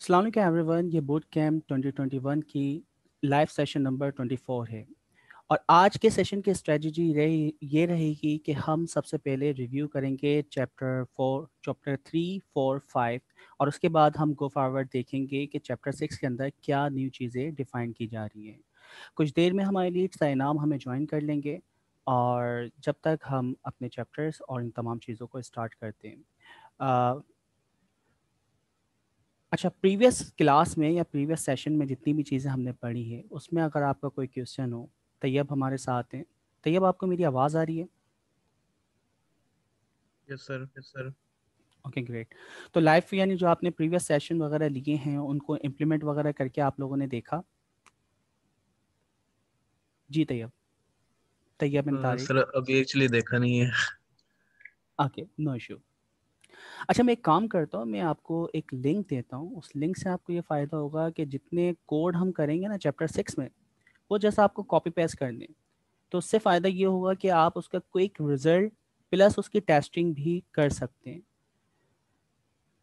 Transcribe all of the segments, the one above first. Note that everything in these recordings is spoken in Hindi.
अस्सलाम वालेकुम एवरीवन, ये बूट कैम्प 2021 की लाइव सेशन नंबर 24 है। और आज के सेशन की स्ट्रेटजी ये रहेगी कि हम सबसे पहले रिव्यू करेंगे चैप्टर 4, चैप्टर 3, 4, 5 और उसके बाद हम गो फॉरवर्ड देखेंगे कि चैप्टर 6 के अंदर क्या न्यू चीज़ें डिफ़ाइन की जा रही हैं। कुछ देर में हमारे लीड सैनाम हमें ज्वाइन कर लेंगे और जब तक हम अपने चैप्टर्स और इन तमाम चीज़ों को स्टार्ट करते हैं। अच्छा, प्रीवियस क्लास में या प्रीवियस सेशन में जितनी भी चीज़ें हमने पढ़ी है उसमें अगर आपका कोई क्वेश्चन हो, तैयब हमारे साथ हैं। तैयब, आपको मेरी आवाज़ आ रही है? Yes sir. Yes sir. Okay, great. तो लाइव यानी जो आपने प्रीवियस सेशन वगैरह लिए हैं उनको इम्प्लीमेंट वगैरह करके आप लोगों ने देखा? जी तैयब, तैयब बिन तारिक। सर अभी एक्चुअली देखा नहीं है। Okay, no issue. अच्छा, मैं एक काम करता हूँ, मैं आपको एक लिंक देता हूँ। उस लिंक से आपको ये फ़ायदा होगा कि जितने कोड हम करेंगे ना चैप्टर 6 में, वो जैसा आपको कॉपी पेस्ट करने, तो उससे फ़ायदा ये होगा कि आप उसका क्विक रिजल्ट प्लस उसकी टेस्टिंग भी कर सकते हैं।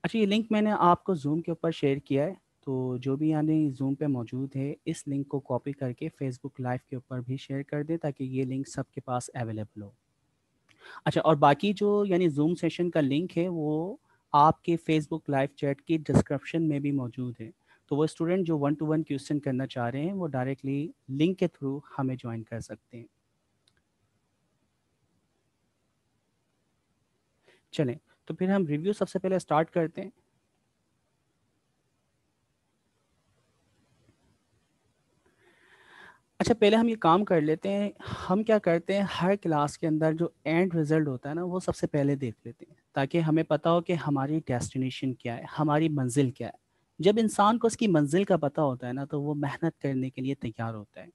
अच्छा, ये लिंक मैंने आपको जूम के ऊपर शेयर किया है, तो जो भी यानी जूम पे मौजूद है इस लिंक को कॉपी करके फेसबुक लाइव के ऊपर भी शेयर कर दें ताकि ये लिंक सबके पास अवेलेबल हो। अच्छा, और बाकी जो यानी जूम सेशन का लिंक है वो आपके फेसबुक लाइव चैट की डिस्क्रिप्शन में भी मौजूद है। तो वो स्टूडेंट जो 1-to-1 क्वेश्चन करना चाह रहे हैं वो डायरेक्टली लिंक के थ्रू हमें ज्वाइन कर सकते हैं। चलें, तो फिर हम रिव्यू सबसे पहले स्टार्ट करते हैं। अच्छा, पहले हम ये काम कर लेते हैं। हम क्या करते हैं, हर क्लास के अंदर जो एंड रिज़ल्ट होता है ना वो सबसे पहले देख लेते हैं ताकि हमें पता हो कि हमारी डेस्टिनेशन क्या है, हमारी मंजिल क्या है। जब इंसान को उसकी मंजिल का पता होता है ना तो वो मेहनत करने के लिए तैयार होता है।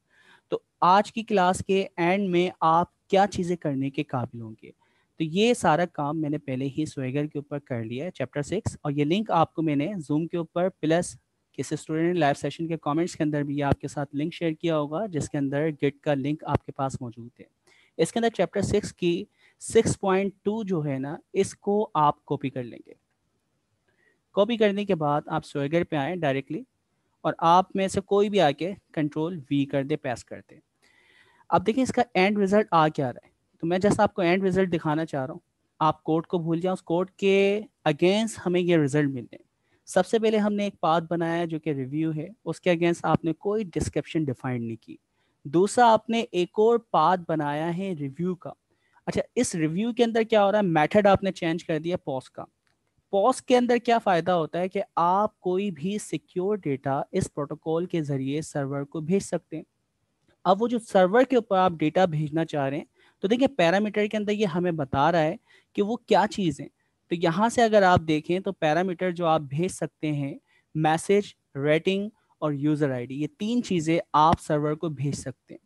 तो आज की क्लास के एंड में आप क्या चीज़ें करने के काबिल होंगे, तो ये सारा काम मैंने पहले ही स्वेगर के ऊपर कर लिया है, चैप्टर 6। और ये लिंक आपको मैंने जूम के ऊपर प्लस किसी स्टूडेंट ने लाइव सेशन के कमेंट्स के अंदर भी ये आपके साथ लिंक शेयर किया होगा जिसके अंदर गिट का लिंक आपके पास मौजूद है। इसके अंदर चैप्टर 6 की 6.2 जो है ना इसको आप कॉपी कर लेंगे। कॉपी करने के बाद आप स्वेगर पे आए डायरेक्टली और आप में से कोई भी आके कंट्रोल वी कर दे, पैस कर दे। अब देखिए इसका एंड रिजल्ट आ क्या रहा है। तो मैं जैसा आपको एंड रिजल्ट दिखाना चाह रहा हूँ, आप कोड को भूल जाओ, उस कोड के अगेंस्ट हमें ये रिजल्ट मिलने हैं। सबसे पहले हमने एक पाथ बनाया जो कि रिव्यू है, उसके अगेंस्ट आपने कोई डिस्क्रिप्शन डिफाइन नहीं की। दूसरा, आपने एक और पाथ बनाया है रिव्यू का। अच्छा, इस रिव्यू के अंदर क्या हो रहा है, मेथड आपने चेंज कर दिया पॉज का। पॉज के अंदर क्या फ़ायदा होता है कि आप कोई भी सिक्योर डेटा इस प्रोटोकॉल के ज़रिए सर्वर को भेज सकते हैं। अब वो जो सर्वर के ऊपर आप डेटा भेजना चाह रहे हैं, तो देखिए पैरामीटर के अंदर ये हमें बता रहा है कि वो क्या चीज़ है। तो यहाँ से अगर आप देखें तो पैरामीटर जो आप भेज सकते हैं, मैसेज, रेटिंग और यूज़र आईडी, ये तीन चीज़ें आप सर्वर को भेज सकते हैं।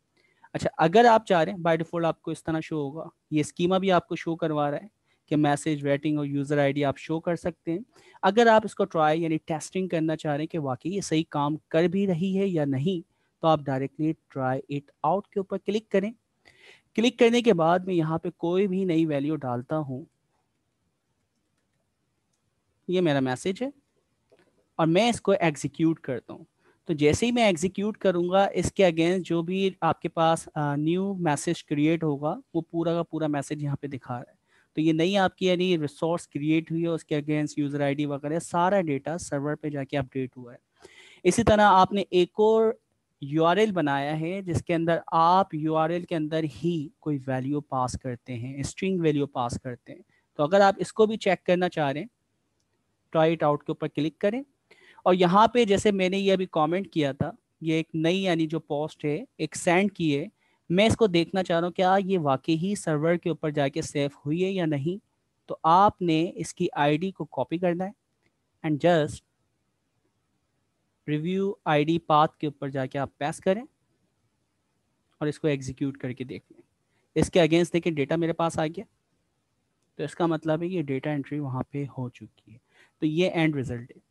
अच्छा, अगर आप चाह रहे हैं बाय डिफ़ॉल्ट आपको इस तरह शो होगा, ये स्कीमा भी आपको शो करवा रहा है कि मैसेज, रेटिंग और यूज़र आईडी आप शो कर सकते हैं। अगर आप इसको ट्राई यानी टेस्टिंग करना चाह रहे हैं कि वाकई ये सही काम कर भी रही है या नहीं, तो आप डायरेक्टली ट्राई इट आउट के ऊपर क्लिक करें। क्लिक करने के बाद मैं यहाँ पे कोई भी नई वैल्यू डालता हूँ, ये मेरा मैसेज है और मैं इसको एग्जीक्यूट करता हूँ। तो जैसे ही मैं एग्जीक्यूट करूँगा इसके अगेंस्ट जो भी आपके पास न्यू मैसेज क्रिएट होगा वो पूरा का पूरा मैसेज यहाँ पे दिखा रहा है। तो ये नई आपकी यानी रिसोर्स क्रिएट हुई है, उसके अगेंस्ट यूज़र आईडी वगैरह सारा डेटा सर्वर पे जाके अपडेट हुआ है। इसी तरह आपने एक और यूआरएल बनाया है जिसके अंदर आप यूआरएल के अंदर ही कोई वैल्यू पास करते हैं, स्ट्रिंग वैल्यू पास करते हैं। तो अगर आप इसको भी चेक करना चाह रहे हैं, ट्राई इट आउट के ऊपर क्लिक करें और यहाँ पे जैसे मैंने ये अभी कमेंट किया था, ये एक नई यानी जो पोस्ट है एक सेंड की है, मैं इसको देखना चाह रहा हूँ क्या ये वाकई ही सर्वर के ऊपर जाके सेव हुई है या नहीं। तो आपने इसकी आईडी को कॉपी करना है and just review ID path के ऊपर जाके आप पास करें और इसको एग्जीक्यूट करके देख लें। इसके अगेंस्ट देखिए डेटा मेरे पास आ गया, तो इसका मतलब है ये डेटा एंट्री वहाँ पे हो चुकी है। तो ये एंड रिजल्ट है।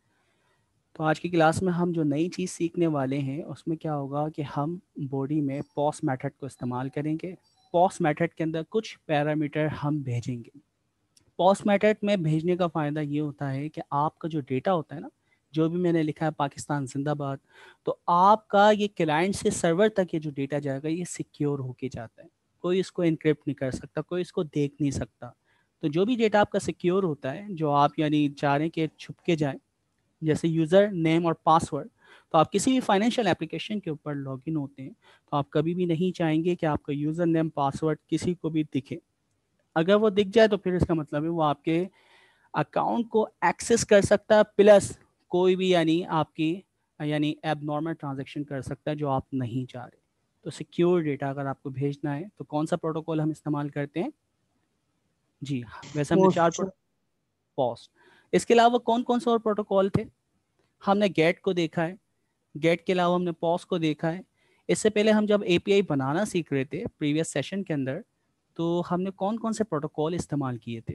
तो आज की क्लास में हम जो नई चीज़ सीखने वाले हैं उसमें क्या होगा कि हम बॉडी में पॉस मेथड को इस्तेमाल करेंगे। पॉस मेथड के अंदर कुछ पैरामीटर हम भेजेंगे। पॉस मेथड में भेजने का फ़ायदा ये होता है कि आपका जो डेटा होता है ना, जो भी मैंने लिखा है पाकिस्तान जिंदाबाद, तो आपका ये क्लाइंट से सर्वर तक ये जो डेटा जाएगा ये सिक्योर होके जाता है। कोई इसको इनक्रिप्ट नहीं कर सकता, कोई इसको देख नहीं सकता। तो जो भी डेटा आपका सिक्योर होता है, जो आप यानी चाह रहे हैं कि छुप के जाए, जैसे यूज़र नेम और पासवर्ड, तो आप किसी भी फाइनेंशियल एप्लीकेशन के ऊपर लॉगिन होते हैं तो आप कभी भी नहीं चाहेंगे कि आपका यूज़र नेम पासवर्ड किसी को भी दिखे। अगर वो दिख जाए तो फिर इसका मतलब है वो आपके अकाउंट को एक्सेस कर सकता है, प्लस कोई भी यानी आपकी यानी एबनॉर्मल ट्रांजैक्शन कर सकता है जो आप नहीं चाह रहे। तो सिक्योर डेटा अगर आपको भेजना है तो कौन सा प्रोटोकॉल हम इस्तेमाल करते हैं? जी हाँ, वैसे हमने चार पोस्ट। पोस्ट। इसके अलावा कौन कौन से और प्रोटोकॉल थे? हमने गेट को देखा है, गेट के अलावा हमने पॉज को देखा है। इससे पहले हम जब एपीआई बनाना सीख रहे थे प्रीवियस सेशन के अंदर, तो हमने कौन कौन से प्रोटोकॉल इस्तेमाल किए थे?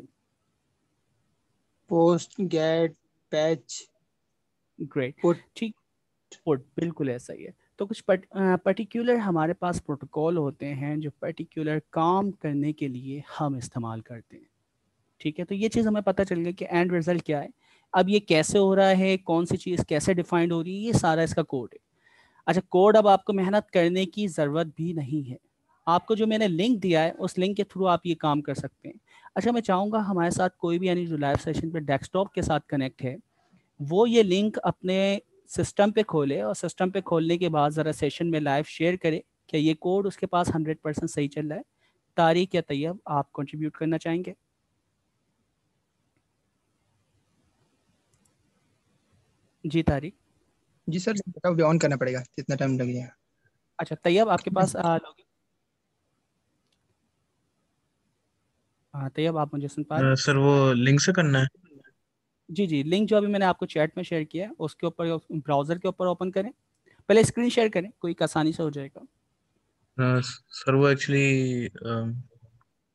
Post, get, patch, great. Put. ठीक, पुट बिल्कुल ऐसा ही है। तो कुछ पर्टिकुलर हमारे पास प्रोटोकॉल होते हैं जो पर्टिकुलर काम करने के लिए हम इस्तेमाल करते हैं। ठीक है, तो ये चीज़ हमें पता चल गई कि एंड रिजल्ट क्या है। अब ये कैसे हो रहा है, कौन सी चीज़ कैसे डिफाइंड हो रही है, ये सारा इसका कोड है। अच्छा, कोड अब आपको मेहनत करने की ज़रूरत भी नहीं है। आपको जो मैंने लिंक दिया है उस लिंक के थ्रू आप ये काम कर सकते हैं। अच्छा, मैं चाहूँगा हमारे साथ कोई भी यानी जो लाइव सेशन पे डेस्कटॉप के साथ कनेक्ट है वो ये लिंक अपने सिस्टम पे खोले, और सिस्टम पे खोलने के बाद ज़रा सेशन में लाइव शेयर करे कि ये कोड उसके पास 100% सही चल रहा है। तारिक या तैयब, आप कंट्रीब्यूट करना चाहेंगे? जी तारिक। जी सर, अभी ऑन करना पड़ेगा, कितना टाइम लग जाएगा? अच्छा तैयब, आपके पास लॉगिन? हाँ तैयब, आप मुझे सुन पा रहे सर वो लिंक से करना है। हैं? जी जी, लिंक जो अभी मैंने आपको चैट में शेयर किया है उसके ऊपर ब्राउज़र के ऊपर ओपन करें। पहले स्क्रीन शेयर करें, कोई आसानी से हो जाएगा। सर वो एक्चुअली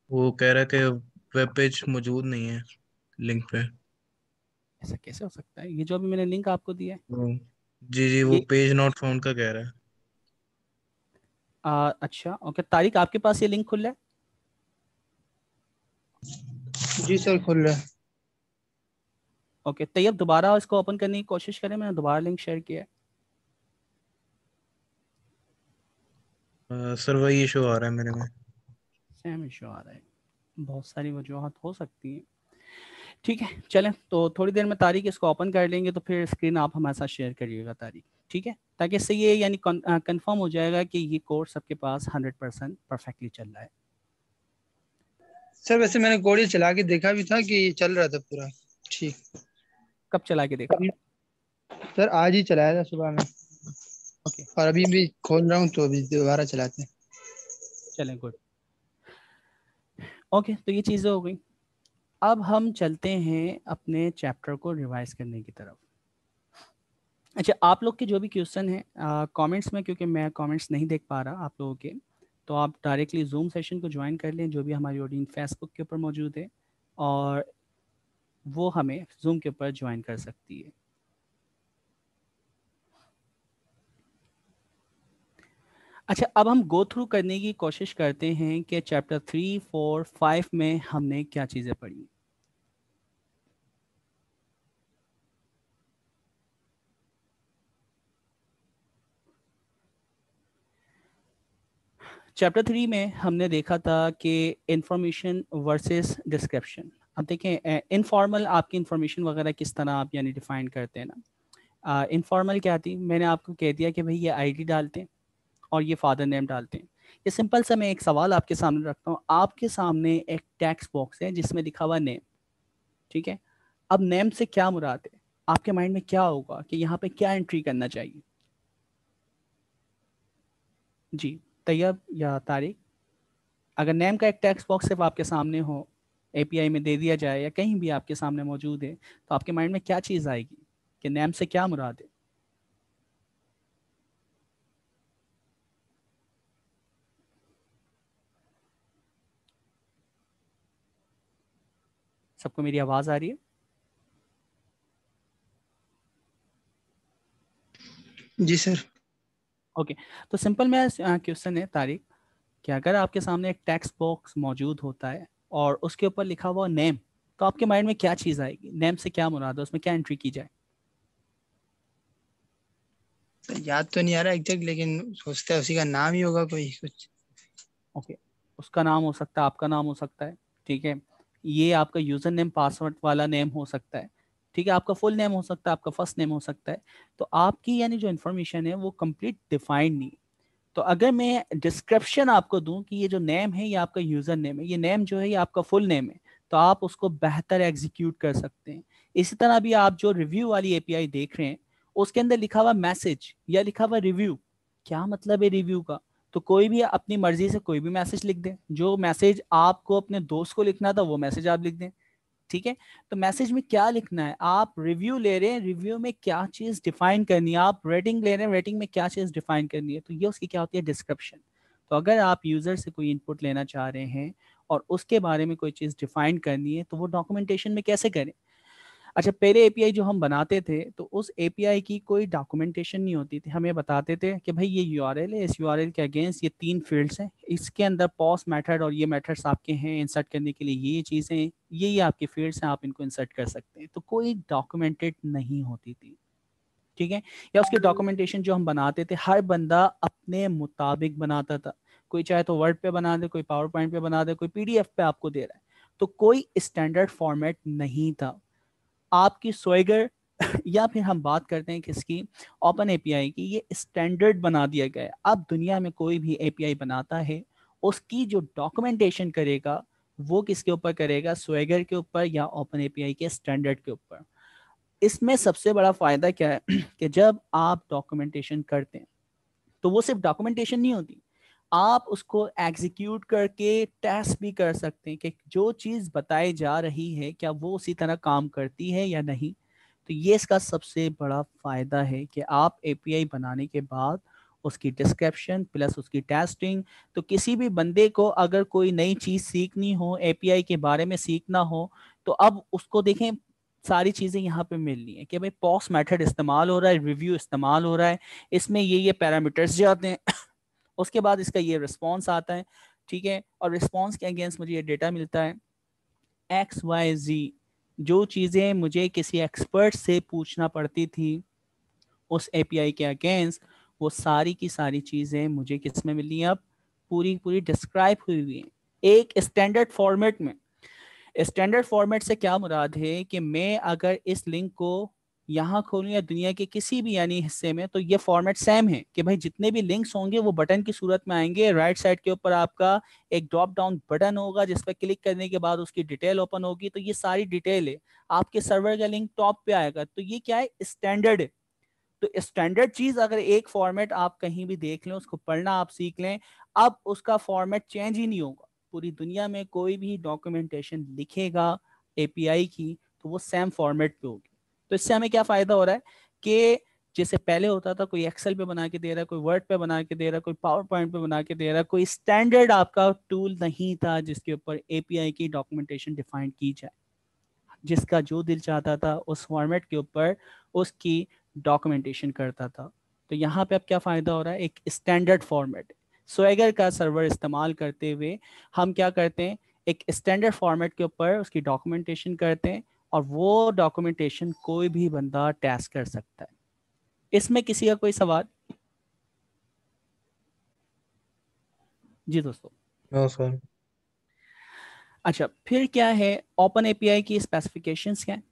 वो कह रहा है कि वेब पेज मौजूद नहीं है लिंक पे। ऐसा कैसे हो सकता है? ये जो अभी मैंने लिंक आपको दिया है तो जी जी, वो ये पेज नॉट फाउंड का कह रहा है। अच्छा ओके, तारिक आपके पास ये लिंक खुल रहा है? जी सर, खुल रहा है। ओके तैयब, दोबारा इसको ओपन करने की कोशिश करें, मैंने दोबारा लिंक शेयर किया है। सर वही इशू आ रहा है मेरे में। सेम इशू आ रहा है, बहुत सारी वजूहत हो सकती हैं। ठीक है चलें, तो थोड़ी देर में तारीख इसको ओपन कर लेंगे तो फिर स्क्रीन आप हमारे साथ शेयर करिएगा तारीख, ठीक है? ताकि इससे ये यानी कंफर्म हो जाएगा कि ये कोर्स सबके पास 100% परफेक्टली चल रहा है। सर वैसे मैंने गोली चला के देखा भी था कि चल रहा था पूरा ठीक। कब चला के देखा? सर आज ही चलाया था सुबह में, ओके, और अभी भी खोल रहा हूँ तो अभी दोबारा चलाते हैं। चलें गुड। ओके, तो ये चीज़ें हो गई। अब हम चलते हैं अपने चैप्टर को रिवाइज करने की तरफ। अच्छा, आप लोग के जो भी क्वेश्चन हैं कमेंट्स में, क्योंकि मैं कमेंट्स नहीं देख पा रहा आप लोगों के, तो आप डायरेक्टली जूम सेशन को ज्वाइन कर लें जो भी हमारी ऑडियंस फेसबुक के ऊपर मौजूद है, और वो हमें जूम के ऊपर ज्वाइन कर सकती है। अच्छा, अब हम गो थ्रू करने की कोशिश करते हैं कि चैप्टर 3, 4, 5 में हमने क्या चीज़ें पढ़ी। चैप्टर 3 में हमने देखा था कि इंफॉर्मेशन वर्सेस डिस्क्रिप्शन। अब देखें इनफॉर्मल आपकी इंफॉर्मेशन वगैरह किस तरह आप यानी डिफाइन करते हैं ना। इनफॉर्मल क्या थी, मैंने आपको कह दिया कि भाई ये आईडी डालते हैं और ये फादर नेम डालते हैं। ये सिंपल सा मैं एक सवाल आपके सामने रखता हूँ, आपके सामने एक टेक्स्ट बॉक्स है जिसमें लिखा हुआ नेम, ठीक है? अब नेम से क्या मुराद है? आपके माइंड में क्या होगा कि यहाँ पे क्या एंट्री करना चाहिए? जी, तैयब या तारिक? अगर नेम का एक टेक्स्ट बॉक्स सिर्फ आपके सामने हो, एपीआई में दे दिया जाए या कहीं भी आपके सामने मौजूद है, तो आपके माइंड में क्या चीज़ आएगी कि नेम से क्या मुराद है? सबको मेरी आवाज़ आ रही है? जी सर। ओके, तो सिंपल मैं क्वेश्चन है तारिक कि अगर आपके सामने एक टेक्स्ट बॉक्स मौजूद होता है और उसके ऊपर लिखा हुआ नेम, तो आपके माइंड में क्या चीज़ आएगी? नेम से क्या मुराद है, उसमें क्या एंट्री की जाए? तो याद तो नहीं आ रहा एग्जैक्ट, लेकिन सोचते हैं उसी का नाम ही होगा कोई कुछ। ओके, उसका नाम हो सकता है, आपका नाम हो सकता है, ठीक है, ये आपका यूजर नेम पासवर्ड वाला नेम हो सकता है, ठीक है, आपका फुल नेम हो सकता है, आपका फर्स्ट नेम हो सकता है। तो आपकी यानी जो इन्फॉर्मेशन है वो कंप्लीट डिफाइंड नहीं है। तो अगर मैं डिस्क्रिप्शन आपको दूं कि ये जो नेम है ये आपका यूजर नेम है, ये नेम जो है ये आपका फुल नेम है, तो आप उसको बेहतर एग्जीक्यूट कर सकते हैं। इसी तरह भी आप जो रिव्यू वाली एपीआई देख रहे हैं, उसके अंदर लिखा हुआ मैसेज या लिखा हुआ रिव्यू, क्या मतलब है रिव्यू का? तो कोई भी अपनी मर्जी से कोई भी मैसेज लिख दे, जो मैसेज आपको अपने दोस्त को लिखना था वो मैसेज आप लिख दें, ठीक है। तो मैसेज में क्या लिखना है, आप रिव्यू ले रहे हैं, रिव्यू में क्या चीज डिफाइन करनी है, आप रेटिंग ले रहे हैं, रेटिंग में क्या चीज डिफाइन करनी है, तो ये उसकी क्या होती है, डिस्क्रिप्शन। तो अगर आप यूजर से कोई इनपुट लेना चाह रहे हैं और उसके बारे में कोई चीज डिफाइन करनी है, तो वो डॉक्यूमेंटेशन में कैसे करें? अच्छा, पहले एपीआई जो हम बनाते थे तो उस एपीआई की कोई डॉक्यूमेंटेशन नहीं होती थी, हमें बताते थे कि भाई ये यूआरएल है, इस यूआरएल के अगेंस्ट ये 3 फील्ड्स हैं, इसके अंदर पॉज मेथड और ये मेथड्स आपके हैं इंसर्ट करने के लिए, ये चीज़ें ये आपके फील्ड्स हैं, आप इनको इंसर्ट कर सकते हैं। तो कोई डॉक्यूमेंटेड नहीं होती थी, ठीक है। या उसकी डॉक्यूमेंटेशन जो हम बनाते थे हर बंदा अपने मुताबिक बनाता था, कोई चाहे तो वर्ड पे बना दे, कोई पावर पॉइंट पे बना दे, कोई पीडीएफ पे आपको दे रहा है, तो कोई स्टैंडर्ड फॉर्मेट नहीं था। आपकी स्वेगर या फिर हम बात करते हैं किसकी, ओपन एपीआई की, ये स्टैंडर्ड बना दिया गया है। अब दुनिया में कोई भी एपीआई बनाता है, उसकी जो डॉक्यूमेंटेशन करेगा वो किसके ऊपर करेगा, स्वेगर के ऊपर या ओपन एपीआई के स्टैंडर्ड के ऊपर। इसमें सबसे बड़ा फायदा क्या है कि जब आप डॉक्यूमेंटेशन करते हैं तो वो सिर्फ डॉक्यूमेंटेशन नहीं होती, आप उसको एग्जीक्यूट करके टेस्ट भी कर सकते हैं कि जो चीज़ बताई जा रही है क्या वो उसी तरह काम करती है या नहीं। तो ये इसका सबसे बड़ा फायदा है कि आप एपीआई बनाने के बाद उसकी डिस्क्रिप्शन प्लस उसकी टेस्टिंग, तो किसी भी बंदे को अगर कोई नई चीज़ सीखनी हो, एपीआई के बारे में सीखना हो, तो अब उसको देखें सारी चीज़ें यहाँ पे मिलनी है कि भाई पॉस मेथड इस्तेमाल हो रहा है, रिव्यू इस्तेमाल हो रहा है, इसमें ये पैरामीटर्स जाते हैं उसके बाद इसका ये रिस्पॉन्स आता है, ठीक है, और रिस्पॉन्स के अगेंस्ट मुझे ये डेटा मिलता है XYZ। जो चीज़ें मुझे किसी एक्सपर्ट से पूछना पड़ती थी उस एपीआई के अगेंस्ट, वो सारी की सारी चीज़ें मुझे किस में मिली हैं अब, पूरी पूरी डिस्क्राइब हुई हुई हैं एक स्टैंडर्ड फॉर्मेट में। स्टैंडर्ड फॉर्मेट से क्या मुराद है कि मैं अगर इस लिंक को यहाँ खोलूँ या दुनिया के किसी भी यानी हिस्से में, तो ये फॉर्मेट सेम है कि भाई जितने भी लिंक्स होंगे वो बटन की सूरत में आएंगे, राइट साइड के ऊपर आपका एक ड्रॉप डाउन बटन होगा जिस पर क्लिक करने के बाद उसकी डिटेल ओपन होगी, तो ये सारी डिटेल है, आपके सर्वर का लिंक टॉप पे आएगा। तो ये क्या है, स्टैंडर्ड है। तो स्टैंडर्ड चीज अगर एक फॉर्मेट आप कहीं भी देख लें, उसको पढ़ना आप सीख लें, अब उसका फॉर्मेट चेंज ही नहीं होगा। पूरी दुनिया में कोई भी डॉक्यूमेंटेशन लिखेगा एपीआई की तो वो सेम फॉर्मेट पे होगी। तो इससे हमें क्या फायदा हो रहा है कि जैसे पहले होता था कोई एक्सेल पे बना के दे रहा है, कोई वर्ड पे बना के दे रहा है, कोई पावर पॉइंट पे बना के दे रहा है, कोई स्टैंडर्ड आपका टूल नहीं था जिसके ऊपर एपीआई की डॉक्यूमेंटेशन डिफाइन की जाए, जिसका जो दिल चाहता था उस फॉर्मेट के ऊपर उसकी डॉक्यूमेंटेशन करता था। तो यहाँ पे अब क्या फ़ायदा हो रहा है, एक स्टैंडर्ड फॉर्मेट स्वेगर का सर्वर इस्तेमाल करते हुए हम क्या करते हैं, एक स्टैंडर्ड फॉर्मेट के ऊपर उसकी डॉक्यूमेंटेशन करते हैं और वो डॉक्यूमेंटेशन कोई भी बंदा टेस्ट कर सकता है। इसमें किसी का कोई सवाल? जी दोस्तों। No sir. अच्छा, फिर क्या है, ओपन एपीआई की स्पेसिफिकेशंस क्या है?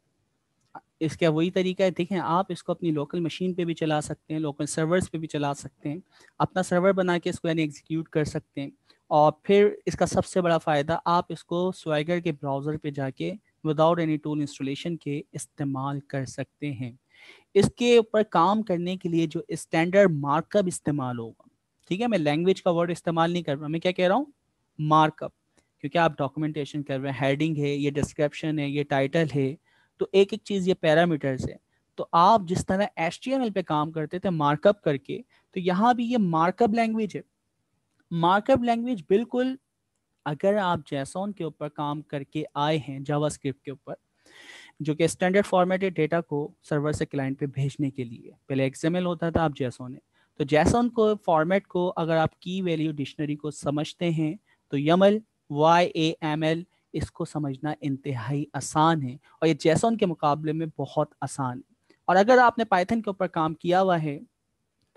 इसका वही तरीका है, देखें आप इसको अपनी लोकल मशीन पे भी चला सकते हैं, लोकल सर्वर्स पे भी चला सकते हैं, अपना सर्वर बना के इसको यानी एग्जीक्यूट कर सकते हैं। और फिर इसका सबसे बड़ा फ़ायदा, आप इसको स्वाइगर के ब्राउज़र पे जाके विदाउट एनी टूल इंस्टॉलेशन के इस्तेमाल कर सकते हैं। इसके ऊपर काम करने के लिए जो स्टैंडर्ड मार्कअप इस्तेमाल होगा, ठीक है, मैं लैंग्वेज का वर्ड इस्तेमाल नहीं कर रहा, मैं क्या कह रहा हूँ, मार्कअप, क्योंकि आप डॉक्यूमेंटेशन कर रहे हैं, हेडिंग है, ये डिस्क्रिप्शन है, ये टाइटल है, तो एक एक चीज़ ये पैरामीटर्स है। तो आप जिस तरह HTML पे काम करते थे मार्कअप करके, तो यहाँ भी ये मार्कअप लैंग्वेज है। मार्कअप लैंग्वेज बिल्कुल, अगर आप JSON के ऊपर काम करके आए हैं जावास्क्रिप्ट के ऊपर, जो कि स्टैंडर्ड फॉर्मेट है डेटा को सर्वर से क्लाइंट पे भेजने के लिए, पहले XML होता था, अब JSON है। तो JSON को फॉर्मेट को अगर आप की वैल्यू डिक्शनरी को समझते हैं तो YAML, YAML, इसको समझना इंतहाई आसान है और ये JSON के मुकाबले में बहुत आसान है। और अगर आपने पाइथन के ऊपर काम किया हुआ है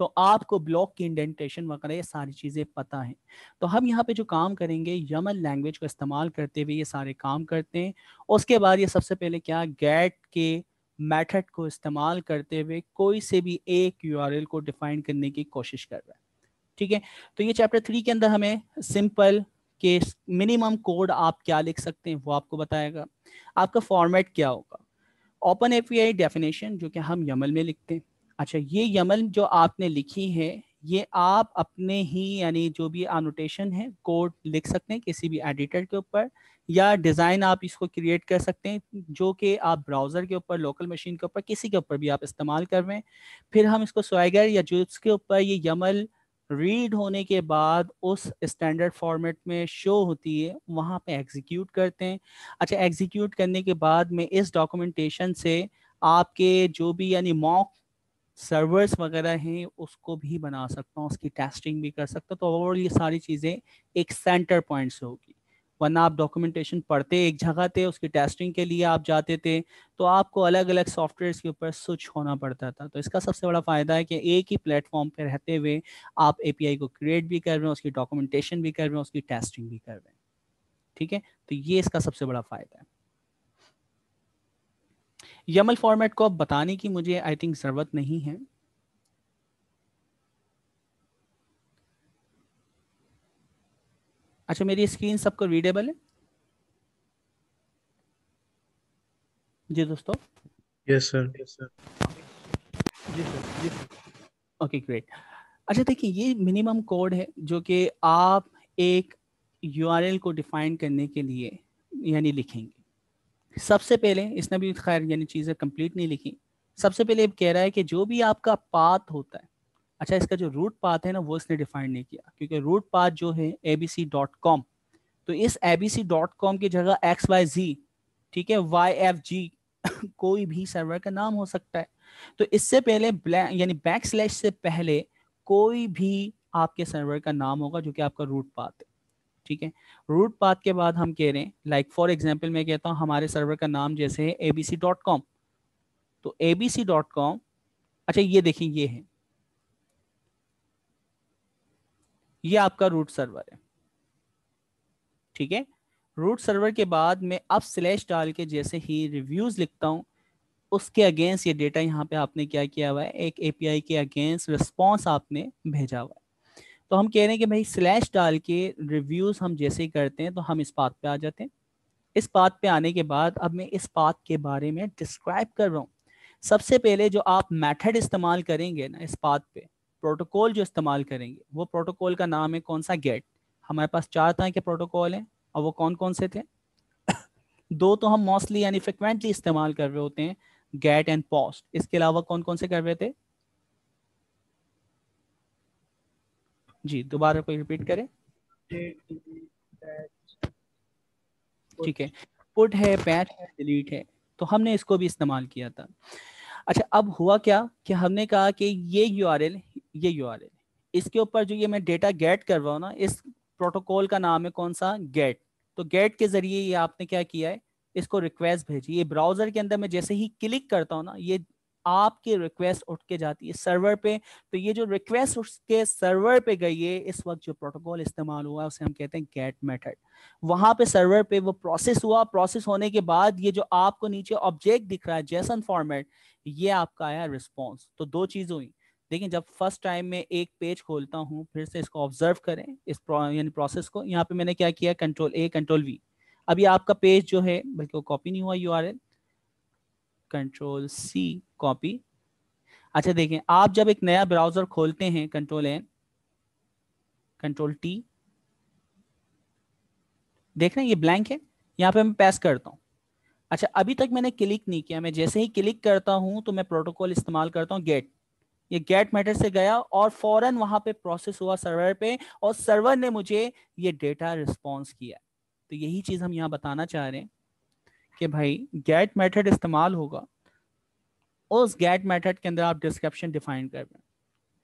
तो आपको ब्लॉक की इंडेंटेशन वगैरह ये सारी चीज़ें पता हैं। तो हम यहाँ पे जो काम करेंगे YAML लैंग्वेज को इस्तेमाल करते हुए ये सारे काम करते हैं। उसके बाद ये सबसे पहले क्या गेट के मेथड को इस्तेमाल करते हुए कोई से भी एक URL को डिफाइन करने की कोशिश कर रहा है। ठीक है, तो ये चैप्टर 3 के अंदर हमें सिंपल के मिनिमम कोड आप क्या लिख सकते हैं वो आपको बताएगा। आपका फॉर्मेट क्या होगा, ओपन एपीआई डेफिनेशन जो कि हम YAML में लिखते हैं। अच्छा, ये YAML जो आपने लिखी है ये आप अपने ही यानी जो भी एनोटेशन है कोड लिख सकते हैं किसी भी एडिटर के ऊपर, या डिज़ाइन आप इसको क्रिएट कर सकते हैं जो कि आप ब्राउज़र के ऊपर, लोकल मशीन के ऊपर, किसी के ऊपर भी आप इस्तेमाल कर रहे हैं। फिर हम इसको स्वैगर या जो इसके ऊपर ये YAML रीड होने के बाद उस स्टैंडर्ड फॉर्मेट में शो होती है वहाँ पे एग्जीक्यूट करते हैं। अच्छा, एग्जीक्यूट करने के बाद में इस डॉक्यूमेंटेशन से आपके जो भी यानी मॉक सर्वर्स वगैरह हैं उसको भी बना सकता हूँ, उसकी टेस्टिंग भी कर सकता हूँ। तो ओवरऑल ये सारी चीज़ें एक सेंटर पॉइंट से होगी, वरना आप डॉक्यूमेंटेशन पढ़ते एक जगह थे, उसकी टेस्टिंग के लिए आप जाते थे तो आपको अलग अलग सॉफ्टवेयर के ऊपर स्विच होना पड़ता था। तो इसका सबसे बड़ा फ़ायदा है कि एक ही प्लेटफॉर्म पर रहते हुए आप एपीआई को क्रिएट भी कर रहे हैं, उसकी डॉक्यूमेंटेशन भी कर रहे हैं, उसकी टेस्टिंग भी कर रहे हैं। ठीक है, तो ये इसका सबसे बड़ा फ़ायदा है। YAML फॉर्मेट को अब बताने की मुझे आई थिंक ज़रूरत नहीं है। अच्छा, मेरी स्क्रीन सबको रीडेबल है? जी दोस्तों। Yes sir. जी सर, जी सर। Okay great. अच्छा देखिए, ये मिनिमम कोड है जो कि आप एक URL को डिफाइन करने के लिए यानी लिखेंगे। सबसे पहले इसने भी खैर यानी चीज़ें कंप्लीट नहीं लिखी। सबसे पहले कह रहा है कि जो भी आपका पाथ होता है, अच्छा इसका जो रूट पाथ है ना वो इसने डिफाइन नहीं किया, क्योंकि रूट पाथ जो है abc.com, तो इस abc.com की जगह XYZ, ठीक है, YFG कोई भी सर्वर का नाम हो सकता है। तो इससे पहले यानी बैकस्लैश से पहले कोई भी आपके सर्वर का नाम होगा जो कि आपका रूट पाथ है। ठीक है, रूट पाथ के बाद हम कह रहे हैं लाइक फॉर एग्जांपल मैं कहता हूं हमारे सर्वर का नाम जैसे है abc.com, तो abc.com, अच्छा ये देखिए ये है, ये आपका रूट सर्वर है। ठीक है, रूट सर्वर के बाद मैं अब स्लैश डाल के जैसे ही रिव्यूज लिखता हूं उसके अगेंस्ट ये डेटा यहाँ पे आपने क्या किया हुआ है, एक एपीआई के अगेंस्ट रिस्पॉन्स आपने भेजा हुआ है। तो हम कह रहे हैं कि भाई स्लैश डाल के रिव्यूज हम जैसे ही करते हैं तो हम इस बात पे आ जाते हैं। इस बात पे आने के बाद अब मैं इस बात के बारे में डिस्क्राइब कर रहा हूँ। सबसे पहले जो आप मेथड इस्तेमाल करेंगे ना इस बात पे, प्रोटोकॉल जो इस्तेमाल करेंगे वो प्रोटोकॉल का नाम है कौन सा, गेट। हमारे पास 4 तरह के प्रोटोकॉल हैं और वो कौन कौन से थे? दो तो हम मोस्टली यानी फ्रिक्वेंटली इस्तेमाल कर रहे होते हैं, गेट एंड पोस्ट। इसके अलावा कौन कौन से कर रहे थे? जी दोबारा कोई रिपीट करें। ठीक है, पुट है, पैच है, डिलीट है, तो हमने इसको भी इस्तेमाल किया था। अच्छा, अब हुआ क्या कि हमने कहा कि ये यूआरएल, ये यूआरएल, इसके ऊपर जो ये मैं डेटा गेट कर रहा हूँ ना, इस प्रोटोकॉल का नाम है कौन सा, गेट। तो गेट के जरिए ये आपने क्या किया है, इसको रिक्वेस्ट भेजी। ये ब्राउजर के अंदर मैं जैसे ही क्लिक करता हूँ ना, ये आपकी रिक्वेस्ट उठ के जाती है सर्वर पे। तो ये जो रिक्वेस्ट उसके सर्वर पे गई है, इस वक्त जो प्रोटोकॉल इस्तेमाल हुआ है उसे हम कहते हैं गेट मेथड। वहां पे सर्वर पे वो प्रोसेस हुआ, प्रोसेस होने के बाद ये जो आपको नीचे ऑब्जेक्ट दिख रहा है जेसन फॉर्मेट, ये आपका आया रिस्पॉन्स। तो दो चीज़ हुई। देखिए, जब फर्स्ट टाइम में एक पेज खोलता हूँ, फिर से इसको ऑब्जर्व करें इस यानी प्रोसेस को, यहाँ पे मैंने क्या किया, कंट्रोल A कंट्रोल V। अभी आपका पेज जो है बल्कि वो कॉपी नहीं हुआ URL, कंट्रोल C कॉपी। अच्छा देखें, आप जब एक नया ब्राउजर खोलते हैं, कंट्रोल N कंट्रोल T, देख रहे हैं ये ब्लैंक है, यहाँ पे मैं पैस करता हूँ। अच्छा, अभी तक मैंने क्लिक नहीं किया, मैं जैसे ही क्लिक करता हूँ तो मैं प्रोटोकॉल इस्तेमाल करता हूँ गेट। ये गेट मेथड से गया और फौरन वहां पे प्रोसेस हुआ सर्वर पे, और सर्वर ने मुझे ये डेटा रिस्पॉन्स किया। तो यही चीज हम यहाँ बताना चाह रहे हैं कि भाई गेट मेथड इस्तेमाल होगा, उस गेट मेथड के अंदर आप डिस्क्रिप्शन डिफाइन कर रहे हैं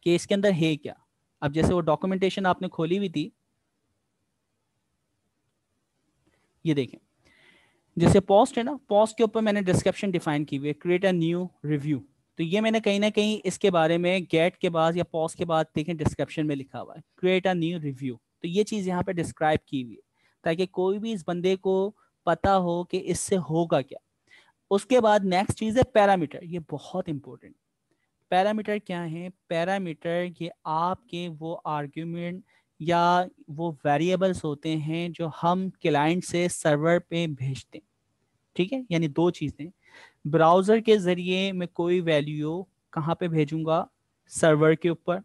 कि इसके अंदर है क्या। अब जैसे वो डॉक्यूमेंटेशन आपने खोली हुई थी, ये देखें, जैसे पोस्ट है ना, पोस्ट के ऊपर मैंने डिस्क्रिप्शन डिफाइन की हुई है, क्रिएट अ न्यू रिव्यू। तो ये मैंने कहीं ना कहीं इसके बारे में गेट के बाद या पॉज के बाद देखें डिस्क्रिप्शन में लिखा हुआ है, क्रिएट अ न्यू रिव्यू। तो ये चीज़ यहाँ पे डिस्क्राइब की हुई है ताकि कोई भी इस बंदे को पता हो कि इससे होगा क्या। उसके बाद नेक्स्ट चीज़ है पैरामीटर, ये बहुत इंपॉर्टेंट। पैरामीटर क्या है? पैरामीटर ये आपके वो आर्ग्यूमेंट या वो वेरिएबल्स होते हैं जो हम क्लाइंट से सर्वर पे भेजते हैं। ठीक है, यानी दो चीज़ें, ब्राउज़र के ज़रिए मैं कोई वैल्यू कहाँ पे भेजूंगा? सर्वर के ऊपर।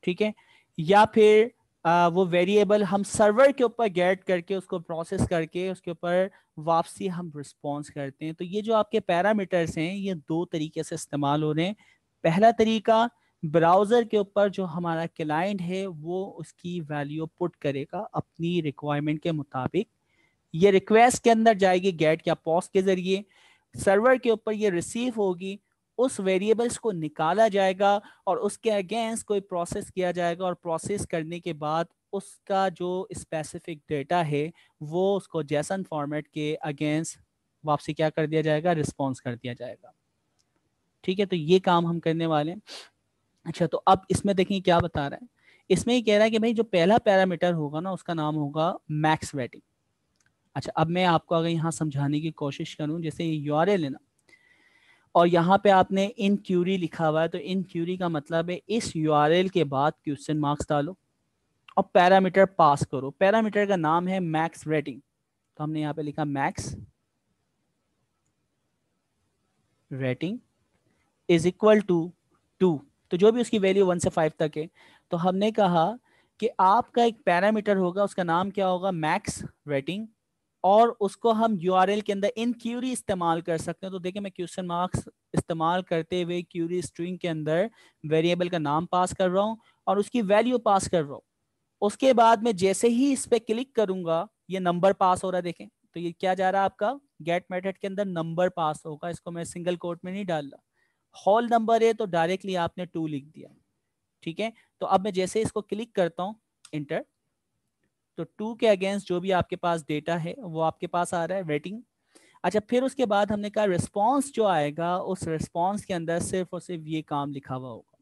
ठीक है, या फिर वो वेरिएबल हम सर्वर के ऊपर गेट करके उसको प्रोसेस करके उसके ऊपर वापसी हम रिस्पॉन्स करते हैं। तो ये जो आपके पैरामीटर्स हैं ये दो तरीके से इस्तेमाल हो रहे हैं। पहला तरीका, ब्राउज़र के ऊपर जो हमारा क्लाइंट है वो उसकी वैल्यू पुट करेगा अपनी रिक्वायरमेंट के मुताबिक, ये रिक्वेस्ट के अंदर जाएगी गेट या पॉस्ट के जरिए, सर्वर के ऊपर ये रिसीव होगी, उस वेरिएबल्स को निकाला जाएगा और उसके अगेंस्ट कोई प्रोसेस किया जाएगा और प्रोसेस करने के बाद उसका जो स्पेसिफिक डेटा है वो उसको जेसन फॉर्मेट के अगेंस्ट वापसी क्या कर दिया जाएगा? रिस्पॉन्स कर दिया जाएगा। ठीक है, तो ये काम हम करने वाले हैं। अच्छा, तो अब इसमें देखिए क्या बता रहा है, इसमें ये कह रहा है कि भाई जो पहला पैरामीटर होगा ना उसका नाम होगा मैक्स रेटिंग। अच्छा, अब मैं आपको अगर यहाँ समझाने की कोशिश करूँ, जैसे ये यूआरएल है ना और यहाँ पे आपने इन क्यूरी लिखा हुआ है, तो इन क्यूरी का मतलब है इस यूआरएल के बाद क्वेश्चन मार्क्स डालो और पैरामीटर पास करो। पैरामीटर का नाम है मैक्स रेटिंग, तो हमने यहाँ पे लिखा max rating is equal to 2, तो जो भी उसकी वैल्यू 1 से 5 तक है। तो हमने कहा कि आपका एक पैरामीटर होगा, उसका नाम क्या होगा? मैक्स रेटिंग, और उसको हम यूआरएल के अंदर इन क्यूरी इस्तेमाल कर सकते हैं। तो देखिए मैं क्वेश्चन मार्क्स इस्तेमाल करते हुए क्यूरी स्ट्रिंग के अंदर वेरिएबल का नाम पास कर रहा हूँ और उसकी वैल्यू पास कर रहा हूँ। उसके बाद में जैसे ही इस पे क्लिक करूंगा ये नंबर पास हो रहा है, देखें तो ये क्या जा रहा है आपका गेट मेथड के अंदर नंबर पास होगा। इसको मैं सिंगल कोट में नहीं डाल रहा, होल नंबर है तो डायरेक्टली आपने 2 लिख दिया। ठीक है, तो अब मैं जैसे इसको क्लिक करता हूँ इंटर, तो 2 के अगेंस्ट जो भी आपके पास डेटा है वो आपके पास आ रहा है रेटिंग। अच्छा, फिर उसके बाद हमने कहा रिस्पॉन्स जो आएगा उस रिस्पॉन्स के अंदर सिर्फ और सिर्फ ये काम लिखा हुआ होगा।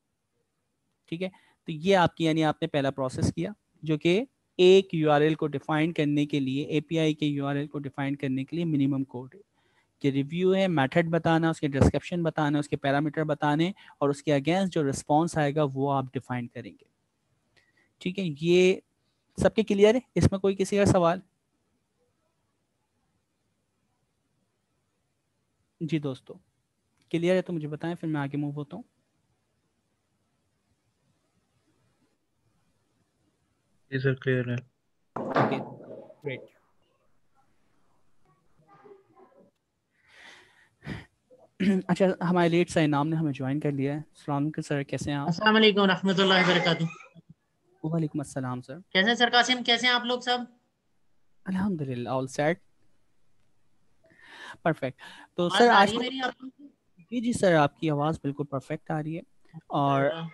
ठीक है, तो ये आपकी यानी आपने पहला प्रोसेस किया जो कि एक यूआरएल को डिफाइन करने के लिए, एपीआई के यूआरएल को डिफाइन करने के लिए मिनिमम कोड है कि रिव्यू है, मेथड बताना, उसके डिस्क्रिप्शन बताना, उसके पैरामीटर बताने और उसके अगेंस्ट जो रिस्पॉन्स आएगा वो आप डिफाइन करेंगे। ठीक है, ये सबके क्लियर है? इसमें कोई किसी का सवाल? जी दोस्तों, क्लियर है तो मुझे बताएं, फिर मैं आगे मूव होता हूँ। जी सर, क्लियर है। Okay, great. अच्छा, हमारे लेट सर इनाम ने हमें ज्वाइन कर लिया है। अस्सलाम वालेकुम सर, कैसे हैं आप? अस्सलाम वालेकुम रहमतुल्लाहि व बरकातुहू। वालेकुम अस्सलाम सर। कैसे हैं सर कासिम, कैसे हैं आप लोग सब? अल्हम्दुलिल्लाह, ऑल सेट, परफेक्ट। तो सर आवाज आ आज रही है का, मेरी आपको? जी जी सर, आपकी आवाज़ बिल्कुल परफेक्ट आ रही है। और सर,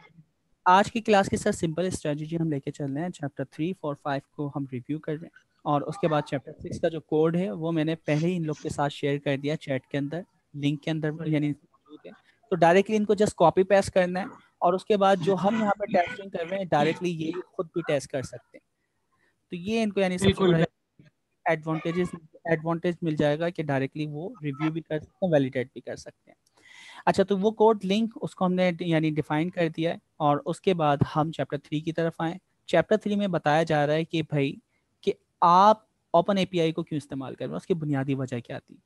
आज की क्लास की सर सिंपल स्ट्रेटजी हम लेके चल रहे हैं। चैप्टर 3, 4, 5 को हम रिव्यू कर रहे हैं और उसके बाद चैप्टर 6 का जो कोड है वो मैंने पहले ही इन लोग के साथ शेयर कर दिया चैट के अंदर, लिंक के अंदर यानी मौजूद है। तो डायरेक्टली इनको जस्ट कॉपी पेस्ट करना है और उसके बाद जो हम यहाँ पर टेस्टिंग कर रहे हैं डायरेक्टली ये खुद भी टेस्ट कर सकते हैं। तो ये इनको यानी सबसे बिल्कुल बड़ा एडवांटेज एडवांटेज मिल जाएगा कि डायरेक्टली वो रिव्यू भी कर सकते हैं, वैलिडेट भी कर सकते हैं। अच्छा, तो वो कोड लिंक उसको हमने यानी डिफाइन कर दिया है और उसके बाद हम चैप्टर 3 की तरफ आए। चैप्टर 3 में बताया जा रहा है कि भाई कि आप ओपन एपीआई को क्यों इस्तेमाल कर रहे हो, उसकी बुनियादी वजह क्या थी।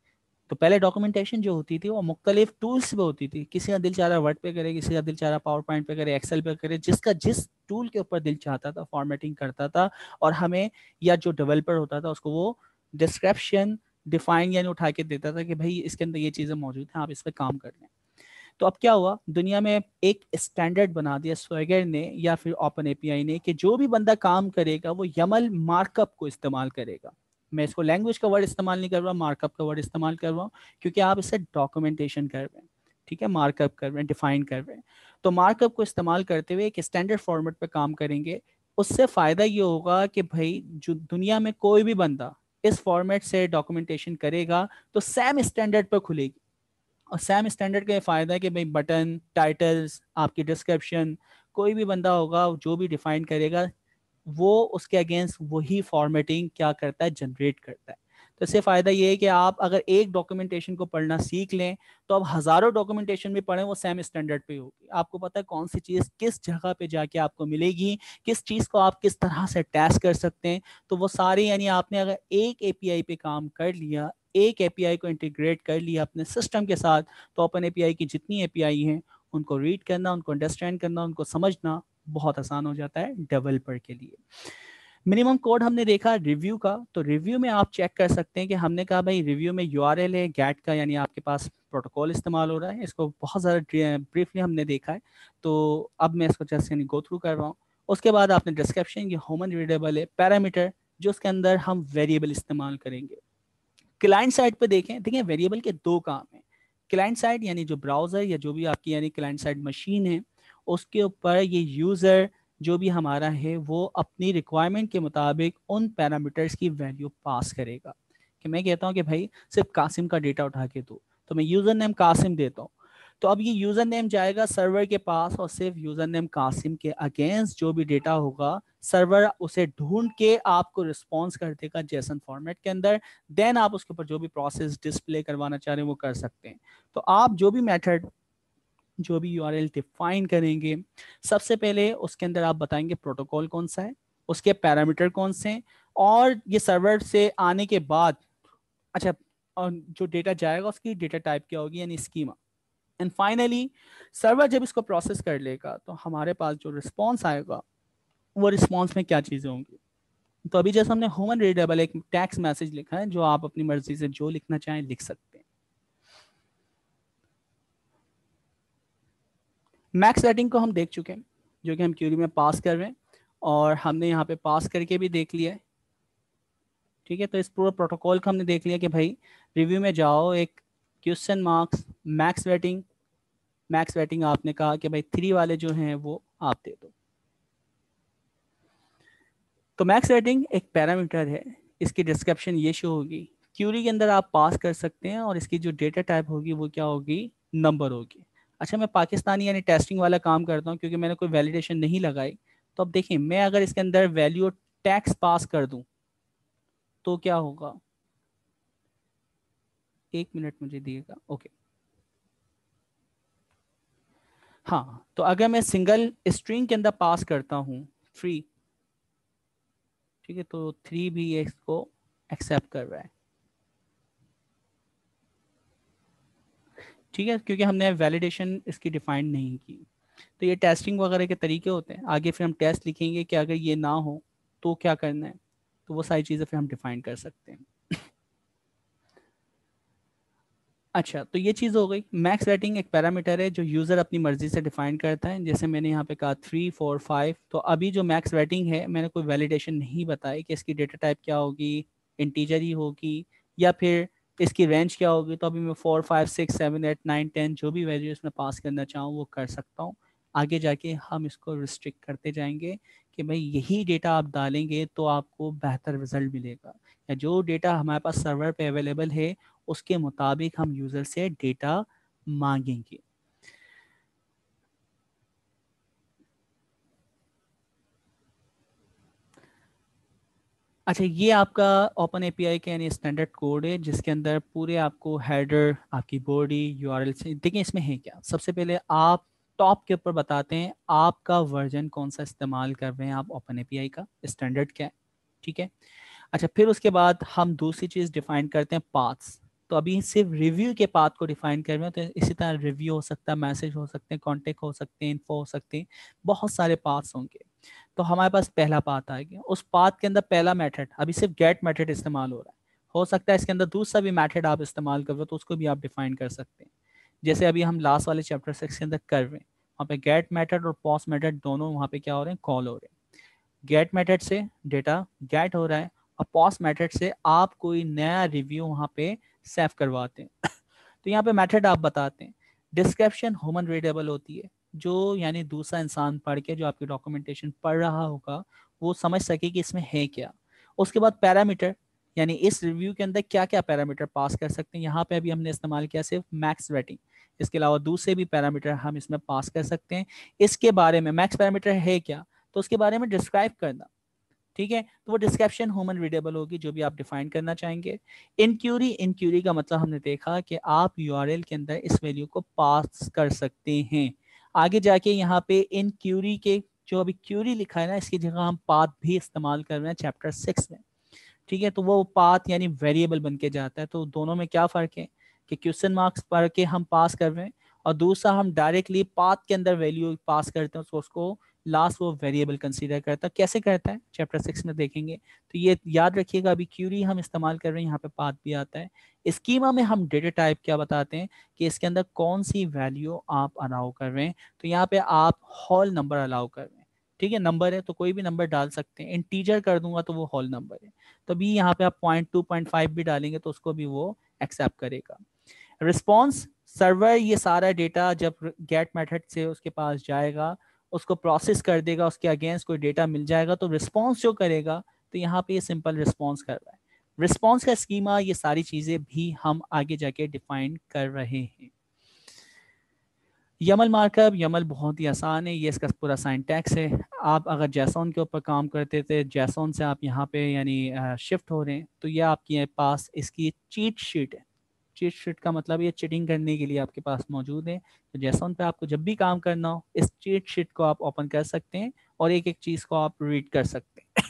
तो पहले डॉक्यूमेंटेशन जो होती थी वो मुख्तलिफ टूल्स पे होती थी, किसी का दिल चाह रहा वर्ड पे करे, किसी का दिल चाह रहा पावर पॉइंट पे करे, एक्सेल पे करे, जिसका जिस टूल के ऊपर दिल चाहता था फॉर्मेटिंग करता था और हमें या जो डेवलपर होता था उसको वो डिस्क्रिप्शन डिफाइन यानी उठा के देता था कि भाई इसके अंदर ये चीज़ें मौजूद हैं, आप इस पर काम कर लें। तो अब क्या हुआ, दुनिया में एक स्टैंडर्ड बना दिया स्वेगर ने या फिर ओपन एपीआई ने कि जो भी बंदा काम करेगा वो यमल मार्कअप को इस्तेमाल करेगा। मैं इसको लैंग्वेज का वर्ड इस्तेमाल नहीं कर रहा, मार्कअप का वर्ड इस्तेमाल कर रहा हूँ क्योंकि आप इससे डॉक्यूमेंटेशन कर रहे हैं। ठीक है, मार्कअप कर रहे हैं, डिफाइन कर रहे हैं। तो मार्कअप को इस्तेमाल करते हुए एक स्टैंडर्ड फॉर्मेट पे काम करेंगे। उससे फ़ायदा ये होगा कि भाई जो दुनिया में कोई भी बंदा इस फॉर्मेट से डॉक्यूमेंटेशन करेगा तो सेम स्टैंडर्ड पर खुलेगी और सैम स्टैंडर्ड का ये फ़ायदा है कि भाई बटन, टाइटल्स, आपकी डिस्क्रिप्शन, कोई भी बंदा होगा जो भी डिफाइन करेगा वो उसके अगेंस्ट वही फॉर्मेटिंग क्या करता है, जनरेट करता है। तो इससे फ़ायदा ये है कि आप अगर एक डॉक्यूमेंटेशन को पढ़ना सीख लें तो आप हज़ारों डॉक्यूमेंटेशन भी पढ़ें, वो सेम स्टैंडर्ड पे होगी। आपको पता है कौन सी चीज़ किस जगह पे जाके आपको मिलेगी, किस चीज़ को आप किस तरह से टेस्ट कर सकते हैं। तो वो सारे, यानी आपने अगर एक एपीआई पे काम कर लिया, एक एपीआई को इंटीग्रेट कर लिया अपने सिस्टम के साथ, तो ओपन एपीआई की जितनी एपीआई हैं उनको रीड करना, उनको अंडरस्टैंड करना, उनको समझना बहुत आसान हो जाता है डेवलपर के लिए। मिनिमम कोड हमने देखा रिव्यू का, तो रिव्यू में आप चेक कर सकते हैं कि हमने कहा भाई रिव्यू में यूआरएल है गेट का, यानी आपके पास प्रोटोकॉल इस्तेमाल हो रहा है। इसको बहुत ज़्यादा ब्रीफली हमने देखा है, तो अब मैं इसको जस्ट यानी गो थ्रू कर रहा हूँ। उसके बाद आपने डिस्क्रिप्शन, ये ह्यूमन रीडेबल है। पैरामीटर, जो उसके अंदर हम वेरिएबल इस्तेमाल करेंगे। क्लाइंट साइड पे देखें, देखिए वेरिएबल के दो काम हैं। क्लाइंट साइड यानी जो ब्राउज़र या जो भी आपकी यानी क्लाइंट साइड मशीन है, उसके ऊपर ये यूज़र जो भी हमारा है वो अपनी रिक्वायरमेंट के मुताबिक उन पैरामीटर्स की वैल्यू पास करेगा। कि मैं कहता हूँ कि भाई सिर्फ कासिम का डेटा उठा के दो, तो मैं यूज़र नेम कासिम देता हूँ, तो अब ये यूज़र नेम जाएगा सर्वर के पास और सिर्फ यूज़र नेम कासिम के अगेंस्ट जो भी डेटा होगा सर्वर उसे ढूंढ के आपको रिस्पॉन्स कर देगा जेसन फॉर्मेट के अंदर। देन आप उसके ऊपर जो भी प्रोसेस डिस्प्ले करवाना चाह रहे हैं वो कर सकते हैं। तो आप जो भी मेथड, जो भी यूआरएल डिफाइन करेंगे, सबसे पहले उसके अंदर आप बताएंगे प्रोटोकॉल कौन सा है, उसके पैरामीटर कौन से हैं, और ये सर्वर से आने के बाद अच्छा और जो डेटा जाएगा उसकी डेटा टाइप क्या होगी, यानी स्कीमा। एंड फाइनली सर्वर जब इसको प्रोसेस कर लेगा तो हमारे पास जो रिस्पॉन्स आएगा वो रिस्पॉन्स में क्या चीज़ें होंगी। तो अभी जैसे हमने ह्यूमन रीडेबल एक टेक्स्ट मैसेज लिखा है, जो आप अपनी मर्जी से जो लिखना चाहें लिख सकते हैं। मैक्स रेटिंग को हम देख चुके हैं, जो कि हम क्यूरी में पास कर रहे हैं, और हमने यहाँ पे पास करके भी देख लिया है। ठीक है, तो इस पूरे प्रोटोकॉल को हमने देख लिया कि भाई रिव्यू में जाओ, एक क्वेश्चन मार्क्स मैक्स रेटिंग आपने कहा कि भाई 3 वाले जो हैं वो आप दे दो। तो मैक्स रेटिंग एक पैरामीटर है, इसकी डिस्क्रिप्शन ये शो होगी, क्यूरी के अंदर आप पास कर सकते हैं, और इसकी जो डेटा टाइप होगी वो क्या होगी, नंबर होगी। अच्छा, मैं पाकिस्तानी यानी टेस्टिंग वाला काम करता हूँ क्योंकि मैंने कोई वैलिडेशन नहीं लगाई। तो अब देखिए, मैं अगर इसके अंदर वैल्यू टैक्स पास कर दूं तो क्या होगा, 1 मिनट मुझे दिएगा। ओके, हाँ, तो अगर मैं सिंगल स्ट्रिंग के अंदर पास करता हूँ फ्री, ठीक है, तो 3 भी इसको एक्सेप्ट कर रहा है। ठीक है, क्योंकि हमने वैलिडेशन इसकी डिफाइन नहीं की। तो ये टेस्टिंग वगैरह के तरीके होते हैं। आगे फिर हम टेस्ट लिखेंगे कि अगर ये ना हो तो क्या करना है, तो वो सारी चीज़ें फिर हम डिफाइन कर सकते हैं। अच्छा, तो ये चीज़ हो गई। मैक्स रेटिंग एक पैरामीटर है जो यूज़र अपनी मर्जी से डिफाइन करता है। जैसे मैंने यहाँ पे कहा 3, 4, 5, तो अभी जो मैक्स रेटिंग है मैंने कोई वैलिडेशन नहीं बताई कि इसकी डेटा टाइप क्या होगी, इंटीजर ही होगी या फिर इसकी रेंज क्या होगी। तो अभी मैं 4, 5, 6, 7, 8, 9, 10 जो भी वैल्यू इसमें पास करना चाहूँ वो कर सकता हूँ। आगे जाके हम इसको रिस्ट्रिक्ट करते जाएंगे कि भाई यही डेटा आप डालेंगे तो आपको बेहतर रिजल्ट मिलेगा, या जो डेटा हमारे पास सर्वर पे अवेलेबल है उसके मुताबिक हम यूज़र से डेटा मांगेंगे। अच्छा, ये आपका ओपन एपीआई का यानी स्टैंडर्ड कोड है जिसके अंदर पूरे आपको हेडर, आपकी बॉडी, यूआरएल से देखिए इसमें है क्या। सबसे पहले आप टॉप के ऊपर बताते हैं आपका वर्जन कौन सा इस्तेमाल कर रहे हैं आप ओपन एपीआई का, स्टैंडर्ड क्या है। ठीक है, अच्छा, फिर उसके बाद हम दूसरी चीज़ डिफाइन करते हैं पाथ्स। तो अभी सिर्फ रिव्यू के पाथ को डिफाइन कर रहे हैं, तो इसी तरह रिव्यू हो सकता है, मैसेज हो सकते हैं, कॉन्टेक्ट हो सकते हैं, इन्फो हो सकते हैं, बहुत सारे पाथ्स होंगे। तो हमारे पास पहला पाथ आ गया। उस पाथ के अंदर पहला मेथड अभी सिर्फ गेट मेथड इस्तेमाल हो रहा है। हो सकता है इसके अंदर दूसरा भी मेथड आप इस्तेमाल कर रहे हो तो उसको भी आप डिफाइन कर सकते हैं, जैसे अभी हम लास्ट वाले चैप्टर 6 के अंदर कर रहे हैं। वहाँ पे गेट मेथड और पॉस्ट मेथड दोनों वहाँ पे क्या हो रहे हैं, कॉल हो रहे हैं। गेट मेथड से डेटा गेट हो रहा है और पॉस्ट मेथड से आप कोई नया रिव्यू वहाँ पे सेव करवाते हैं। तो यहाँ पे मेथड आप बताते हैं। डिस्क्रिप्शन ह्यूमन रीडेबल होती है, जो यानी दूसरा इंसान पढ़ के जो आपकी डॉक्यूमेंटेशन पढ़ रहा होगा वो समझ सके कि इसमें है क्या। उसके बाद पैरामीटर, यानी इस रिव्यू के अंदर क्या क्या पैरामीटर पास कर सकते हैं। यहाँ पे अभी हमने इस्तेमाल किया सिर्फ मैक्स रेटिंग, इसके अलावा दूसरे भी पैरामीटर हम इसमें पास कर सकते हैं। इसके बारे में मैक्स पैरामीटर है क्या, तो उसके बारे में डिस्क्राइब करना, ठीक है। तो वो डिस्क्रिप्शन ह्यूमन रीडेबल होगी जो भी आप डिफाइन करना चाहेंगे। इनक्यूरी का मतलब हमने देखा कि आप यूआरएल के अंदर इस वैल्यू को पास कर सकते हैं। आगे जाके यहाँ पे इनक्यूरी के जो अभी क्यूरी लिखा है ना, इसकी जगह हम पाथ भी इस्तेमाल कर रहे हैं चैप्टर 6 में, ठीक है। तो वो पाथ यानी वेरिएबल बन के जाता है। तो दोनों में क्या फ़र्क है कि क्वेश्चन मार्क्स पढ़ के हम पास कर रहे हैं, और दूसरा हम डायरेक्टली पाथ के अंदर वैल्यू पास करते हैं, उसको लास्ट वो वेरिएबल कंसीडर करता है। कैसे करता है चैप्टर 6 में देखेंगे। तो ये याद रखिएगा, अभी क्यूरी हम इस्तेमाल कर रहे हैं, यहाँ पे पाथ भी आता है। स्कीमा में हम डेटा टाइप क्या बताते हैं कि इसके अंदर कौन सी वैल्यू आप अलाउ कर रहे हैं। तो यहाँ पे आप होल नंबर अलाउ कर रहे हैं, ठीक है। नंबर है तो कोई भी नंबर डाल सकते हैं, इंटीजर कर दूंगा तो वो होल नंबर है, तो भी यहाँ पे आप 0.2 0.5 भी डालेंगे तो उसको भी वो एक्सेप्ट करेगा। रिस्पॉन्स सर्वर ये सारा डेटा जब गेट मेथड से उसके पास जाएगा, उसको प्रोसेस कर देगा, उसके अगेंस्ट कोई डेटा मिल जाएगा तो रिस्पॉन्स जो करेगा, तो यहाँ पे ये सिंपल रिस्पॉन्स कर रहा है। रिस्पॉन्स का स्कीमा, ये सारी चीज़ें भी हम आगे जाके डिफाइन कर रहे हैं। यमल मार्कअप, यमल बहुत ही आसान है, ये इसका पूरा सिंटैक्स है। आप अगर जैसॉन के ऊपर काम करते थे, जैसॉन से आप यहाँ पे यानी शिफ्ट हो रहे हैं, तो ये आपके पास इसकी चीट शीट है। चीट शीट का मतलब ये चीटिंग करने के लिए आपके पास मौजूद है। तो जैसॉन पे आपको जब भी काम करना हो, इस चीट शीट को आप ओपन कर सकते हैं और एक एक चीज़ को आप रीड कर सकते हैं।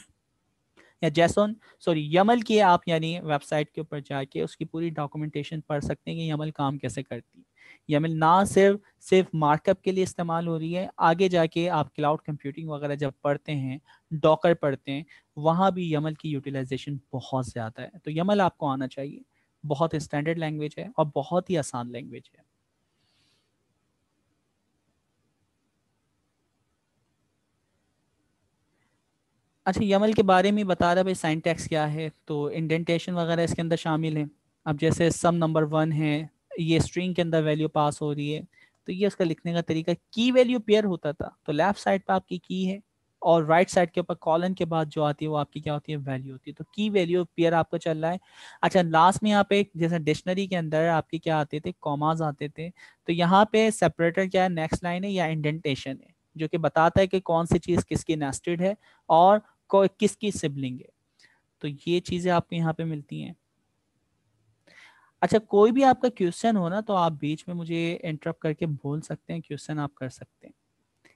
या जैसॉन यमल की आप यानी वेबसाइट के ऊपर जाके उसकी पूरी डॉक्यूमेंटेशन पढ़ सकते हैं कि यमल काम कैसे करती है। यमल ना सिर्फ मार्कअप के लिए इस्तेमाल हो रही है, आगे जाके आप क्लाउड कंप्यूटिंग वगैरह जब पढ़ते हैं, डॉकर पढ़ते हैं, वहाँ भी यमल की यूटिलाइजेशन बहुत ज़्यादा है। तो यमल आपको आना चाहिए, बहुत स्टैंडर्ड लैंग्वेज है और बहुत ही आसान लैंग्वेज है। अच्छा, यमल के बारे में बता रहा भाई साइंटैक्स क्या है, तो इंडेंटेशन वगैरह इसके अंदर शामिल है। अब जैसे सम नंबर 1 है, ये स्ट्रिंग के अंदर वैल्यू पास हो रही है, तो ये उसका लिखने का तरीका। की वैल्यू पेयर होता था, तो लेफ्ट साइड पे आपकी की है और राइट साइड के ऊपर कॉलन के बाद जो आती है वो आपकी क्या होती है, वैल्यू होती है। तो की वैल्यू पेयर आपको चल रहा है। अच्छा, लास्ट में यहाँ पे जैसे डिक्शनरी के अंदर आपके क्या आते थे, कॉमाज आते थे, तो यहाँ पे सेपरेटर क्या है, नेक्स्ट लाइन है या इंडेंटेशन है, जो कि बताता है कि कौन सी चीज़ किसकी नेस्टेड है और किसकी सिबलिंग है। तो ये चीजें आपको यहाँ पे मिलती हैं। अच्छा, कोई भी आपका क्वेश्चन हो ना, तो आप बीच में मुझे इंटरप्ट करके बोल सकते हैं, क्वेश्चन आप कर सकते हैं।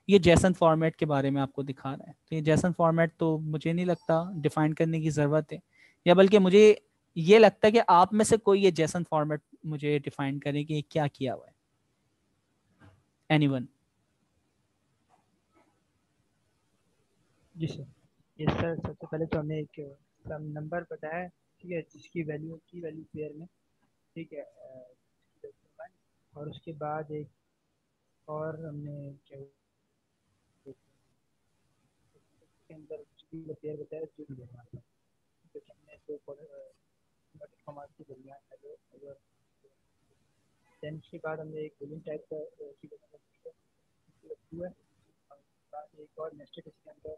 ये जेसन फॉर्मेट के बारे में आपको दिखा रहा है, तो ये जेसन फॉर्मेट तो मुझे नहीं लगता डिफाइन करने की ज़रूरत है, या बल्कि मुझे ये लगता है कि आप में से कोई ये जेसन फॉर्मेट मुझे डिफाइन करे कि क्या किया हुआ है। एनीवन? जी सर। ये सर सबसे पहले तो हमने एक नंबर बताया, ठीक है, जिसकी वैल्यू की वैल्यू पेयर में, ठीक है, और उसके बाद एक और हमने क्या के अंदर उसकी पेयर बताया जो भी हमारे पास, तो हमने दो कमांड के दरमियान हेलो अगर देन उसके बाद हमने एक बूलियन टाइप का हुआ है, और उसके बाद एक और नेस्टेड इसके अंदर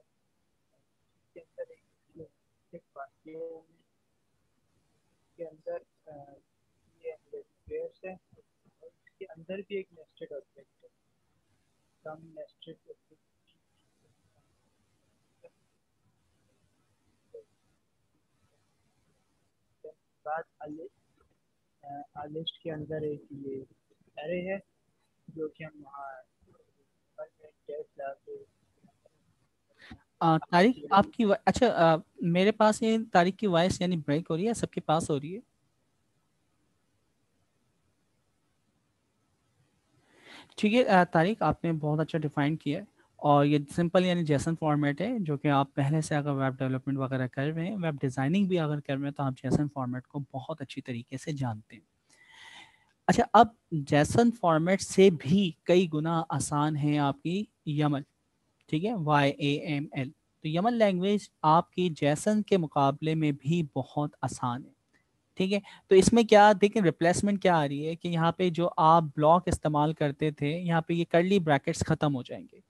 एक वाक्य के अंदर ये पेयर्स है, और इसके अंदर भी एक नेस्टेड ऑब्जेक्ट है, सम नेस्टेड बाद लिस्ट के अंदर एक ये एरे है जो कि हम वहाँ तारिक आपकी अच्छा, मेरे पास ये तारिक की वॉइस यानी ब्रेक हो रही है, सबके पास हो रही है? ठीक है, तारिक आपने बहुत अच्छा डिफाइन किया है, और ये सिंपल यानी जेसन फॉर्मेट है, जो कि आप पहले से अगर वेब डेवलपमेंट वगैरह कर रहे हैं, वेब डिज़ाइनिंग भी अगर कर रहे हैं, तो आप जेसन फॉर्मेट को बहुत अच्छी तरीके से जानते हैं। अच्छा, अब जेसन फॉर्मेट से भी कई गुना आसान है आपकी यमल, ठीक है, YAML। तो यमल लैंग्वेज आपकी जेसन के मुकाबले में भी बहुत आसान है, ठीक है। तो इसमें क्या देखें, रिप्लेसमेंट क्या आ रही है कि यहाँ पे जो आप ब्लॉक इस्तेमाल करते थे, यहाँ पे ये कर्ली ब्रैकेट्स खत्म हो जाएंगे।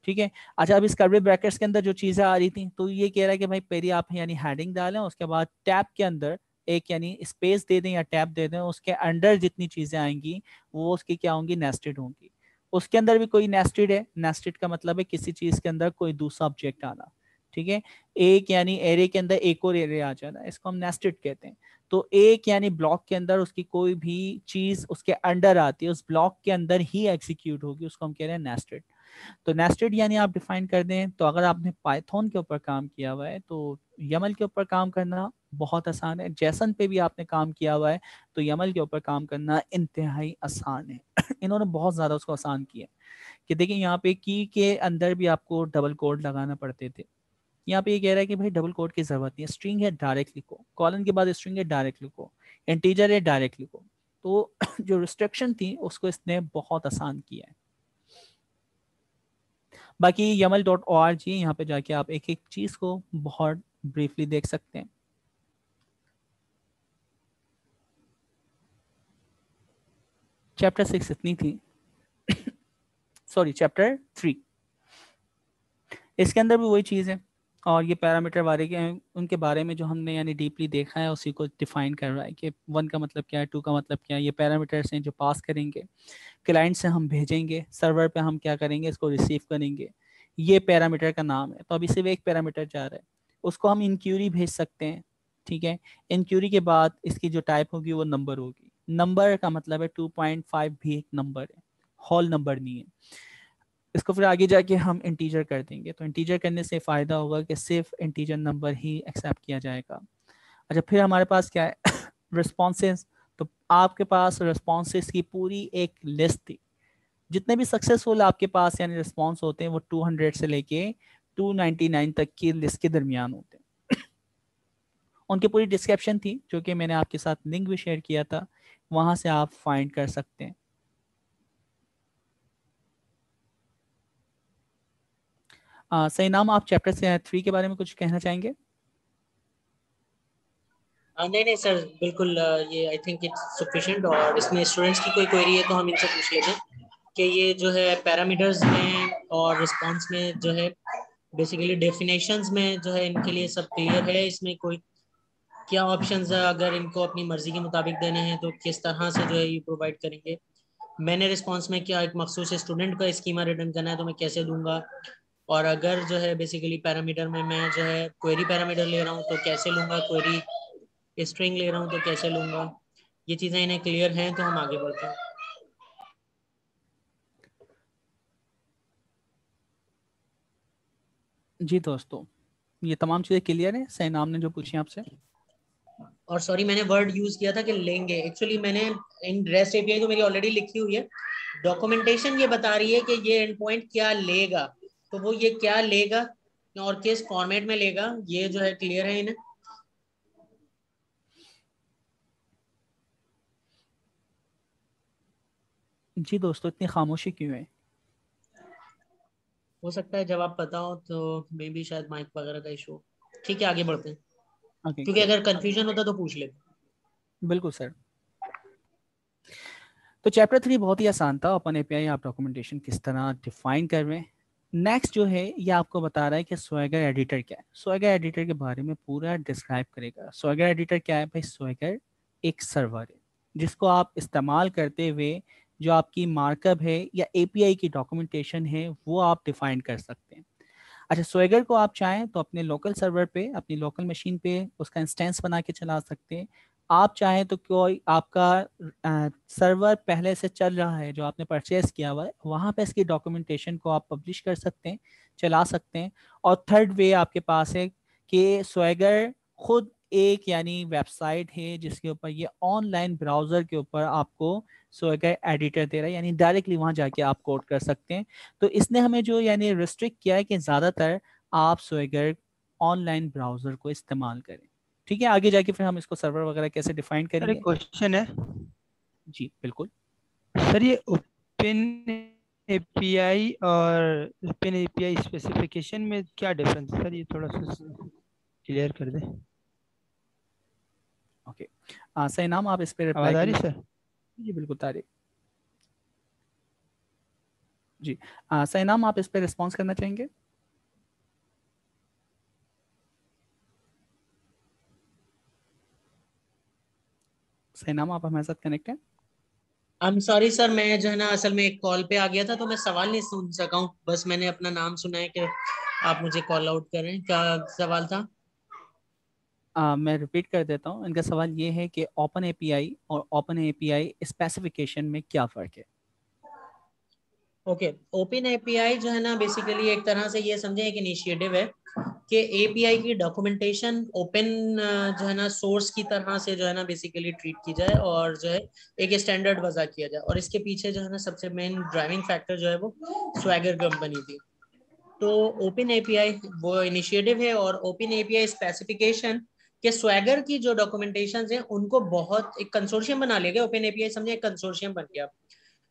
ठीक है। अच्छा, अब इस कर्ली ब्रैकेट्स के अंदर जो चीजें आ रही थी, तो ये कह रहा है कि भाई पहले आप यानी हेडिंग डालें, उसके बाद टैब के अंदर एक यानी स्पेस दे दें या टैब दे दें, उसके अंडर जितनी चीजें आएंगी वो उसकी क्या होंगी, नेस्टेड होंगी। उसके अंदर भी कोई नेस्टेड है, नेस्टेड का मतलब है किसी चीज के अंदर कोई दूसरा ऑब्जेक्ट आना। ठीक है, एक यानी एरे के अंदर एक और एरे आ जाना, इसको हम नेस्टेड कहते हैं। तो एक यानी ब्लॉक के अंदर उसकी कोई भी चीज उसके अंडर आती है, उस ब्लॉक के अंदर ही एग्जीक्यूट होगी, उसको हम कह रहे हैं नेस्टेड। तो नेस्टेड यानी आप डिफाइन कर दें, तो अगर आपने पाइथन के ऊपर काम किया हुआ है तो यमल के ऊपर काम करना बहुत आसान है। जैसन पे भी आपने काम किया हुआ है तो यमल के ऊपर काम करना इंतहाई आसान है। इन्होंने बहुत ज्यादा उसको आसान किया कि देखिए यहाँ पे की के अंदर भी आपको डबल कोड लगाना पड़ते थे, यहाँ पे ये कह रहा है कि भाई डबल कोड की जरूरत नहीं है, स्ट्रिंग है डायरेक्ट लिखो, कॉलन के बाद स्ट्रिंग है डायरेक्ट लिखो, इंटीजर है डायरेक्ट लिखो। तो जो रिस्ट्रिक्शन थी उसको इसने बहुत आसान किया है। बाकी yamal.org, यहाँ पे जाके आप एक एक चीज को बहुत ब्रीफली देख सकते हैं। चैप्टर 6 इतनी थी, सॉरी चैप्टर 3, इसके अंदर भी वही चीज है। और ये पैरामीटर वाले के उनके बारे में जो हमने यानी डीपली देखा है उसी को डिफाइन कर रहा है कि 1 का मतलब क्या है, 2 का मतलब क्या है। ये पैरामीटर्स हैं जो पास करेंगे, क्लाइंट से हम भेजेंगे, सर्वर पे हम क्या करेंगे, इसको रिसीव करेंगे, ये पैरामीटर का नाम है। तो अभी सिर्फ एक पैरामीटर जा रहा है, उसको हम इनक्यूरी भेज सकते हैं। ठीक है, इनक्यूरी के बाद इसकी जो टाइप होगी वो नंबर होगी। नंबर का मतलब है 2.5 भी एक नंबर है, होल नंबर नहीं है। इसको फिर आगे जाके हम इंटीजर कर देंगे, तो इंटीजर करने से फ़ायदा होगा कि सिर्फ इंटीजर नंबर ही एक्सेप्ट किया जाएगा। अच्छा, फिर हमारे पास क्या है, रिस्पॉन्सेज। तो आपके पास रिस्पॉन्सेज की पूरी एक लिस्ट थी, जितने भी सक्सेसफुल आपके पास यानी रिस्पॉन्स होते हैं वो 200 से लेके 299 तक की लिस्ट के दरमियान होते हैं। उनकी पूरी डिस्क्रिप्शन थी जो कि मैंने आपके साथ लिंक भी शेयर किया था, वहां से आप फाइंड कर सकते हैं। सही नाम, आप चैप्टर 3 के बारे में कुछ कहना चाहेंगे? नहीं नहीं सर, बिल्कुल ये आई थिंक इट्स सफिशिएंट। और इसमें स्टूडेंट्स की कोई क्वेरी है तो हम इनसे पूछ लेते हैं कि ये जो है पैरामीटर्स में और रिस्पांस में जो है बेसिकली डेफिनेशंस में जो है इनके लिए सब क्लियर है? इसमें कोई क्या ऑप्शंस है, अगर इनको अपनी मर्जी के मुताबिक देने हैं तो किस तरह से जो है ये प्रोवाइड करेंगे? मैंने रिस्पांस में क्या एक मखसूस स्टूडेंट का स्कीमा रिटर्न करना है तो मैं कैसे दूंगा? और अगर जो है बेसिकली पैरामीटर में मैं जो है क्वेरी पैरामीटर ले रहा हूँ तो कैसे लूंगा, क्वेरी स्ट्रिंग ले रहा हूँ तो कैसे लूंगा? ये चीज़ें इन्हें क्लियर हैं तो हम आगे बढ़ते हैं। जी दोस्तों, ये तमाम चीज़ें क्लियर है सही नाम ने जो पूछी आपसे? और सॉरी, मैंने वर्ड यूज किया था कि लेंगे, एक्चुअली मैंने इन रेस्ट एपीआई तो मेरी ऑलरेडी लिखी हुई है। डॉक्यूमेंटेशन ये बता रही है कि ये एंड पॉइंट क्या लेगा, तो वो ये क्या लेगा और किस फॉर्मेट में लेगा ये जो है क्लियर है इन्हें? जी दोस्तों, इतनी खामोशी क्यों है? हो सकता है जवाब पता हो तो मे बी शायद माइक वगैरह का इशू। ठीक है, आगे बढ़ते हैं, ओके क्योंकि ग्रेट, अगर कंफ्यूजन होता तो पूछ लेते। बिल्कुल सर। तो चैप्टर 3 बहुत ही आसान था, ओपन एपीआई आप डॉक्यूमेंटेशन किस तरह डिफाइन कर रहे हैं। नेक्स्ट जो है ये आपको बता रहा है कि स्वैगर एडिटर क्या है। स्वैगर एडिटर के बारे में पूरा डिस्क्राइब करेगा। स्वैगर एडिटर क्या है भाई? स्वैगर एक सर्वर है जिसको आप इस्तेमाल करते हुए जो आपकी मार्कअप है या एपीआई की डॉक्यूमेंटेशन है वो आप डिफाइन कर सकते हैं। अच्छा, स्वैगर को आप चाहें तो अपने लोकल सर्वर पे, अपनी लोकल मशीन पे उसका इंस्टेंस बना के चला सकते हैं। आप चाहें तो कोई आपका सर्वर पहले से चल रहा है जो आपने परचेज किया हुआ है, वहाँ पे इसकी डॉक्यूमेंटेशन को आप पब्लिश कर सकते हैं, चला सकते हैं। और थर्ड वे आपके पास है कि स्वैगर खुद एक यानी वेबसाइट है जिसके ऊपर ये ऑनलाइन ब्राउज़र के ऊपर आपको स्वैगर एडिटर दे रहा है, यानी डायरेक्टली वहाँ जाके आप कोड कर सकते हैं। तो इसने हमें जो यानी रिस्ट्रिक्ट किया है कि ज़्यादातर आप स्वैगर ऑनलाइन ब्राउज़र को इस्तेमाल करें। ठीक है, आगे जाके फिर हम इसको सर्वर वगैरह कैसे डिफाइन सर एक करेंगे। क्वेश्चन है। जी बिल्कुल। सर ये ओपन एपीआई और ओपन एपीआई स्पेसिफिकेशन में क्या डिफरेंस है सर, ये थोड़ा सा क्लियर कर दें। ओके, सही नाम, आप इस पर रिप्लाई आवाज़ आ करना रही चाहें? सर? जी बिल्कुल तारिक। जी सैनाम, आप इस पर रिस्पॉन्स करना चाहेंगे? सैनाम, आप हमारे साथ कनेक्ट हैं? आई एम सॉरी सर, मैं जो है ना असल में एक कॉल पे आ गया था, तो मैं सवाल नहीं सुन सका हूँ। बस मैंने अपना नाम सुना है कि आप मुझे कॉल आउट कर रहे हैं। क्या सवाल था? मैं रिपीट कर देता हूँ। इनका सवाल ये है कि ओपन एपीआई और ओपन एपीआई स्पेसिफिकेशन में क्या फ़र्क है? ओके, ओपन एपीआई जो है ना बेसिकली एक तरह से ये समझे एक इनिशिएटिव है कि एपीआई की डॉक्यूमेंटेशन ओपन जो है ना सोर्स की तरह से जो है ना बेसिकली ट्रीट की जाए और जो है एक स्टैंडर्ड वजह किया जाए। और इसके पीछे जो है ना सबसे मेन ड्राइविंग फैक्टर जो है वो स्वैगर कंपनी थी। तो ओपन एपीआई वो इनिशिएटिव है और ओपन एपीआई स्पेसिफिकेशन के स्वैगर की जो डॉक्यूमेंटेशन है उनको बहुत एक कंसोर्शियम बना लिया गया। ओपन एपीआई समझे एक कंसोर्शियम बन गया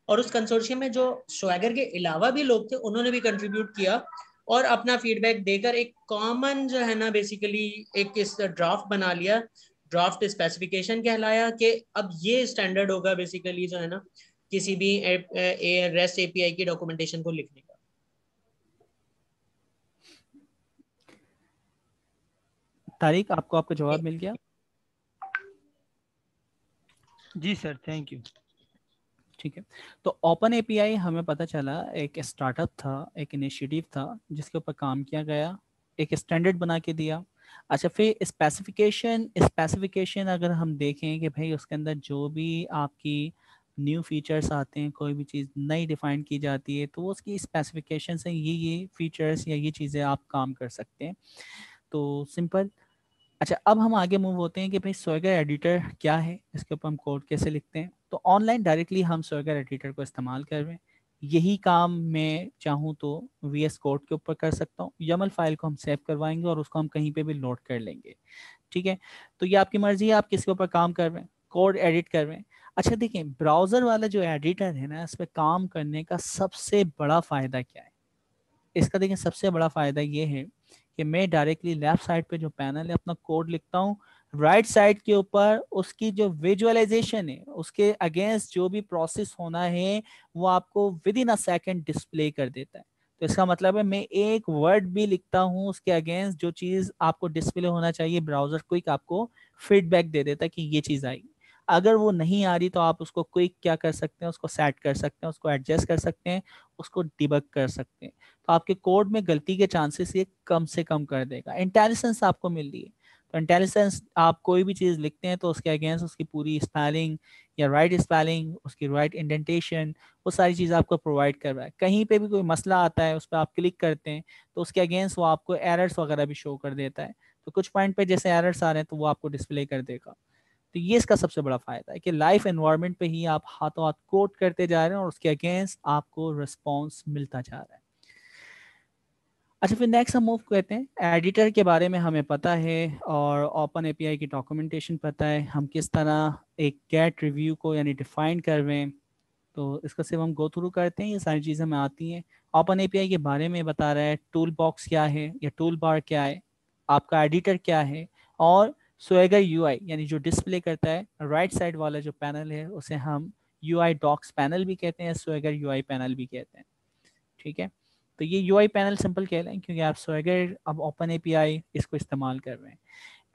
और उस कंसोर्शियम में जो स्वैगर के अलावा भी लोग थे उन्होंने भी कंट्रीब्यूट किया और अपना फीडबैक देकर एक कॉमन जो है ना बेसिकली एक इस ड्राफ्ट बना लिया। ड्राफ्ट स्पेसिफिकेशन कहलाया कि अब ये स्टैंडर्ड होगा बेसिकली जो है ना किसी भी रेस्ट एपीआई की डॉक्यूमेंटेशन को लिखने का। तारिक, आपको आपका जवाब मिल गया? जी सर, थैंक यू। ठीक है। तो ओपन एपीआई हमें पता चला एक स्टार्टअप था, एक इनिशिएटिव था जिसके ऊपर काम किया गया, एक स्टैंडर्ड बना के दिया। अच्छा, फिर स्पेसिफिकेशन अगर हम देखें कि भाई उसके अंदर जो भी आपकी न्यू फीचर्स आते हैं, कोई भी चीज़ नई डिफाइन की जाती है, तो उसकी स्पेसिफिकेशन से ये फीचर्स या ये चीज़ें आप काम कर सकते हैं। तो सिंपल। अच्छा, अब हम आगे मूव होते हैं कि भाई स्वैगर एडिटर क्या है, इसके ऊपर हम कोड कैसे लिखते हैं। तो ऑनलाइन डायरेक्टली हम स्वैगर एडिटर को इस्तेमाल कर रहे हैं। यही काम मैं चाहूँ तो वीएस कोड के ऊपर कर सकता हूँ। YAML फाइल को हम सेव करवाएंगे और उसको हम कहीं पे भी लोड कर लेंगे। ठीक है। तो ये आपकी मर्जी है, आप किसके ऊपर काम कर रहे हैं, कोड एडिट कर रहे हैं। अच्छा देखिए, ब्राउज़र वाला जो एडिटर है ना, इस पर काम करने का सबसे बड़ा फ़ायदा क्या है? इसका देखिए सबसे बड़ा फ़ायदा ये है कि मैं डायरेक्टली लेफ्ट साइड पे जो पैनल है अपना कोड लिखता हूँ, राइट साइड के ऊपर उसकी जो विजुअलाइजेशन है, उसके अगेंस्ट जो भी प्रोसेस होना है वो आपको with in a second display कर देता है। तो इसका मतलब है मैं एक वर्ड भी लिखता हूँ उसके अगेंस्ट, जो चीज़ आपको डिस्प्ले होना चाहिए ब्राउजर क्विक आपको फीडबैक दे देता है कि ये चीज़ आई। अगर वो नहीं आ रही तो आप उसको क्विक क्या कर सकते हैं, उसको सेट कर सकते हैं, उसको एडजस्ट कर सकते हैं, उसको डिबग कर सकते हैं। तो आपके कोड में गलती के चांसेस ये कम से कम कर देगा। इंटेलिजेंस आपको मिल रही है, तो इंटेलिजेंस आप कोई भी चीज़ लिखते हैं तो उसके अगेंस्ट उसकी पूरी स्पेलिंग या राइट स्पेलिंग, उसकी राइट इंडेंटेशन, वो सारी चीज़ आपको प्रोवाइड कर रहा है। कहीं पे भी कोई मसला आता है उस पर आप क्लिक करते हैं तो उसके अगेंस्ट वो आपको एरर्स वगैरह भी शो कर देता है। तो कुछ पॉइंट पे जैसे एरर्स आ रहे हैं तो वो आपको डिस्प्ले कर देगा। तो ये इसका सबसे बड़ा फायदा है कि लाइव एनवायरनमेंट पे ही आप हाथों हाथ कोड करते जा रहे हैं और उसके अगेंस्ट आपको रिस्पॉन्स मिलता जा रहा है। अच्छा, फिर नेक्स्ट हम मूव करते हैं। एडिटर के बारे में हमें पता है और ओपन एपीआई की डॉक्यूमेंटेशन पता है, हम किस तरह एक गेट रिव्यू को यानी डिफाइन कर रहे हैं। तो इसका सिर्फ हम गो थ्रू करते हैं, ये सारी चीज़ें हमें आती हैं। ओपन एपीआई के बारे में बता रहा है, टूल बॉक्स क्या है या टूल बार क्या है, आपका एडिटर क्या है, और स्वैगर यूआई यानी जो डिस्प्ले करता है राइट साइड वाला जो पैनल है उसे हम यूआई डॉक्स पैनल भी कहते हैं, स्वैगर यूआई पैनल भी कहते हैं। ठीक है। तो ये यूआई पैनल सिंपल कह लें क्योंकि आप स्वैगर अब ओपन एपीआई इसको इस्तेमाल कर रहे हैं।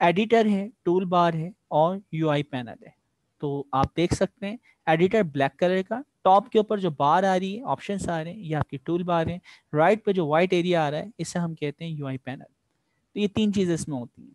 एडिटर है, टूल बार है और यूआई पैनल है। तो आप देख सकते हैं एडिटर ब्लैक कलर का, टॉप के ऊपर जो बार आ रही है, ऑप्शंस आ रहे हैं, ये आपकी टूल बार है। राइट पे जो वाइट एरिया आ रहा है इसे हम कहते हैं यूआई पैनल। तो ये तीन चीज़ें इसमें होती हैं।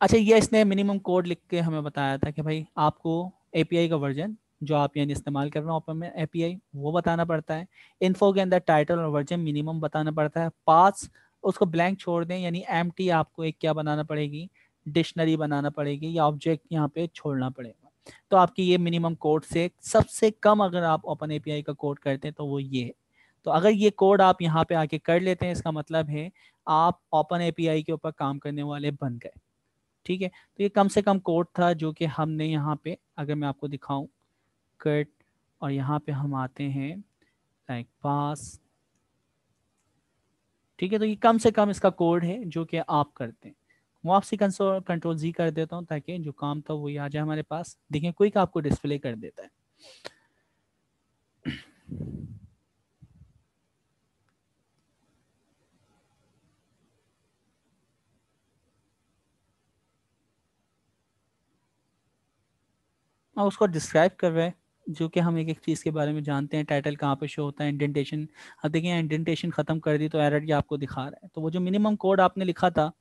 अच्छा, ये इसने मिनिमम कोड लिख के हमें बताया था कि भाई आपको एपीआई का वर्जन जो आप यानी इस्तेमाल कर रहे हो ओपन में एपीआई वो बताना पड़ता है। इन्फो के अंदर टाइटल और वर्जन मिनिमम बताना पड़ता है। पास उसको ब्लैंक छोड़ दें यानी एम्प्टी, आपको एक क्या बनाना पड़ेगी, डिक्शनरी बनाना पड़ेगी या ऑब्जेक्ट यहाँ पे छोड़ना पड़ेगा। तो आपकी ये मिनिमम कोड से सबसे कम अगर आप ओपन एपीआई का कोड करते हैं तो वो ये है। तो अगर ये कोड आप यहाँ पे आके कर लेते हैं इसका मतलब है आप ओपन एपीआई के ऊपर काम करने वाले बन गए। ठीक है। तो ये कम से कम कोड था जो कि हमने यहाँ पे, अगर मैं आपको दिखाऊं, कट और यहाँ पे हम आते हैं लाइक पास। ठीक है। तो ये कम से कम इसका कोड है जो कि आप करते हैं। वापसी कंट्रोल जी कर देता हूँ ताकि जो काम था वही आ जाए हमारे पास। देखिए क्विक आपको डिस्प्ले कर देता है। और उसको डिस्क्राइब कर रहा है, जो कि हम एक एक चीज़ के बारे में जानते हैं। टाइटल कहाँ पे शो होता है, इंडेंटेशन। अब देखिए इंडेंटेशन ख़त्म कर दी तो एरर ये आपको दिखा रहा है। तो वो जो मिनिमम कोड आपने लिखा था,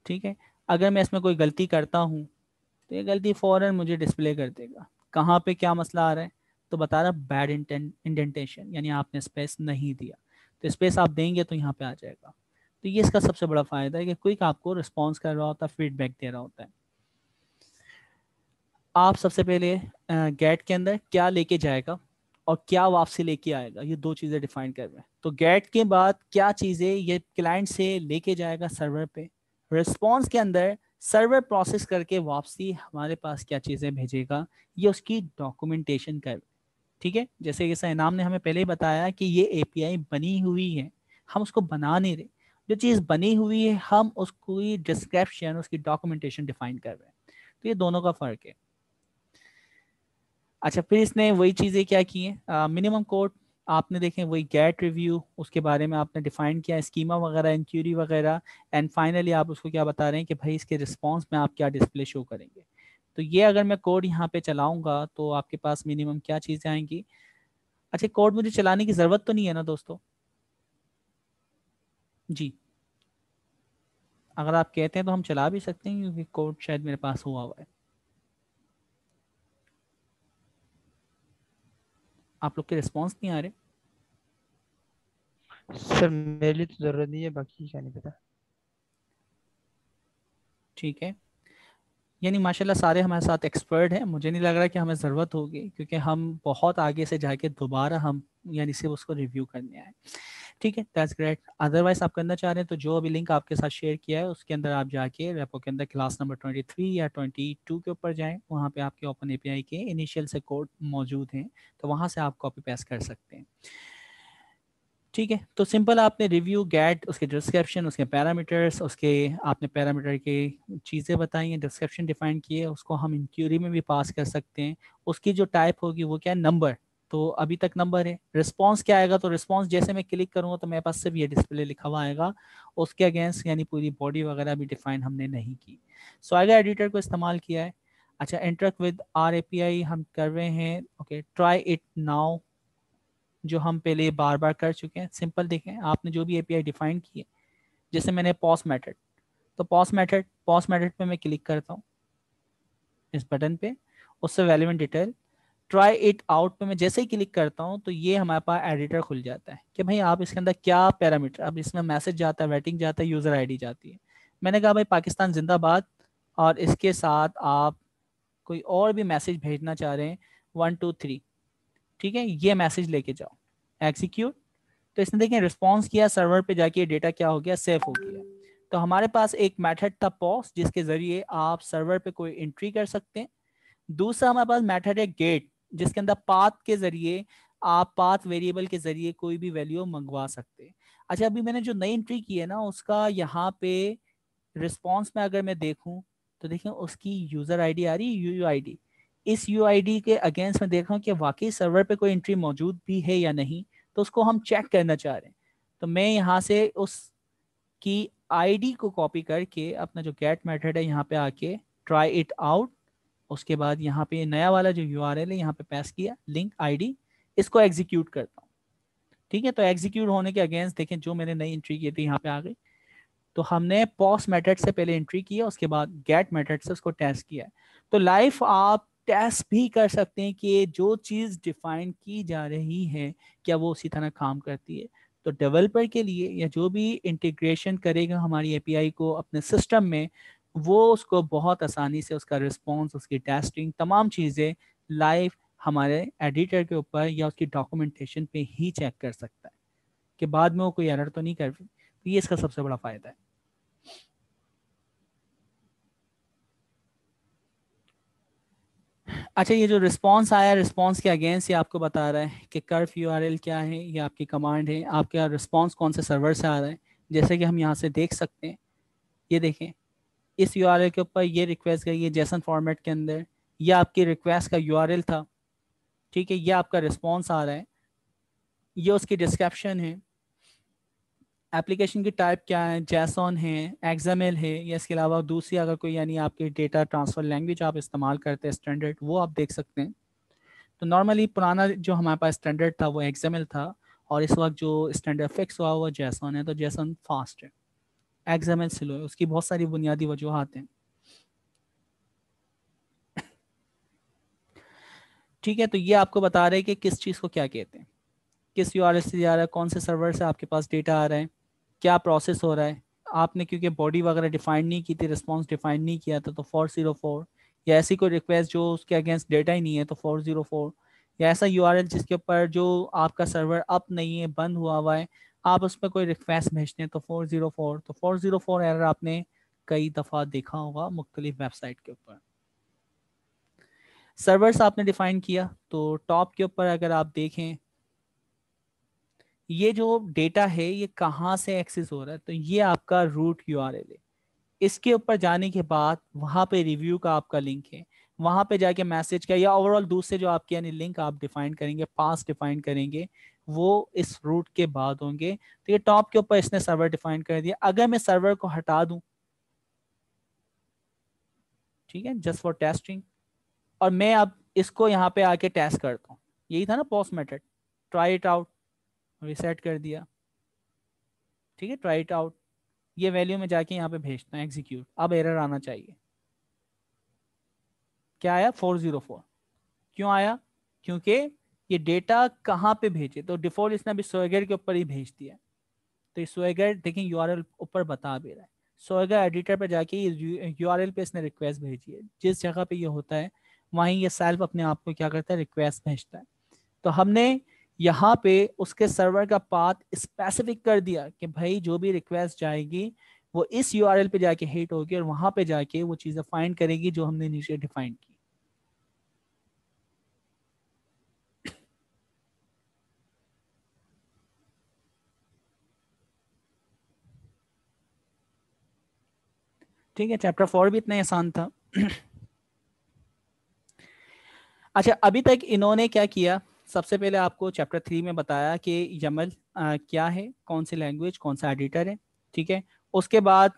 ठीक है, अगर मैं इसमें कोई गलती करता हूँ तो ये गलती फ़ौरन मुझे डिस्प्ले कर देगा। कहाँ पे क्या मसला आ रहा है, तो बता रहा बैड इंडेंटेशन, यानी आपने स्पेस नहीं दिया। तो स्पेस आप देंगे तो यहाँ पे आ जाएगा। तो ये इसका सबसे बड़ा फ़ायदा है कि क्विक आपको रिस्पॉन्स कर रहा होता है, फीडबैक दे रहा होता है। आप सबसे पहले गेट के अंदर क्या लेके जाएगा और क्या वापसी लेके आएगा, ये दो चीज़ें डिफाइन कर रहे हैं। तो गेट के बाद क्या चीज़ें ये क्लाइंट से लेके जाएगा सर्वर पे, रिस्पॉन्स के अंदर सर्वर प्रोसेस करके वापसी हमारे पास क्या चीज़ें भेजेगा, ये उसकी डॉक्यूमेंटेशन कर। ठीक है, जैसे कि इनाम ने हमें पहले ही बताया कि ये एपीआई बनी हुई है, हम उसको बना नहीं रहे। जो चीज़ बनी हुई है हम उसको डिस्क्रिप्शन, उसकी डॉक्यूमेंटेशन डिफाइन कर रहे हैं। तो ये दोनों का फ़र्क है। अच्छा, फिर इसने वही चीज़ें क्या की हैं, मिनिमम कोड आपने देखें, वही गेट रिव्यू, उसके बारे में आपने डिफाइन किया, स्कीमा वगैरह, इंक्यूरी वगैरह, एंड फाइनली आप उसको क्या बता रहे हैं कि भाई इसके रिस्पॉन्स में आप क्या डिस्प्ले शो करेंगे। तो ये अगर मैं कोड यहाँ पे चलाऊंगा तो आपके पास मिनिमम क्या चीज़ें आएंगी। अच्छा, कोड मुझे चलाने की ज़रूरत तो नहीं है ना दोस्तों? जी, अगर आप कहते हैं तो हम चला भी सकते हैं, क्योंकि कोड शायद मेरे पास हुआ है। आप लोग के रिस्पॉन्स नहीं आ रहे। सर मेरे लिए तो ज़रूरत नहीं है, बाकी क्या नहीं पता। ठीक है, यानी माशाल्लाह सारे हमारे साथ एक्सपर्ट हैं। मुझे नहीं लग रहा कि हमें ज़रूरत होगी, क्योंकि हम बहुत आगे से जाके दोबारा हम यानी सिर्फ उसको रिव्यू करने आए। ठीक है, दैट्स ग्रेट। अदरवाइज आप करना चाह रहे हैं तो जो अभी लिंक आपके साथ शेयर किया है उसके अंदर आप जाके रेपो के अंदर क्लास नंबर 23 या 22 के ऊपर जाएं। वहाँ पे आपके ओपन एपीआई के इनिशियल से कोड मौजूद हैं, तो वहाँ से आप कॉपी पेस्ट कर सकते हैं। ठीक है, तो सिंपल आपने रिव्यू, गेट, उसके डिस्क्रिप्शन, उसके पैरामीटर्स, उसके आपने पैरामीटर के चीज़ें बताई हैं, डिस्क्रिप्शन डिफाइन किए, उसको हम इंक्यूरी में भी पास कर सकते हैं। उसकी जो टाइप होगी वो क्या है, नंबर। तो अभी तक नंबर है। रिस्पॉन्स क्या आएगा, तो रिस्पॉन्स जैसे मैं क्लिक करूँगा तो मेरे पास सिर्फ ये डिस्प्ले लिखा हुआ आएगा, उसके अगेंस्ट यानी पूरी बॉडी वगैरह भी डिफाइन हमने नहीं की। स्वाइगर एडिटर को इस्तेमाल किया है। अच्छा, इंटरेक्ट विद आर एपीआई हम कर रहे हैं। ओके, ट्राई इट नाउ, जो हम पहले बार बार कर चुके हैं। सिंपल देखें, आपने जो भी एपीआई डिफाइन की है, जैसे मैंने पॉज मेथड, तो पॉज मेथड पे मैं क्लिक करता हूँ इस बटन पे, उससे relevant detail. Try it out पे मैं जैसे ही क्लिक करता हूँ तो ये हमारे पास एडिटर खुल जाता है कि भाई आप इसके अंदर क्या पैरामीटर, अब इसमें मैसेज जाता है, रेटिंग जाता है, यूज़र आईडी जाती है। मैंने कहा भाई पाकिस्तान जिंदाबाद, और इसके साथ आप कोई और भी मैसेज भेजना चाह रहे हैं, 1 2 3, ठीक है, ये मैसेज लेके जाओ, एग्जीक्यूट। तो इसने देखें रिस्पॉन्स किया, सर्वर पे जाके डेटा क्या हो गया, सेव हो गया। तो हमारे पास एक मेथड था पॉज, जिसके जरिए आप सर्वर पे कोई एंट्री कर सकते हैं। दूसरा हमारे पास मेथड है गेट, जिसके अंदर पाथ के जरिए आप पाथ वेरिएबल के जरिए कोई भी वैल्यू मंगवा सकते हैं। अच्छा, अभी मैंने जो नई एंट्री की है ना, उसका यहाँ पे रिस्पॉन्स में अगर मैं देखूँ तो देखें उसकी यूज़र आईडी आ रही है, यूआईडी। इस यूआईडी के अगेंस्ट में देख रहा हूँ कि वाकई सर्वर पे कोई एंट्री मौजूद भी है या नहीं, तो उसको हम चेक करना चाह रहे हैं। तो मैं यहाँ से उसकी आईडी को कॉपी करके अपना जो गेट मेथड है यहाँ पे आके ट्राई इट आउट, उसके बाद यहाँ पे नया वाला जो यूआरएल है यहाँ पे पास किया, लिंक आईडी, इसको एग्जीक्यूट करता हूँ। ठीक है, तो एग्जीक्यूट होने के अगेंस्ट देखें जो मैंने नई एंट्री की थी यहाँ पे आ गई। तो हमने पॉस मेथड से पहले एंट्री किया, उसके बाद गेट मेथड से उसको टेस्ट किया है। तो लाइव आप टेस्ट भी कर सकते हैं कि जो चीज़ डिफाइन की जा रही है क्या वो उसी तरह काम करती है। तो डेवलपर के लिए या जो भी इंटीग्रेशन करेगा हमारी एपीआई को अपने सिस्टम में, वो उसको बहुत आसानी से उसका रिस्पॉन्स, उसकी टेस्टिंग, तमाम चीज़ें लाइव हमारे एडिटर के ऊपर या उसकी डॉक्यूमेंटेशन पे ही चेक कर सकता है कि बाद में वो कोई एरर तो नहीं कर रही। तो ये इसका सबसे बड़ा फ़ायदा है। अच्छा, ये जो रिस्पॉन्स आया, रिस्पॉन्स के अगेंस्ट ये आपको बता रहा है कि कर्व यूआरएल क्या है, ये आपकी कमांड है, आपका रिस्पॉन्स कौन से सर्वर से आ रहा है। जैसे कि हम यहाँ से देख सकते हैं, ये देखें इस यूआरएल के ऊपर ये रिक्वेस्ट गई है जेसन फॉर्मेट के अंदर, ये आपकी रिक्वेस्ट का यूआरएल था। ठीक है, ये आपका रिस्पॉन्स आ रहा है, ये उसकी डिस्क्रिप्शन है, एप्लीकेशन की टाइप क्या है, जैसॉन है, एक्सएमएल है, या इसके अलावा दूसरी अगर कोई यानी आपकी डेटा ट्रांसफर लैंग्वेज आप इस्तेमाल करते हैं स्टैंडर्ड, वो आप देख सकते हैं। तो नॉर्मली पुराना जो हमारे पास स्टैंडर्ड था वो एक्सएमएल था, और इस वक्त जो स्टैंडर्ड फिक्स हुआ वो जैसॉन है। तो जैसॉन फास्ट है, एक्सएमएल स्लो है, उसकी बहुत सारी बुनियादी वजूहात हैं। ठीक है, तो ये आपको बता रहे हैं कि किस चीज़ को क्या कहते हैं, किस यूआरएल से जा रहा है, कौन से सर्वर से आपके पास डेटा आ रहा है, क्या प्रोसेस हो रहा है। आपने क्योंकि बॉडी वगैरह डिफाइन नहीं की थी, रिस्पॉन्स डिफाइन नहीं किया था, तो 404 या ऐसी कोई रिक्वेस्ट जो उसके अगेंस्ट डेटा ही नहीं है तो 404, या ऐसा यूआरएल जिसके ऊपर जो आपका सर्वर अप नहीं है, बंद हुआ है, आप उस पर कोई रिक्वेस्ट भेजते हैं तो 404। तो 404 एरर आपने कई दफ़ा देखा होगा मुख्तलिफ वेबसाइट के ऊपर। सर्वर्स आपने डिफाइन किया, तो टॉप के ऊपर अगर आप देखें ये जो डेटा है ये कहाँ से एक्सेस हो रहा है, तो ये आपका रूट यूआरएल है। इसके ऊपर जाने के बाद वहाँ पे रिव्यू का आपका लिंक है, वहाँ पे जाके मैसेज का या ओवरऑल दूसरे जो आपके यानी लिंक आप डिफाइन करेंगे, पास डिफाइन करेंगे, वो इस रूट के बाद होंगे। तो ये टॉप के ऊपर इसने सर्वर डिफाइन कर दिया। अगर मैं सर्वर को हटा दूं, ठीक है, जस्ट फॉर टेस्टिंग, और मैं अब इसको यहाँ पे आके टेस्ट करता हूँ, यही था ना post method, try it out, reset कर दिया, ठीक है, ट्राई इट आउट, ये वैल्यू में जाके यहाँ पे भेजता है एग्जीक्यूट। अब एरर आना चाहिए, क्या आया 404। क्यों आया? क्योंकि ये डेटा कहाँ पे भेजे, तो डिफॉल्ट इसने अभी स्वेगर के ऊपर ही भेज दिया। तो ये स्वेगर देखें यूआरएल ऊपर बता भी रहा है, स्वेगर एडिटर पे जाके यूआरएल पे इसने रिक्वेस्ट भेजी है, जिस जगह पे ये होता है वहीं ये सेल्फ अपने आप को क्या करता है, रिक्वेस्ट भेजता है। तो हमने यहाँ पे उसके सर्वर का पाथ स्पेसिफिक कर दिया कि भाई जो भी रिक्वेस्ट जाएगी वो इस यूआरएल पे जाके हिट होगी और वहां पे जाके वो चीजें फाइंड करेगी जो हमने नीचे डिफाइन की। ठीक है, चैप्टर 4 भी इतना ही आसान था। अच्छा, अभी तक इन्होंने क्या किया, सबसे पहले आपको चैप्टर 3 में बताया कि यमल क्या है, कौन सी लैंग्वेज, कौन सा एडिटर है, ठीक है। उसके बाद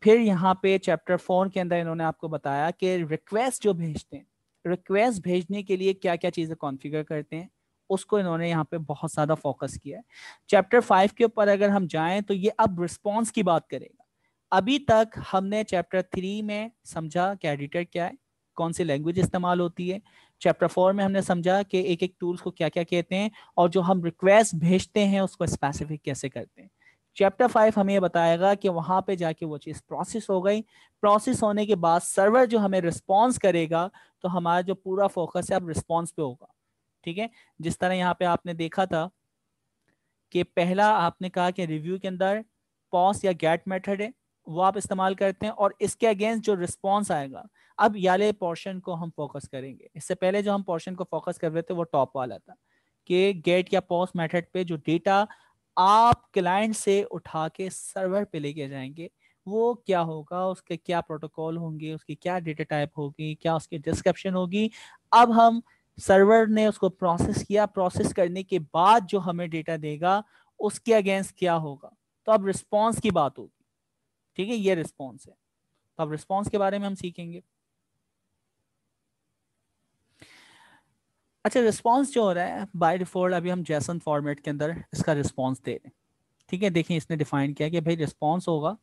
फिर यहाँ पे चैप्टर 4 के अंदर इन्होंने आपको बताया कि रिक्वेस्ट जो भेजते हैं, रिक्वेस्ट भेजने के लिए क्या क्या चीज़ें कॉन्फ़िगर करते हैं, उसको इन्होंने यहाँ पे बहुत ज़्यादा फोकस किया है। चैप्टर 5 के ऊपर अगर हम जाएं तो ये अब रिस्पॉन्स की बात करेगा। अभी तक हमने चैप्टर 3 में समझा कि एडिटर क्या है, कौन सी लैंग्वेज इस्तेमाल होती है। चैप्टर 4 में हमने समझा कि एक एक टूल्स को क्या क्या कहते हैं, और जो हम रिक्वेस्ट भेजते हैं उसको स्पेसिफिक कैसे करते हैं। चैप्टर 5 हमें बताएगा कि वहां पे जाके वो चीज़ प्रोसेस हो गई, प्रोसेस होने के बाद सर्वर जो हमें रिस्पॉन्स करेगा, तो हमारा जो पूरा फोकस है अब रिस्पॉन्स पे होगा, ठीक है। जिस तरह यहाँ पे आपने देखा था कि पहला आपने कहा कि रिव्यू के अंदर पॉज या गेट मेथड है, वो आप इस्तेमाल करते हैं, और इसके अगेंस्ट जो रिस्पॉन्स आएगा, अब याले पोर्शन को हम फोकस करेंगे। इससे पहले जो हम पोर्शन को फोकस कर रहे थे वो टॉप वाला था कि गेट या पॉज मेथड पे जो डेटा आप क्लाइंट से उठा के सर्वर पे लेके जाएंगे, वो क्या होगा, उसके क्या प्रोटोकॉल होंगे, उसकी क्या डेटा टाइप होगी, क्या उसकी डिस्क्रिप्शन होगी। अब हम सर्वर ने उसको प्रोसेस किया, प्रोसेस करने के बाद जो हमें डेटा देगा उसके अगेंस्ट क्या होगा, तो अब रिस्पॉन्स की बात होगी, ठीक है, ये रिस्पॉन्स है। तो अब रिस्पॉन्स के बारे में हम सीखेंगे। अच्छा, रिस्पॉन्स जो हो रहा है बाय डिफॉल्ट अभी हम जेसन फॉर्मेट के अंदर इसका रिस्पॉन्स दे रहे हैं, ठीक है। देखिए इसने डिफाइन किया कि भाई रिस्पॉन्स होगा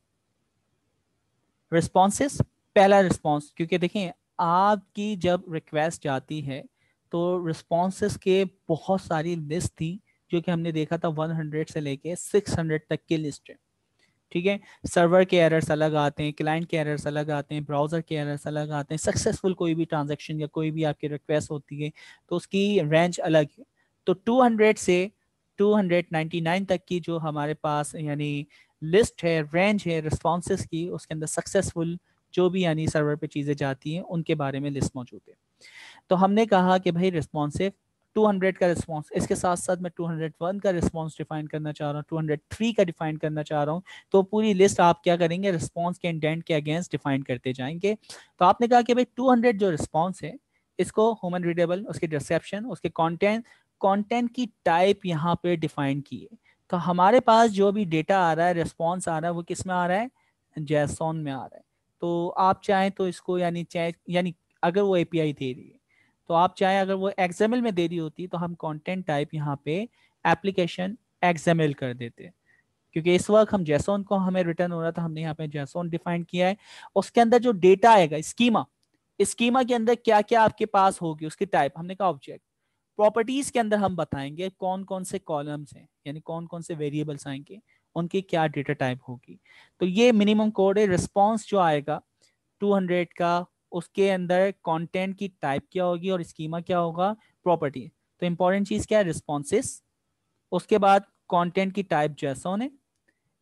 रिस्पॉन्सेस, पहला रिस्पॉन्स, क्योंकि देखिए आपकी जब रिक्वेस्ट जाती है तो रिस्पॉन्सेस के बहुत सारी लिस्ट थी, जो कि हमने देखा था 100 से लेके 600 तक की लिस्ट है, ठीक है। सर्वर के एरर्स अलग आते हैं, क्लाइंट के एरर्स अलग आते हैं, ब्राउजर के एरर्स अलग आते हैं, सक्सेसफुल कोई भी ट्रांजैक्शन या कोई भी आपकी रिक्वेस्ट होती है तो उसकी रेंज अलग है। तो 200 से 299 तक की जो हमारे पास यानी लिस्ट है, रेंज है रिस्पॉन्सेस की, उसके अंदर सक्सेसफुल जो भी यानी सर्वर पे चीज़ें जाती हैं उनके बारे में लिस्ट मौजूद है। तो हमने कहा कि भाई रिस्पॉन्सिव 200 का रिस्पॉन्स, इसके साथ साथ मैं 201 का रिस्पॉन्स डिफाइन करना चाह रहा हूँ, 203 का डिफाइन करना चाह रहा हूँ। तो पूरी लिस्ट आप क्या करेंगे, रिस्पॉन्स के इंडेंट के अगेंस्ट डिफाइन करते जाएंगे। तो आपने कहा कि भाई 200 जो रिस्पॉन्स है इसको ह्यूमन रीडेबल, उसके डिस्क्रिप्शन, उसके कंटेंट, कंटेंट की टाइप यहाँ पे डिफाइन की है। तो हमारे पास जो भी डेटा आ रहा है, रिस्पॉन्स आ रहा है, वो किस में आ रहा है, जेसॉन में आ रहा है। तो आप चाहें तो इसको यानी अगर वो एपीआई दे रही है, तो आप चाहें अगर वो एक्सएमएल में दे रही होती तो हम कंटेंट टाइप यहाँ पे एप्लीकेशन एक्सएमएल कर देते, क्योंकि इस वक्त हम जेसॉन को हमें रिटर्न हो रहा था, हमने यहाँ पे जेसॉन डिफाइन किया है। उसके अंदर जो डेटा आएगा, स्कीमा, स्कीमा के अंदर क्या क्या आपके पास होगी, उसकी टाइप हमने कहा ऑब्जेक्ट। प्रॉपर्टीज के अंदर हम बताएंगे कौन कौन से कॉलम्स हैं, यानी कौन कौन से वेरिएबल्स आएंगे, उनकी क्या डेटा टाइप होगी। तो ये मिनिमम कोड है। रिस्पॉन्स जो आएगा 200 का, उसके अंदर कंटेंट की टाइप क्या होगी और स्कीमा क्या होगा, प्रॉपर्टी। तो इंपॉर्टेंट चीज क्या है, रिस्पॉन्सेस, उसके बाद कंटेंट की टाइप जेसॉन है,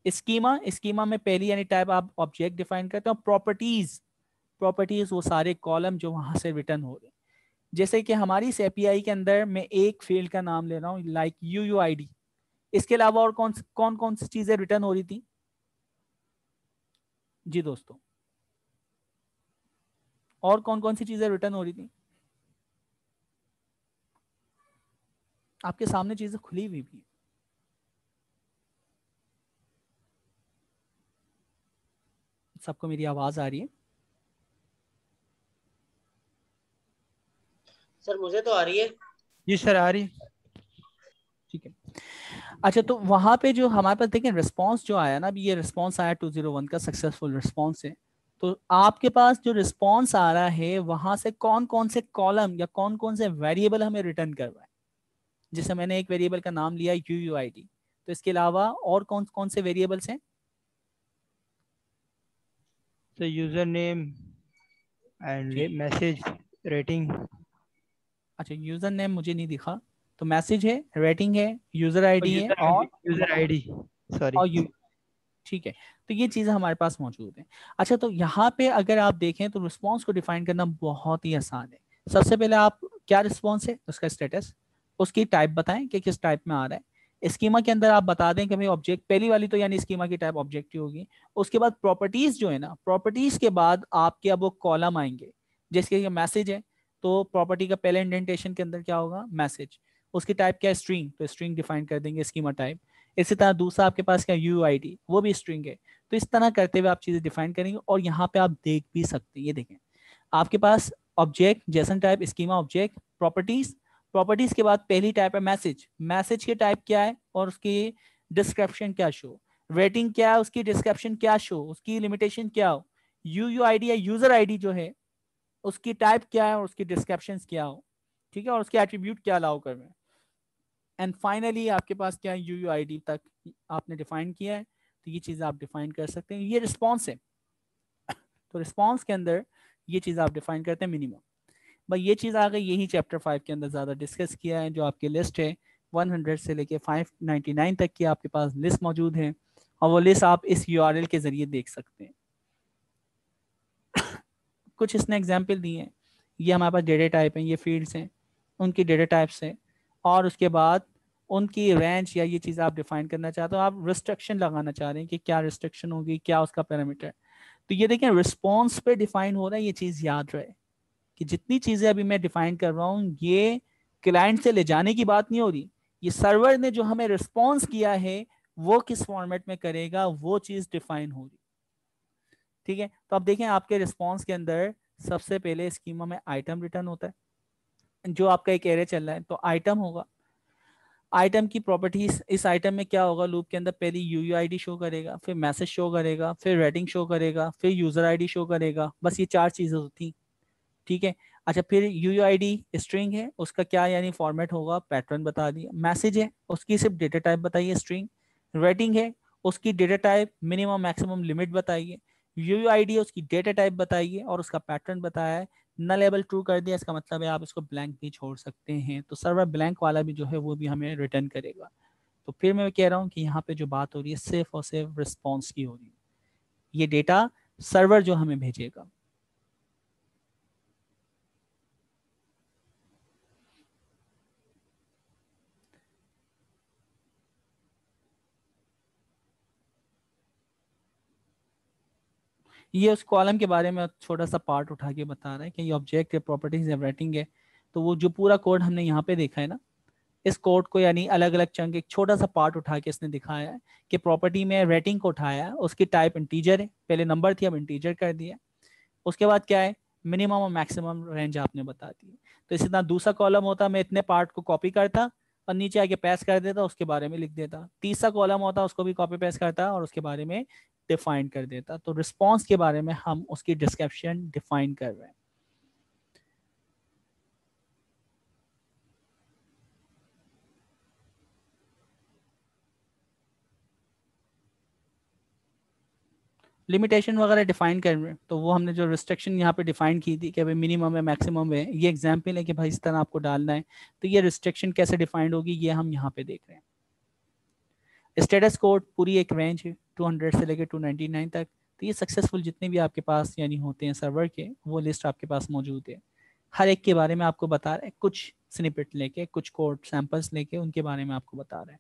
स्कीमा, स्कीमा में पहली यानी टाइप आप ऑब्जेक्ट डिफाइन करते हो, प्रॉपर्टीज, प्रॉपर्टीज वो सारे कॉलम जो वहां से रिटर्न हो रहे हैं। जैसे कि हमारी इस एपीआई के अंदर मैं एक फील्ड का नाम ले रहा हूँ लाइक यूयूआईडी, इसके अलावा और कौन कौन सी चीजें रिटर्न हो रही थी जी दोस्तों, और कौन कौन सी चीजें रिटर्न हो रही थी, आपके सामने चीजें खुली हुई भी, सबको मेरी आवाज आ रही है? सर मुझे तो आ रही है। जी सर आ रही। ठीक है। अच्छा, तो वहां पे जो हमारे पास देखें रिस्पांस जो आया ना, अभी ये रिस्पांस आया 201 का सक्सेसफुल रिस्पांस है। तो आपके पास जो रिस्पांस आ रहा है वहां से कौन कौन से कॉलम या कौन कौन से वेरिएबल हमें रिटर्न करवाए, जैसे मैंने एक वेरिएबल का नाम लिया यूयूआईडी, तो इसके अलावा और कौन कौन से वेरिएबल्स हैं? तो यूजर नेम एंड ठीक, मैसेज रेटिंग। अच्छा यूजर नेम मुझे नहीं दिखा, तो मैसेज है, रेटिंग है, यूजर आईडी है यूजर आईडी सॉरी। और यू, ठीक है। तो ये चीजें हमारे पास मौजूद हैं। अच्छा, तो यहाँ पे अगर आप देखें तो रिस्पॉन्स को डिफाइन करना बहुत ही आसान है। सबसे पहले आप क्या रिस्पॉन्स है, उसका स्टेटस, उसकी टाइप बताएं कि किस टाइप में आ रहा है। स्कीमा के अंदर आप बता दें कि भाई ऑब्जेक्ट, पहली वाली तो यानी स्कीमा की टाइप ऑब्जेक्ट ही होगी। उसके बाद प्रॉपर्टीज जो है ना, प्रॉपर्टीज के बाद आपके अब वो कॉलम आएंगे, जैसे ये मैसेज है, तो प्रॉपर्टी का पहले इंडेंटेशन के अंदर क्या होगा, मैसेज, उसकी टाइप क्या है, स्ट्रिंग, तो स्ट्रिंग डिफाइन कर देंगे स्कीमा टाइप। इसी तरह दूसरा आपके पास क्या, यू आई डी, वो भी स्ट्रिंग है। तो इस तरह करते हुए आप चीजें डिफाइन करेंगे और यहाँ पे आप देख भी सकते हैं, ये देखें आपके पास object, JSON type, schema object, properties, properties के बाद पहली टाइप है मैसेज, मैसेज की टाइप क्या है और उसकी डिस्क्रिप्शन क्या शो, रेटिंग क्या है, उसकी डिस्क्रिप्शन क्या शो, उसकी लिमिटेशन क्या हो, यू आई डी या यूजर आई डी जो है उसकी टाइप क्या है और उसकी डिस्क्रिप्शन क्या हो, ठीक है, और उसके एट्रीब्यूट क्या अलाउ कर रहे हैं। एंड फाइनली आपके पास क्या है, यू आई डी तक आपने डिफाइन किया है। तो ये चीज़ आप डिफाइन कर सकते हैं, ये रिस्पॉन्स है। तो रिस्पॉन्स के अंदर ये चीज़ आप डिफाइन करते हैं मिनिमम। भाई ये चीज़ आ गई, यही चैप्टर 5 के अंदर ज़्यादा डिस्कस किया है। जो आपकी लिस्ट है 100 से लेके 599 तक की आपके पास लिस्ट मौजूद है, और वो लिस्ट आप इस यूआरएल के ज़रिए देख सकते हैं। कुछ इसने एग्जाम्पल दिए हैं, ये हमारे पास डेटा टाइप हैं, ये फील्ड्स हैं, उनकी डेटा टाइप्स हैं, और उसके बाद उनकी रेंज या ये चीज़ आप डिफाइन करना चाहते हो, आप रिस्ट्रिक्शन लगाना चाह रहे हैं कि क्या रिस्ट्रिक्शन होगी, क्या उसका पैरामीटर। तो ये देखें रिस्पॉन्स पे डिफाइन हो रहा है, ये चीज़ याद रहे कि जितनी चीज़ें अभी मैं डिफाइन कर रहा हूँ ये क्लाइंट से ले जाने की बात नहीं हो रही, ये सर्वर ने जो हमें रिस्पॉन्स किया है वो किस फॉर्मेट में करेगा, वो चीज़ डिफाइन हो रही। ठीक है, तो अब देखें आपके रिस्पॉन्स के अंदर सबसे पहले स्कीमा में आइटम रिटर्न होता है, जो आपका एक एरे चल रहा है तो आइटम होगा। आइटम की प्रॉपर्टीज, इस आइटम में क्या होगा, लूप के अंदर पहली यूयूआईडी शो करेगा, फिर मैसेज शो करेगा, फिर रेटिंग शो करेगा, फिर यूजर आईडी शो करेगा, बस ये 4 चीजें होती। ठीक है, अच्छा फिर यूयूआईडी स्ट्रिंग है, उसका क्या यानी फॉर्मेट होगा, पैटर्न बता दिया। मैसेज है, उसकी सिर्फ डेटा टाइप बताइए स्ट्रिंग। रेटिंग है, उसकी data type minimum maximum limit बताइए। यूयूआईडी है, उसकी डेटा टाइप बताइए और उसका पैटर्न बताया है। नल लेवल ट्रू कर दिया, इसका मतलब है आप इसको ब्लैंक भी छोड़ सकते हैं, तो सर्वर ब्लैंक वाला भी जो है वो भी हमें रिटर्न करेगा। तो फिर मैं कह रहा हूँ कि यहाँ पे जो बात हो रही है सिर्फ और सिर्फ रिस्पॉन्स की हो रही है, ये डेटा सर्वर जो हमें भेजेगा। ये उस कॉलम के बारे में छोटा सा पार्ट उठा के बता रहा है कि ये ऑब्जेक्ट है, प्रॉपर्टीज है, रेटिंग है। तो वो जो पूरा कोड हमने यहाँ पे देखा है ना, इस कोड को यानी अलग अलग चंक, एक छोटा सा पार्ट उठा के इसने दिखाया है कि प्रॉपर्टी में रेटिंग को उठाया है, उसकी टाइप इंटीजर है, पहले नंबर थी अब इंटीजर कर दिया। उसके बाद क्या है, मिनिमम और मैक्सिमम रेंज आपने बता दी। तो इसी तरह दूसरा कॉलम होता, मैं इतने पार्ट को कॉपी करता और नीचे आके पेस्ट कर देता, उसके बारे में लिख देता। तीसरा कॉलम होता, उसको भी कॉपी पेस्ट करता और उसके बारे में डिफाइन कर देता। तो रिस्पॉन्स के बारे में हम उसकी डिस्क्रिप्शन डिफाइन कर रहे हैं। लिमिटेशन वगैरह डिफाइन कर रहे हैं, तो वो हमने जो रिस्ट्रिक्शन यहाँ पे डिफाइन की थी कि भाई मिनिमम है मैक्सिमम है, ये एग्जाम्पल है कि भाई इस तरह आपको डालना है। तो ये रिस्ट्रिक्शन कैसे डिफाइंड होगी ये हम यहाँ पे देख रहे हैं। स्टेटस कोड पूरी एक रेंज है 200 से लेकर 299 तक। तो ये सक्सेसफुल जितने भी आपके पास यानी होते हैं सर्वर के, वो लिस्ट आपके पास मौजूद है। हर एक के बारे में आपको बता रहे हैं, कुछ स्निपेट लेके, कुछ कोड सैंपल्स लेके उनके बारे में आपको बता रहे हैं।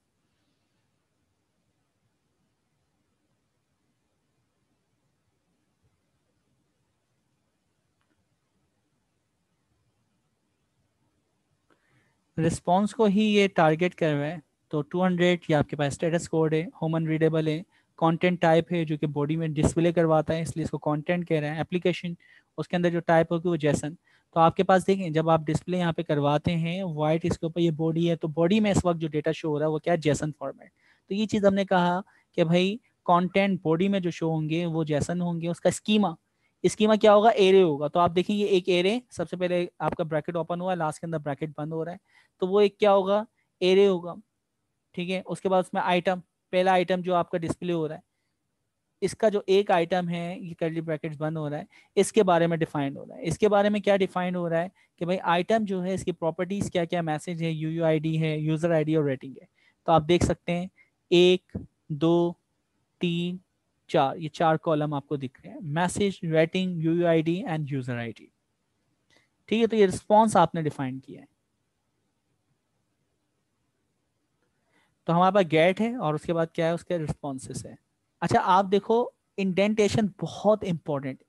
रिस्पॉन्स को ही ये टारगेट कर रहा है। तो 200 ये आपके पास स्टेटस कोड है, ह्यूमन रीडेबल है, कंटेंट टाइप है जो कि बॉडी में डिस्प्ले करवाता है, इसलिए इसको कंटेंट कह रहे हैं। एप्लीकेशन, उसके अंदर जो टाइप होगी वो जेसन। तो आपके पास देखें जब आप डिस्प्ले यहाँ पे करवाते हैं वाइट, इसके ऊपर ये बॉडी है, तो बॉडी में इस वक्त जो डेटा शो हो रहा है वो क्या है, जेसन फॉर्मेट। तो ये चीज़ हमने कहा कि भाई कंटेंट बॉडी में जो शो होंगे वो जेसन होंगे। उसका स्कीमा, स्कीमा क्या होगा, एरे होगा। तो आप देखेंगे एक एरे, सबसे पहले आपका ब्रैकेट ओपन हुआ है, लास्ट के अंदर ब्रैकेट बंद हो रहा है, तो वो एक क्या होगा, एरे होगा। ठीक है, उसके बाद उसमें आइटम, पहला आइटम जो आपका डिस्प्ले हो रहा है, इसका जो एक आइटम है ये कर्ली ब्रैकेट्स बंद हो रहा है, इसके बारे में डिफाइन हो रहा है। इसके बारे में क्या डिफाइन हो रहा है कि भाई आइटम जो है इसकी प्रॉपर्टीज क्या क्या, मैसेज है, यूयूआईडी है, यूजर आईडी और रेटिंग है। तो आप देख सकते हैं 1 2 3 4, ये 4 कॉलम आपको दिख रहे हैं, message, rating, UUID and user ID. ठीक है, तो ये रिस्पॉन्स आपने डिफाइन किया है। तो हमारे पास गेट है और उसके बाद क्या है, उसके रिस्पॉन्सेस है। अच्छा आप देखो, इंडेंटेशन बहुत इंपॉर्टेंट है।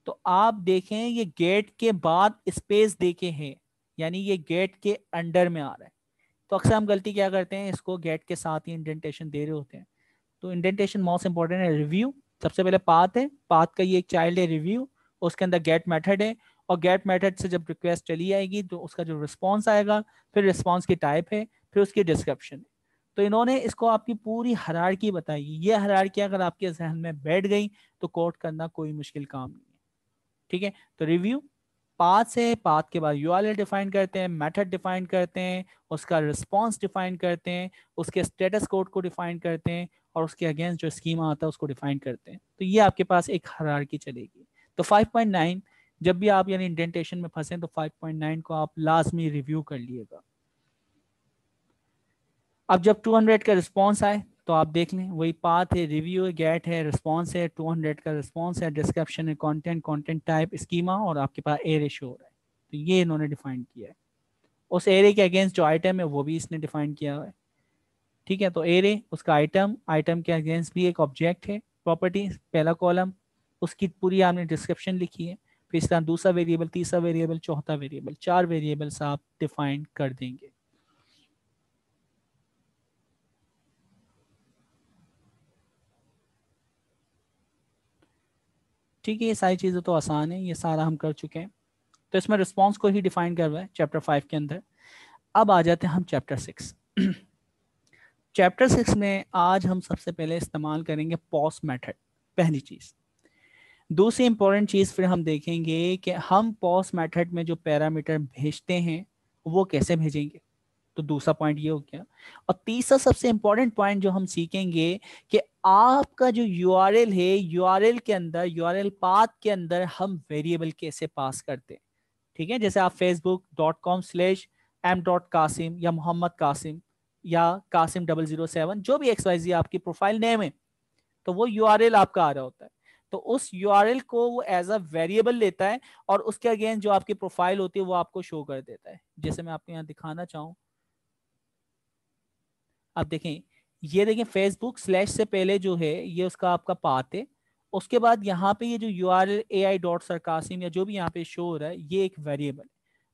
तो आप देखें ये गेट के बाद स्पेस देके है, यानी ये गेट के अंडर में आ रहा है। तो अक्सर हम गलती क्या करते हैं, इसको गेट के साथ ही इंडेंटेशन दे रहे होते हैं। तो इंडेंटेशन मोस्ट इंपॉर्टेंट है। रिव्यू, सबसे पहले पाथ है, पाथ का ये एक चाइल्ड है रिव्यू, उसके अंदर गेट मेथड है, और गेट मेथड से जब रिक्वेस्ट चली आएगी तो उसका जो रिस्पॉन्स आएगा, फिर रिस्पॉन्स की टाइप है, फिर उसकी डिस्क्रिप्शन है। तो इन्होंने इसको आपकी पूरी हायरार्की बताई। ये हायरार्की अगर आपके जहन में बैठ गई तो कोड करना कोई मुश्किल काम नहीं है। ठीक है, तो रिव्यू, पाथ से, पाथ के बाद यूआरएल डिफाइन करते हैं, मेथड डिफाइन करते हैं, उसका रिस्पॉन्स डिफाइन करते हैं, उसके स्टेटस कोड को डिफाइन करते हैं, और उसके अगेंस्ट जो स्कीमा आता है उसको डिफाइन करते हैं। तो ये आपके पास एक हायरार्की चलेगी। तो 5.9 जब भी आप यानी इंडेंटेशन में फंसे तो 5.9 को आप लाजमी रिव्यू कर लिएगा। अब जब 200 का रिस्पॉन्स आए तो आप देख लें, वही पाथ है, रिव्यू है, गेट है, रिस्पॉन्स है, 200 का रिस्पॉन्स है, डिस्क्रिप्शन है, कंटेंट, कंटेंट टाइप, स्कीमा, और आपके पास एरे शो हो रहा है। तो ये इन्होंने डिफाइन किया है। उस एरे के अगेंस्ट जो आइटम है वो भी इसने डिफाइन किया हुआ है। ठीक है, तो एरे उसका आइटम, आइटम के अगेंस्ट भी एक ऑब्जेक्ट है, प्रॉपर्टी पहला कॉलम, उसकी पूरी आपने डिस्क्रिप्शन लिखी है। फिर इस तरह दूसरा वेरिएबल, तीसरा वेरिएबल, चौथा वेरिएबल, 4 वेरिएबल्स आप डिफाइन कर देंगे। ठीक है, ये सारी चीज़ें तो आसान है, ये सारा हम कर चुके हैं। तो इसमें रिस्पॉन्स को ही डिफाइन कर रहा है चैप्टर 5 के अंदर। अब आ जाते हैं हम चैप्टर 6। चैप्टर 6 में आज हम सबसे पहले इस्तेमाल करेंगे पॉस मेथड, पहली चीज़। दूसरी इंपॉर्टेंट चीज़ फिर हम देखेंगे कि हम पॉस मेथड में जो पैरामीटर भेजते हैं वो कैसे भेजेंगे। तो दूसरा पॉइंट ये हो गया। और तीसरा सबसे इंपॉर्टेंट पॉइंट जो हम सीखेंगे कि आपका जो यूआरएल है, यूआरएल के अंदर, यूआरएल पाथ के अंदर हम वेरिएबल कैसे पास करते हैं। ठीक है, जैसे आप facebook.com/m.kasim या मोहम्मद कासिम या कासिम 007 जो भी XYZ आपकी प्रोफाइल नेम है, तो वो यूआरएल आपका आ रहा होता है। तो उस यूआरएल को वो एज अ वेरिएबल लेता है और उसके अगेंस्ट जो आपकी प्रोफाइल होती है वो आपको शो कर देता है। जैसे मैं आपको यहाँ दिखाना चाहूँ, आप देखें, ये देखें फेसबुक स्लैश से पहले जो है ये उसका आपका पाथ है, उसके बाद यहाँ पे ये जो URL AI.sarcasm या जो भी यहाँ पे शो हो रहा है, ये एक वेरिएबल है।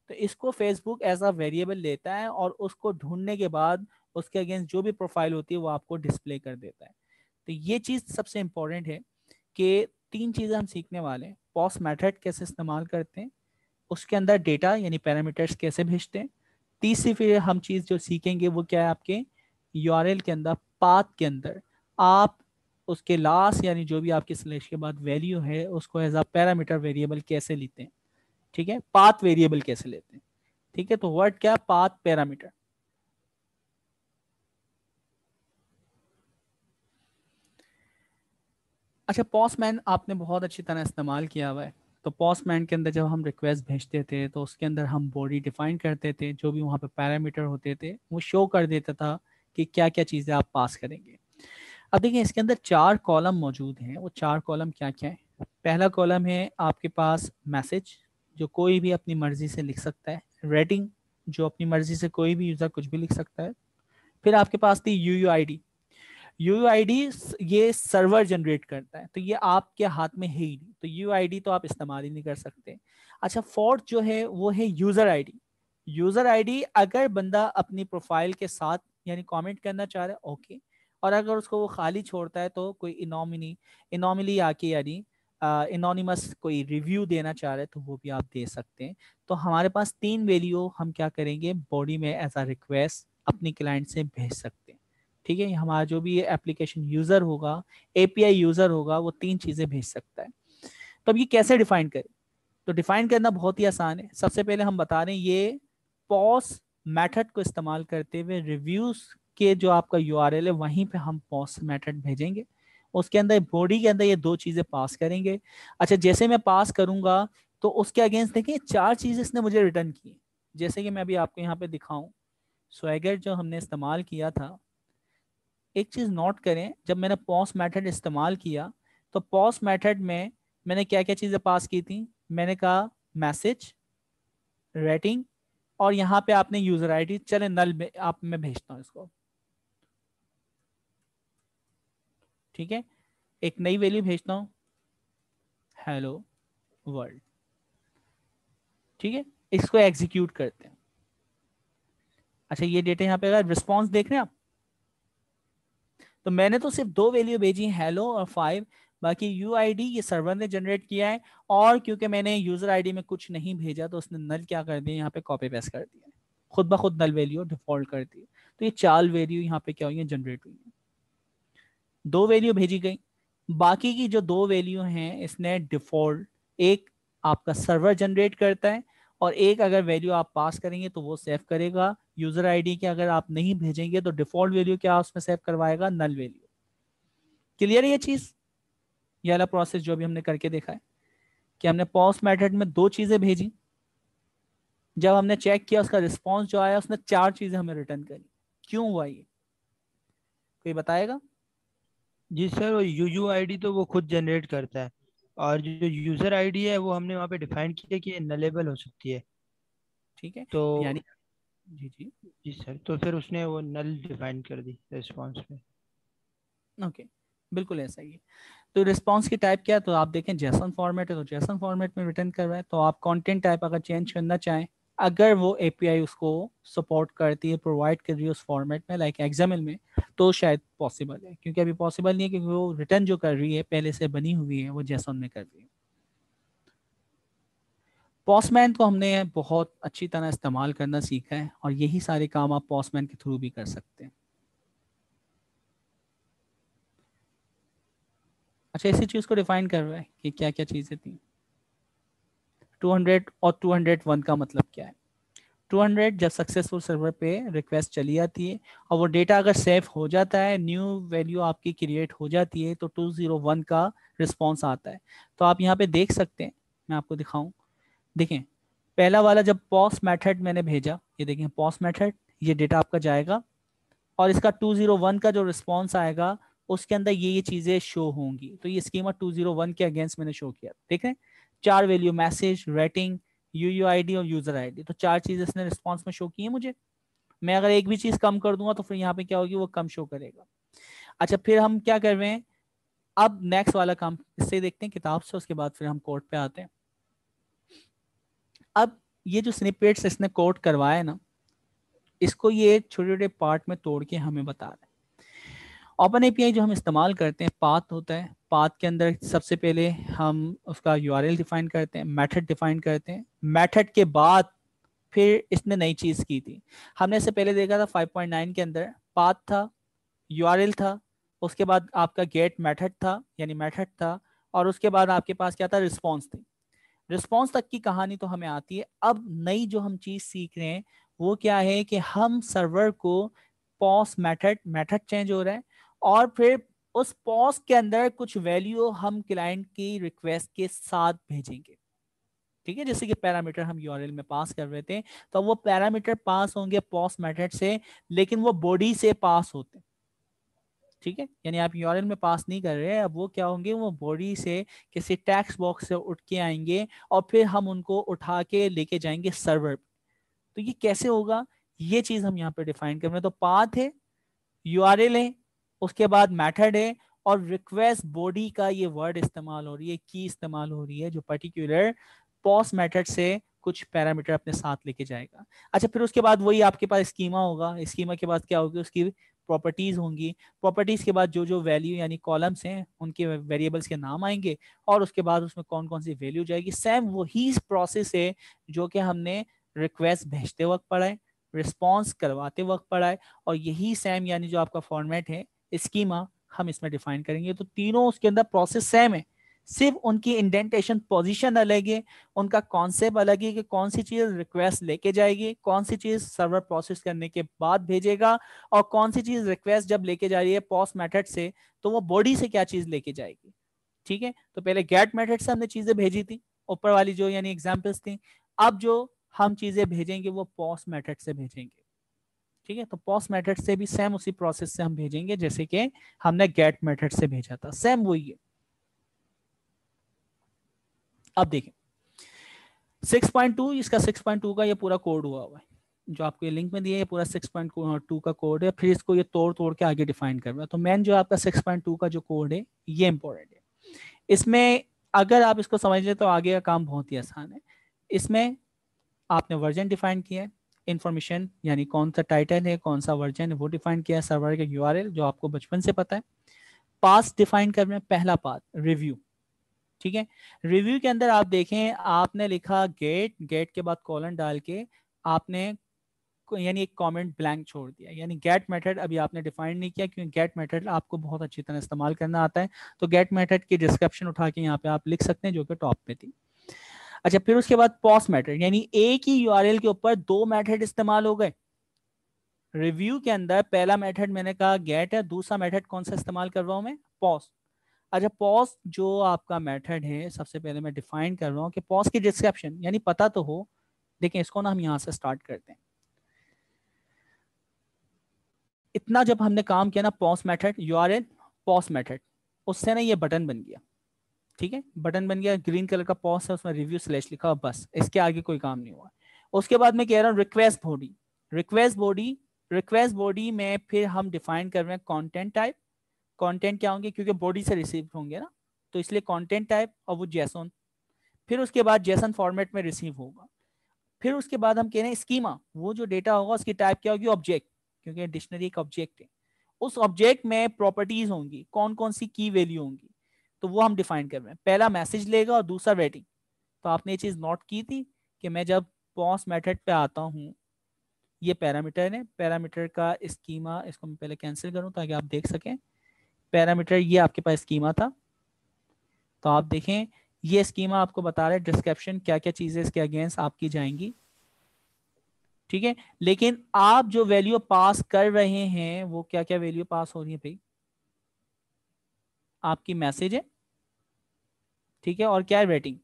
तो इसको फेसबुक एज अ वेरिएबल लेता है और उसको ढूंढने के बाद उसके अगेंस्ट जो भी प्रोफाइल होती है वो आपको डिस्प्ले कर देता है। तो ये चीज़ सबसे इंपॉर्टेंट है कि 3 चीज़ें हम सीखने वाले हैं। पॉस मेथड कैसे इस्तेमाल करते हैं, उसके अंदर डेटा यानी पैरामीटर्स कैसे भेजते हैं, तीसरी फिर हम चीज़ जो सीखेंगे वो क्या है, आपके URL के अंदर, पाथ के अंदर आप उसके लास्ट यानी जो भी आपके स्लैश के बाद वैल्यू है उसको एज अ पैरामीटर वेरिएबल कैसे लेते हैं। ठीक है, पाथ वेरिएबल कैसे लेते हैं। ठीक है, तो वर्ड क्या, पाथ पैरामीटर। अच्छा, पॉसमैन आपने बहुत अच्छी तरह इस्तेमाल किया हुआ है। तो पॉसमैन के अंदर जब हम रिक्वेस्ट भेजते थे तो उसके अंदर हम बॉडी डिफाइन करते थे, जो भी वहाँ पे पैरामीटर होते थे वो शो कर देता था कि क्या क्या चीज़ें आप पास करेंगे। अब देखिए इसके अंदर 4 कॉलम मौजूद हैं। वो 4 कॉलम क्या क्या है। पहला कॉलम है आपके पास मैसेज, जो कोई भी अपनी मर्जी से लिख सकता है। रेटिंग, जो अपनी मर्जी से कोई भी यूज़र कुछ भी लिख सकता है। फिर आपके पास थी UUID। UUID ये सर्वर जनरेट करता है, तो ये आपके हाथ में है ही नहीं, तो UUID तो आप इस्तेमाल ही नहीं कर सकते। अच्छा, फोर्थ जो है वो है यूज़र आईडी। यूज़र आईडी अगर बंदा अपनी प्रोफाइल के साथ यानी कमेंट करना चाह रहा है, ओके, और अगर उसको वो खाली छोड़ता है तो कोई इनोमिली आके यानी इनोनिमस कोई रिव्यू देना चाह रहे हैं तो वो भी आप दे सकते हैं। तो हमारे पास 3 वैल्यू हम क्या करेंगे, बॉडी में एज अ रिक्वेस्ट अपनी क्लाइंट से भेज सकते हैं। ठीक है, हमारा जो भी एप्लीकेशन यूज़र होगा, API यूज़र होगा, वो 3 चीज़ें भेज सकता है। तो अब ये कैसे डिफाइन करें, तो डिफाइन करना बहुत ही आसान है। सबसे पहले हम बता रहे हैं ये पॉस मेथड को इस्तेमाल करते हुए रिव्यूज के जो आपका URL है वहीं पे हम पॉस मेथड भेजेंगे। उसके अंदर बॉडी के अंदर ये 2 चीजें पास करेंगे। अच्छा, जैसे मैं पास करूंगा तो उसके अगेंस्ट देखिए 4 चीजें इसने मुझे रिटर्न की। जैसे कि मैं अभी आपको यहाँ पे दिखाऊं, स्वैगर जो हमने इस्तेमाल किया था, एक चीज नोट करें, जब मैंने पॉस मेथड इस्तेमाल किया तो पॉस मेथड में मैंने क्या क्या चीजें पास की थी। मैंने कहा मैसेज, रेटिंग, और यहाँ पे आपने यूजर आईडी, चले नल में आप, मैं भेजता हूँ इसको। ठीक है, एक नई वैल्यू भेजता हूँ, हेलो वर्ल्ड। ठीक है, इसको एग्जीक्यूट करते हैं। अच्छा, ये डेटा यहाँ पे अगर रिस्पॉन्स देख रहे हैं आप, तो मैंने तो सिर्फ 2 वैल्यू भेजी, हेलो और 5। बाकी UID ये सर्वर ने जनरेट किया है, और क्योंकि मैंने यूजर आईडी में कुछ नहीं भेजा तो उसने नल क्या कर दिया, यहाँ पे कॉपी पेस्ट कर दिया, खुद ब खुद नल वैल्यू डिफॉल्ट कर दी। तो ये 4 वैल्यू यहाँ पे क्या हुई है, जनरेट हुई है। 2 वैल्यू भेजी गई, बाकी की जो 2 वैल्यू हैं इसने डिफॉल्ट, एक आपका सर्वर जनरेट करता है और एक अगर वैल्यू आप पास करेंगे तो वो सेव करेगा यूजर आईडी के। अगर आप नहीं भेजेंगे तो डिफॉल्ट वैल्यू क्या उसमें सेव करवाएगा, नल वैल्यू। क्लियर है ये चीज, ये वाला प्रोसेस जो भी हमने करके देखा है कि हमने पॉस मेथड में 2 चीजें भेजी, जब हमने चेक किया उसका रिस्पॉन्स जो आया उसने 4 चीजें हमें रिटर्न करी। क्यों हुआ ये, कोई बताएगा। जी सर, वो UUID तो वो खुद जनरेट करता है, और जो यूज़र आईडी है वो हमने वहाँ पे डिफाइन किया कि नलेबल हो सकती है। ठीक है, तो यानी जी जी, जी सर, तो फिर उसने वो नल डिफाइन कर दी रिस्पॉन्स में। ओके, बिल्कुल ऐसा ही है। तो रिस्पॉन्स की टाइप क्या है, तो आप देखें जेसन फॉर्मेट है तो जेसन फॉर्मेट में रिटर्न कर रहा है। तो आप कंटेंट टाइप अगर चेंज करना चाहें, अगर वो API उसको सपोर्ट करती है, प्रोवाइड कर रही है उस फॉर्मेट में लाइक XML में, तो शायद पॉसिबल है। क्योंकि अभी पॉसिबल नहीं है, क्योंकि वो रिटर्न जो कर रही है पहले से बनी हुई है वो जेसन में कर रही है। पॉसमैन को हमने बहुत अच्छी तरह इस्तेमाल करना सीखा है और यही सारे काम आप पॉसमैन के थ्रू भी कर सकते हैं। अच्छा, इसी चीज़ को डिफाइन कर रहा है कि क्या क्या चीज़ें थी। 200 और 201 का मतलब क्या है। 200 जब सक्सेसफुल सर्वर पे रिक्वेस्ट चली जाती है और वो डेटा अगर सेव हो जाता है, न्यू वैल्यू आपकी क्रिएट हो जाती है, तो 201 का रिस्पॉन्स आता है। तो आप यहाँ पे देख सकते हैं, मैं आपको दिखाऊं, देखें पहला वाला जब पॉस मेथड मैंने भेजा, ये देखें पॉस मेथड, ये डेटा आपका जाएगा और इसका 201 का जो रिस्पॉन्स आएगा उसके अंदर ये चीज़ें शो होंगी। तो ये स्कीमा 201 के अगेंस्ट मैंने शो किया, देख रहे हैं 4 वैल्यू, मैसेज, रेटिंग, UUID और यूजर आईडी, तो 4 चीज़ इसने रिस्पॉन्स में शो की है मुझे। मैं अगर एक भी चीज़ कम कर दूंगा तो फिर यहाँ पे क्या होगी, वो कम शो करेगा। अच्छा, फिर हम क्या कर रहे हैं, अब नेक्स्ट वाला काम इससे देखते हैं किताब से, उसके बाद फिर हम कोड पे आते हैं। अब ये जो स्निपेट्स इसने कोड करवाया ना, इसको ये छोटे छोटे पार्ट में तोड़ के हमें बता रहा है। ओपन एपीआई जो हम इस्तेमाल करते हैं, पाथ होता है। पाथ के अंदर सबसे पहले हम उसका यूआरएल डिफाइन करते हैं, मेथड डिफाइन करते हैं। मेथड के बाद फिर इसने नई चीज की थी। हमने इससे पहले देखा था 5.9 के अंदर पाथ था, यूआरएल था, उसके बाद आपका गेट मेथड था, यानी मेथड था, और उसके बाद आपके पास क्या था, रिस्पॉन्स थी। रिस्पॉन्स तक की कहानी तो हमें आती है। अब नई जो हम चीज सीख रहे हैं वो क्या है कि हम सर्वर को पॉस मेथड चेंज हो रहा है, और फिर उस पॉस के अंदर कुछ वैल्यू हम क्लाइंट की रिक्वेस्ट के साथ भेजेंगे। ठीक है, जैसे कि पैरामीटर हम यूआरएल में पास कर रहे थे, तो वो पैरामीटर पास होंगे पॉस मेथड से, लेकिन वो बॉडी से पास होते हैं। ठीक है, यानी आप यूआरएल में पास नहीं कर रहे हैं, अब वो क्या होंगे, वो बॉडी से किसी टेक्स्ट बॉक्स से उठ के आएंगे और फिर हम उनको उठा के लेके जाएंगे सर्वर। तो ये कैसे होगा, ये चीज हम यहाँ पे डिफाइन कर रहे हैं। तो पाथ है, यूआरएल है, उसके बाद मेथड है, और रिक्वेस्ट बॉडी का ये वर्ड इस्तेमाल हो रही है, की इस्तेमाल हो रही है, जो पर्टिकुलर पॉस मेथड से कुछ पैरामीटर अपने साथ लेके जाएगा। अच्छा, फिर उसके बाद वही आपके पास स्कीमा होगा। स्कीमा के बाद क्या होगी, उसकी प्रॉपर्टीज होंगी। प्रॉपर्टीज के बाद जो जो वैल्यू यानी कॉलम्स हैं उनके वेरिएबल्स के नाम आएंगे, और उसके बाद उसमें कौन कौन सी वैल्यू जाएगी। सेम वही प्रोसेस है जो कि हमने रिक्वेस्ट भेजते वक्त पढ़ा है, रिस्पॉन्स करवाते वक्त पढ़ा है, और यही सेम यानी जो आपका फॉर्मेट है स्कीमा हम इसमें डिफाइन करेंगे। तो तीनों उसके अंदर प्रोसेस सेम है, सिर्फ उनकी इंडेंटेशन पोजीशन अलग है, उनका कॉन्सेप्ट अलग है कि कौन सी चीज रिक्वेस्ट लेके जाएगी, कौन सी चीज सर्वर प्रोसेस करने के बाद भेजेगा, और कौन सी चीज रिक्वेस्ट जब लेके जा रही है पॉस मेथड से तो वो बॉडी से क्या चीज लेके जाएगी। ठीक है, तो पहले गेट मेथड से हमने चीजें भेजी थी, ऊपर वाली जो यानी एग्जांपल्स थी। अब जो हम चीजें भेजेंगे वो पॉस मेथड से भेजेंगे। ठीक है, तो पॉस मेथड से भी सेम उसी प्रोसेस से हम भेजेंगे जैसे कि हमने गेट मेथड से भेजा था, सेम वही है। अब देखें 6.2, इसका 6.2 का ये पूरा कोड हुआ है, जो आपको ये लिंक में दिया है, पूरा 6.2 का कोड है। फिर इसको ये तोड़ तोड़ के आगे डिफाइन कर रहा है। तो मेन जो आपका 6.2 का जो कोड है ये इंपॉर्टेंट है। इसमें अगर आप इसको समझ लें तो आगे का काम बहुत ही आसान है। इसमें आपने वर्जन डिफाइन किया है, इंफॉर्मेशन यानी कौन सा टाइटल है, कौन सा वर्जन है वो डिफाइन किया है, सर्वर का यूआरएल जो आपको बचपन से पता है। पास डिफाइन कर रहे हैं, पहला पाथ रिव्यू। ठीक है, रिव्यू के अंदर आप देखें आपने लिखा गेट, गेट के बाद कॉलन डाल के आपने यानी एक कमेंट ब्लैंक छोड़ दिया, यानी गेट मेथड अभी आपने डिफाइन नहीं किया, क्योंकि गेट मेथड आपको बहुत अच्छी तरह इस्तेमाल करना आता है। तो गेट मेथड की डिस्क्रिप्शन उठा के यहाँ पे आप लिख सकते हैं जो कि टॉप पे थी। अच्छा, फिर उसके बाद पॉस मेथड, यानी एक ही यूआरएल के ऊपर दो मेथड इस्तेमाल हो गए। रिव्यू के अंदर पहला मेथड मैंने कहा गेट है, दूसरा मेथड कौन सा इस्तेमाल कर रहा हूं मैं, पॉस। अच्छा, पॉस जो आपका मेथड है सबसे पहले मैं डिफाइन कर रहा हूं कि पॉस की डिस्क्रिप्शन यानी पता तो हो। देखिए इसको ना हम यहां से स्टार्ट करते हैं। इतना जब हमने काम किया ना, post method URL post method, उससे ना ये बटन बन गया। ठीक है, बटन बन गया, ग्रीन कलर का पॉस है, उसमें रिव्यू स्लैश लिखा, बस इसके आगे कोई काम नहीं हुआ। उसके बाद मैं कह रहा हूँ request body, request body, request body में फिर हम डिफाइन कर रहे हैं कंटेंट टाइप। कंटेंट क्या होंगे, क्योंकि बॉडी से रिसीव होंगे ना, तो इसलिए कंटेंट टाइप और वो जेसन। फिर उसके बाद जेसन फॉर्मेट में रिसीव होगा। फिर उसके बाद हम कह रहे हैं स्कीमा, वो जो डेटा होगा उसकी टाइप क्या होगी, ऑब्जेक्ट, क्योंकि डिक्शनरी एक ऑब्जेक्ट है। उस ऑब्जेक्ट में प्रॉपर्टीज होंगी, कौन कौन सी की वैल्यू होंगी, तो वो हम डिफाइन कर रहे हैं। पहला मैसेज लेगा और दूसरा वेटिंग। तो आपने ये चीज नोट की थी कि मैं जब पॉस मेथड पे आता हूँ, ये पैरामीटर है, पैरामीटर का स्कीमा, इसको मैं पहले कैंसिल करूं ताकि आप देख सकें। पैरामीटर ये आपके पास स्कीमा था, तो आप देखें ये स्कीमा आपको बता रहा है डिस्क्रिप्शन क्या क्या चीजें इसके अगेंस्ट आपकी जाएंगी। ठीक है, लेकिन आप जो वैल्यू पास कर रहे हैं वो क्या क्या वैल्यू पास हो रही है भाई, आपकी मैसेज है, ठीक है, और क्या है, रेटिंग।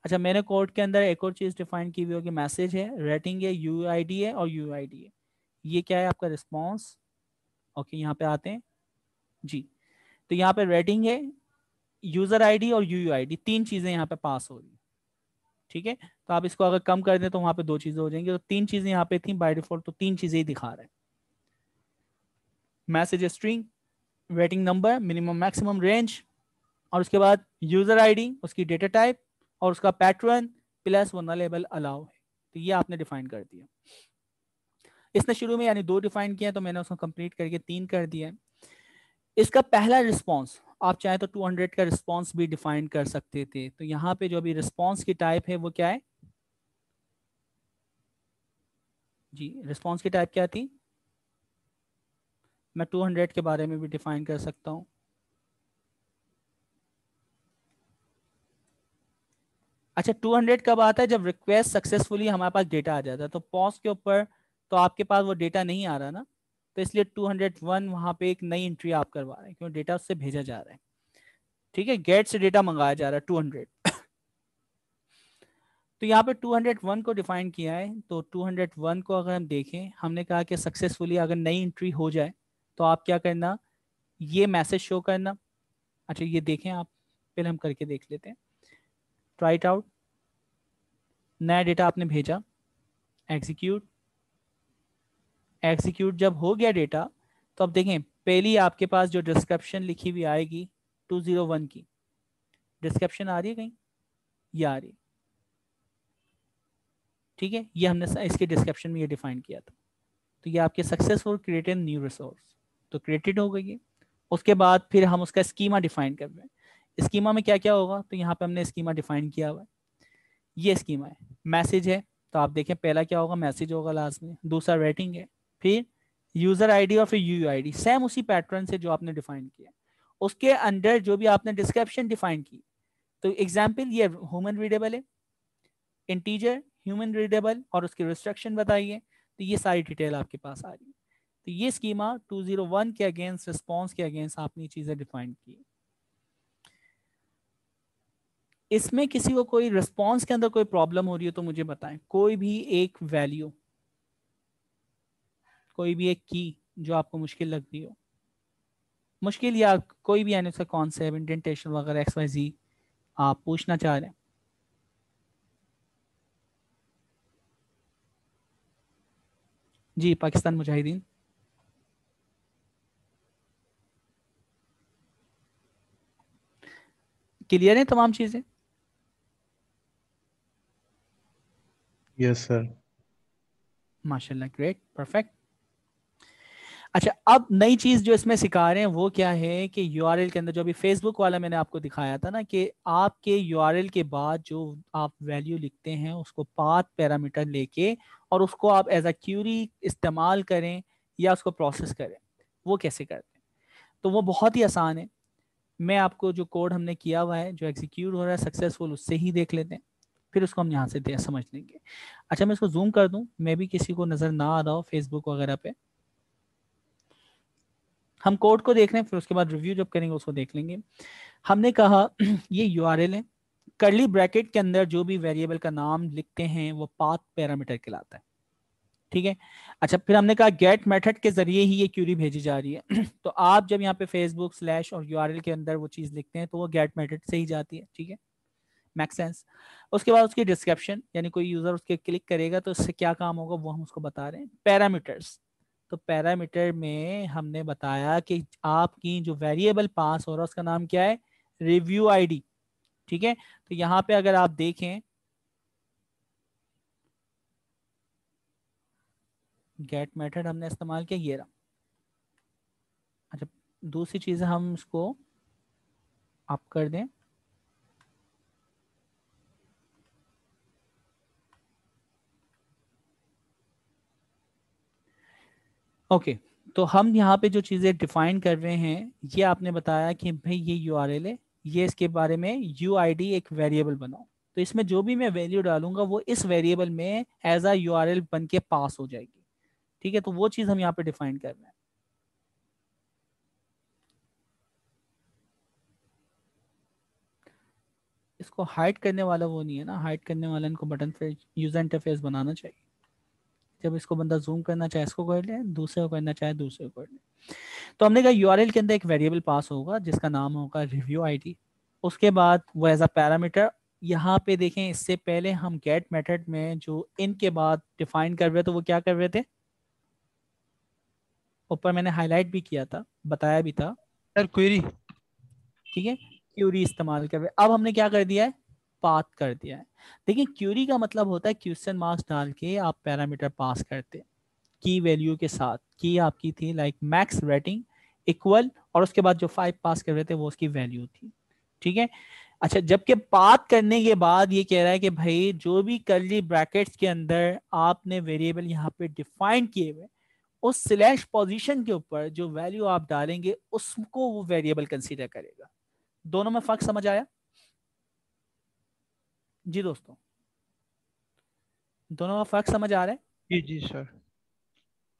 अच्छा, मैंने कोड के अंदर एक और चीज डिफाइन की हुई होगी, मैसेज है, रेटिंग है, यूआईडी है और यूआईडी है। ये क्या है आपका रिस्पॉन्स। ओके, यहाँ पे आते हैं जी। तो यहाँ पे रेटिंग है, यूजर आईडी और यूआईडी, तीन चीजें यहाँ पे पास हो रही है। ठीक है, तो आप इसको अगर कम कर दें तो वहां पे दो चीजें हो जाएंगी, तो तीन चीजें यहाँ पे थी बाय डिफॉल्ट, तो तीन चीजें ही दिखा रहा है। Message string, rating number, minimum maximum range, और उसके बाद यूजर आईडी, उसकी डेटा टाइप और उसका पैटर्न प्लस वो नलेबल अलाउ है। तो ये आपने डिफाइन कर दिया। इसने शुरू में यानी 2 डिफाइन किया, तो मैंने उसको कंप्लीट करके 3 कर दिया। इसका पहला रिस्पॉन्स आप चाहे तो 200 का रिस्पॉन्स भी डिफाइन कर सकते थे। तो यहाँ पे जो अभी रिस्पॉन्स की टाइप है वो क्या है जी, रिस्पॉन्स की टाइप क्या थी? मैं 200 के बारे में भी डिफाइन कर सकता हूँ। अच्छा, 200 कब आता है? जब रिक्वेस्ट सक्सेसफुली हमारे पास डेटा आ जाता है। तो पॉज के ऊपर तो आपके पास वो डेटा नहीं आ रहा ना, तो इसलिए 201 वहां पे एक नई एंट्री आप करवा रहे हैं, क्योंकि डेटा उससे भेजा जा रहा है। ठीक है, गेट से डेटा मंगाया जा रहा है 200। तो यहाँ पे 201 को डिफाइन किया है। तो 201 को अगर हम देखें, हमने कहा कि सक्सेसफुली अगर नई एंट्री हो जाए तो आप क्या करना, ये मैसेज शो करना। अच्छा ये देखें आप, पहले हम करके देख लेते हैं। Try it out. नया डेटा आपने भेजा, एग्जीक्यूट। एग्जीक्यूट जब हो गया डेटा, तो अब देखें पहली आपके पास जो डिस्क्रिप्शन लिखी हुई आएगी 201 की डिस्क्रिप्शन आ रही है कहीं? ये आ रही है। ठीक है, ये हमने इसके डिस्क्रिप्शन में ये डिफाइन किया था। तो ये आपके सक्सेसफुल क्रिएटेड न्यू रिसोर्स, तो क्रिएटेड हो गई है। उसके बाद फिर हम उसका स्कीमा डिफाइन कर रहे हैं। स्कीमा में क्या क्या होगा, तो यहाँ पे हमने स्कीमा डिफाइन किया हुआ है। ये स्कीमा है। मैसेज है, तो आप देखें पहला क्या होगा, मैसेज होगा लास्ट में। दूसरा रेटिंग है, फिर यूजर आईडी और फिर यूआईडी, सेम उसी पैटर्न से जो आपने डिफाइन किया। उसके अंडर जो भी आपने डिस्क्रिप्शन डिफाइन की, तो एग्जाम्पल ये ह्यूमन रीडेबल है, इंटीजर ह्यूमन रीडेबल और उसकी रिस्ट्रिक्शन बताइए। तो ये सारी डिटेल आपके पास आ रही है। तो ये स्कीमा 201 के अगेंस्ट, रिस्पॉन्स के अगेंस्ट आपने चीजें डिफाइन की। इसमें किसी को कोई रिस्पॉन्स के अंदर कोई प्रॉब्लम हो रही हो तो मुझे बताएं। कोई भी एक वैल्यू, कोई भी एक की जो आपको मुश्किल लग रही हो, मुश्किल या कोई भी यानी उसका कॉन्सेप्ट, इंडेंटेशन वगैरह XYZ आप पूछना चाह रहे हैं। जी, पाकिस्तान मुजाहिदीन। क्लियर है तमाम चीजें? Yes sir. माशाल्लाह, ग्रेट, परफेक्ट। अच्छा, अब नई चीज जो इसमें सिखा रहे हैं वो क्या है कि यूआरएल के अंदर, जो अभी फेसबुक वाला मैंने आपको दिखाया था ना, कि आपके यूआरएल के बाद जो आप वैल्यू लिखते हैं उसको पाथ पैरामीटर लेके और उसको आप एज अ क्यूरी इस्तेमाल करें या उसको प्रोसेस करें। वो कैसे करते हैं? तो वो बहुत ही आसान है। मैं आपको जो कोड हमने किया हुआ है, जो एग्जीक्यूट हो रहा है सक्सेसफुल, उससे ही देख लेते हैं, फिर उसको हम यहाँ से समझ लेंगे। अच्छा, मैं इसको जूम कर दूं, मैं भी किसी को नजर ना आ रहा हो फेसबुक वगैरह पे। हम कोड को देख रहे हैं, फिर उसके बाद रिव्यू जब करेंगे उसको देख लेंगे। हमने कहा ये यूआरएल है, कर्ली ब्रैकेट के अंदर जो भी वेरिएबल का नाम लिखते हैं वो पाथ पैरामीटर कहलाता है। ठीक है। अच्छा, फिर हमने कहा गेट मेथड के जरिए ही ये क्यूरी भेजी जा रही है। तो आप जब यहाँ पे फेसबुक स्लैश और यूआरएल के अंदर वो चीज लिखते हैं तो वो गेट मेथड से ही जाती है। ठीक है, मैक सेंस। उसके बाद उसकी डिस्क्रिप्शन, यानी कोई यूजर उसके क्लिक करेगा तो उससे क्या काम होगा वो हम उसको बता रहे हैं। पैरामीटर्स, तो पैरामीटर में हमने बताया कि आपकी जो वेरिएबल पास हो रहा है उसका नाम क्या है, रिव्यू आईडी। ठीक है, तो यहाँ पे अगर आप देखें गेट मेथड हमने इस्तेमाल किया, ये रहा। अच्छा, दूसरी चीज हम इसको आप कर दें, ओके। तो हम यहाँ पे जो चीज़ें डिफाइन कर रहे हैं, ये आपने बताया कि भाई ये यूआरएल है, ये इसके बारे में यूआईडी एक वेरिएबल बनाओ। तो इसमें जो भी मैं वैल्यू डालूंगा वो इस वेरिएबल में एज अ यूआरएल बन के पास हो जाएगी। ठीक है, तो वो चीज़ हम यहाँ पे डिफाइन कर रहे हैं। इसको हाइड करने वाला वो नहीं है ना, हाइड करने वाला इनको बटन पे यूजर इंटरफेस बनाना चाहिए। जब इसको बंदा जूम करना चाहे इसको कर ले, दूसरे को करना चाहे दूसरे को कर ले। तो हमने कहा यूआरएल के अंदर एक वेरिएबल पास होगा जिसका नाम होगा रिव्यू आईडी। उसके बाद वो एज अ पैरामीटर, यहाँ पे देखें इससे पहले हम गेट मेथड में जो इन के बाद डिफाइन कर रहे थे वो क्या कर रहे थे, ऊपर मैंने हाईलाइट भी किया था, बताया भी था। Sir query. ठीक है, क्यूरी इस्तेमाल कर रहे हैं। अब हमने क्या कर दिया है, पाथ कर दिया है। देखिए क्यूरी का मतलब होता है क्वेश्चन मार्क्स डाल के आप पैरामीटर पास करते हैं की वैल्यू के साथ। की आपकी थी लाइक मैक्स रेटिंग इक्वल, और उसके बाद जो 5 पास कर रहे थे वो उसकी वैल्यू थी, ठीक है। अच्छा, जबकि पाथ करने के बाद ये कह रहा है कि भाई जो भी कर्ली ब्रैकेट्स के अंदर आपने वेरिएबल यहाँ पे डिफाइन किए हुए, उस स्लैश पोजीशन के ऊपर जो वैल्यू आप डालेंगे उसको वो वेरिएबल कंसीडर करेगा। दोनों में फर्क समझ आया जी दोस्तों? दोनों में फर्क समझ आ रहा है? जी जी सर।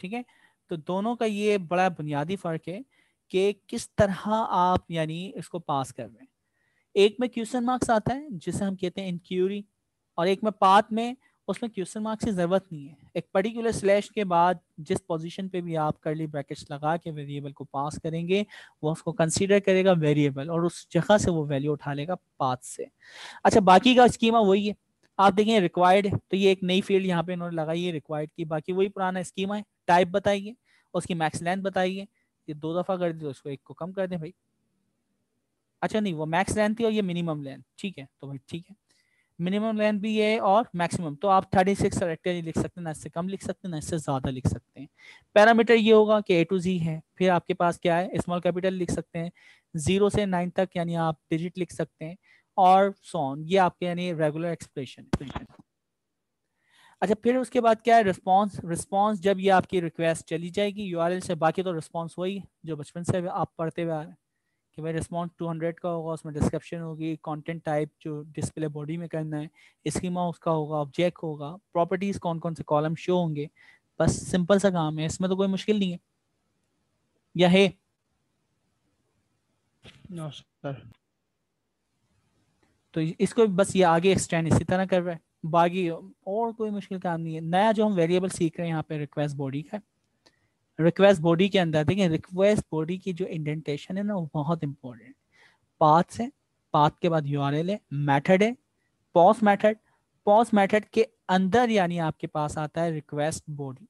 ठीक है, तो दोनों का ये बड़ा बुनियादी फर्क है कि किस तरह आप यानी इसको पास कर रहे हैं। एक में क्वेश्चन मार्क्स आता है जिसे हम कहते हैं इंक्यूरी, और एक में पाथ में उसमें क्वेश्चन मार्क्स की जरूरत नहीं है। एक पर्टिकुलर स्लैश के बाद जिस पोजीशन पे भी आप कर्ली ब्रैकेट्स लगा के वेरिएबल को पास करेंगे वो उसको कंसीडर करेगा वेरिएबल, और उस जगह से वो वैल्यू उठा लेगा पाथ से। अच्छा, बाकी का स्कीमा वही है। आप देखें रिक्वायर्ड है तो ये एक नई फील्ड यहाँ पे इन्होंने लगाई है रिक्वायर्ड की, बाकी वही पुराना स्कीमा है। टाइप बताइए, उसकी मैक्स लेंथ बताइए, ये 2 दफा कर दिए उसको 1 को कम कर दें भाई। अच्छा नहीं, वो मैक्स लेंथ थी और ये मिनिमम लेंथ, ठीक है, तो भाई ठीक है, मिनिमम लेंथ भी है और मैक्सिमम। तो आप 36 कैरेक्टर ही लिख सकते हैं, ना इससे कम लिख सकते हैं ना इससे ज्यादा लिख सकते हैं। पैरामीटर ये होगा कि A to Z है, फिर आपके पास क्या है, स्मॉल कैपिटल लिख सकते हैं, 0 से 9 तक यानी आप डिजिट लिख सकते हैं, और सो ऑन, ये आपके यानी रेगुलर एक्सप्रेशन। अच्छा, फिर उसके बाद क्या है, रिस्पॉन्स। रिस्पॉन्स जब ये आपकी रिक्वेस्ट चली जाएगी यूआरएल से, बाकी तो रिस्पॉन्स वही जो बचपन से आप पढ़ते हुए आ रहे हैं कि भाई रिस्पॉन्स 200 का होगा, उसमें डिस्क्रिप्शन होगी, कंटेंट टाइप जो डिस्प्ले बॉडी में करना है, स्कीमा उसका होगा, ऑब्जेक्ट होगा, प्रॉपर्टीज कौन कौन से कॉलम शो होंगे, बस सिंपल सा काम है, इसमें तो कोई मुश्किल नहीं है, या है? No sir. तो इसको बस ये आगे एक्सटेंड इसी तरह कर रहा है, बाकी और कोई मुश्किल काम नहीं है। नया जो हम वेरिएबल सीख रहे हैं यहाँ पे रिक्वेस्ट बॉडी का, रिक्वेस्ट बॉडी के अंदर देखिए रिक्वेस्ट बॉडी की जो इंडेंटेशन है ना वो बहुत इंपॉर्टेंट। पाथ है, पाथ के बाद यूआरएल है, मेथड है, पॉज मेथड, पॉज मेथड के अंदर यानी आपके पास आता है रिक्वेस्ट बॉडी।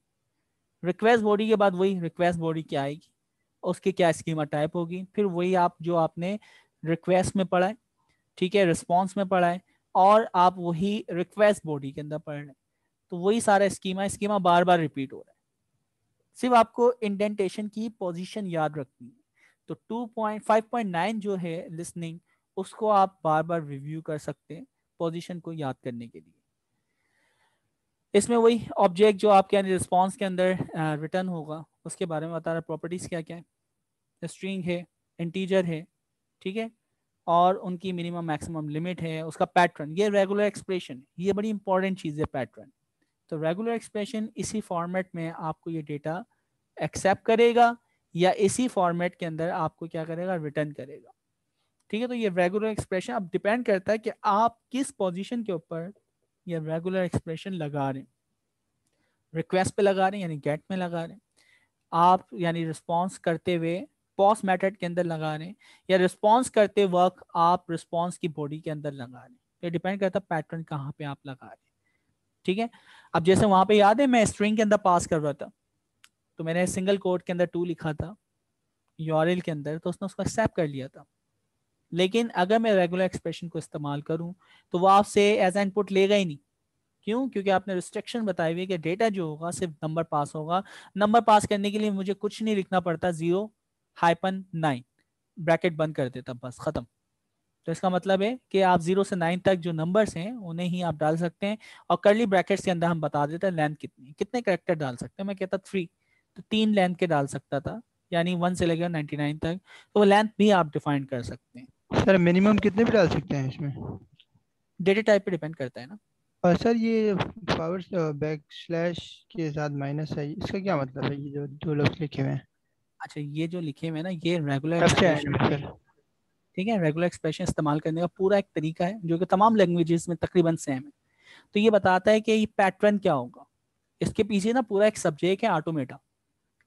रिक्वेस्ट बॉडी के बाद वही रिक्वेस्ट बॉडी क्या आएगी, उसकी क्या स्कीमा टाइप होगी, फिर वही आप जो आपने रिक्वेस्ट में पढ़ा है, ठीक है, रिस्पॉन्स में पढ़ा है, और आप वही रिक्वेस्ट बॉडी के अंदर पढ़ रहे हैं, तो वही सारा स्कीमा स्कीमा बार बार रिपीट हो रहा है। सिर्फ आपको इंडेंटेशन की पोजीशन याद रखनी है। तो 2.5.9 जो है लिसनिंग, उसको आप बार बार रिव्यू कर सकते हैं पोजीशन को याद करने के लिए। इसमें वही ऑब्जेक्ट जो आपके रिस्पॉन्स के अंदर रिटर्न होगा उसके बारे में बता रहा है, प्रॉपर्टीज क्या क्या है, स्ट्रिंग है, इंटीजर है, ठीक है, और उनकी मिनिमम मैक्सिमम लिमिट है, उसका पैटर्न, ये रेगुलर एक्सप्रेशन, ये बड़ी इंपॉर्टेंट चीज़ है पैटर्न। तो रेगुलर एक्सप्रेशन इसी फॉर्मेट में आपको ये डेटा एक्सेप्ट करेगा या इसी फॉर्मेट के अंदर आपको क्या करेगा, रिटर्न करेगा, ठीक है। तो ये रेगुलर एक्सप्रेशन अब डिपेंड करता है कि आप किस पोजीशन के ऊपर ये रेगुलर एक्सप्रेशन लगा रहे हैं। रिक्वेस्ट पे लगा रहे हैं यानी गेट में लगा रहे हैं आप, यानी रिस्पॉन्स करते हुए पॉज मेथड के अंदर लगा रहे हैं, या रिस्पॉन्स करते वक्त आप रिस्पॉन्स की बॉडी के अंदर लगा रहे हैं। ये डिपेंड करता है पैटर्न कहाँ पे आप लगा रहे हैं, ठीक है। अब जैसे वहां पे याद है मैं स्ट्रिंग के अंदर पास कर रहा था, तो मैंने सिंगल कोट के अंदर 2 लिखा था यूआरएल के अंदर, तो उसने उसको एक्सेप्ट कर लिया था। लेकिन अगर मैं रेगुलर एक्सप्रेशन को इस्तेमाल करूं तो वो आपसे एज एन इनपुट लेगा ही नहीं। क्यों? क्योंकि आपने रिस्ट्रिक्शन बताई हुई है कि डेटा जो होगा सिर्फ नंबर पास होगा। नंबर पास करने के लिए मुझे कुछ नहीं लिखना पड़ता, 0-9 ब्रैकेट बंद कर देता, बस खत्म। तो इसका मतलब है कि आप 0 से 9 तक जो नंबर्स हैं उन्हें ही आप डाल सकते हैं, और कर्ली ब्रैकेट्स के अंदर हम बता देते हैं लेंथ कितनी, कितने कैरेक्टर डाल सकते हैं। मैं कहता 3, तो 3 लेंथ के डाल सकता था, यानी 1 से लेकर 99 तक, तो वो लेंथ भी आप डिफाइन कर सकते हैं। सर मिनिमम कितने पे डाल सकते हैं इसमें? डेटा टाइप पे डिपेंड करता है ना। और सर ये फॉरवर्ड बैक स्लैश के साथ माइनस है, इसका क्या मतलब है, ये जो दो लफ्ज लिखे हुए हैं? अच्छा, ये जो लिखे हुए हैं ना ये रेगुलर कब से आए एक्सप्रेशन, हैं सर? ठीक है, रेगुलर एक्सप्रेशन इस्तेमाल करने का पूरा एक तरीका है जो कि तमाम लैंग्वेजेस में तकरीबन सेम है। तो ये बताता है कि ये पैटर्न क्या होगा। इसके पीछे ना पूरा एक सब्जेक्ट है ऑटोमेटा,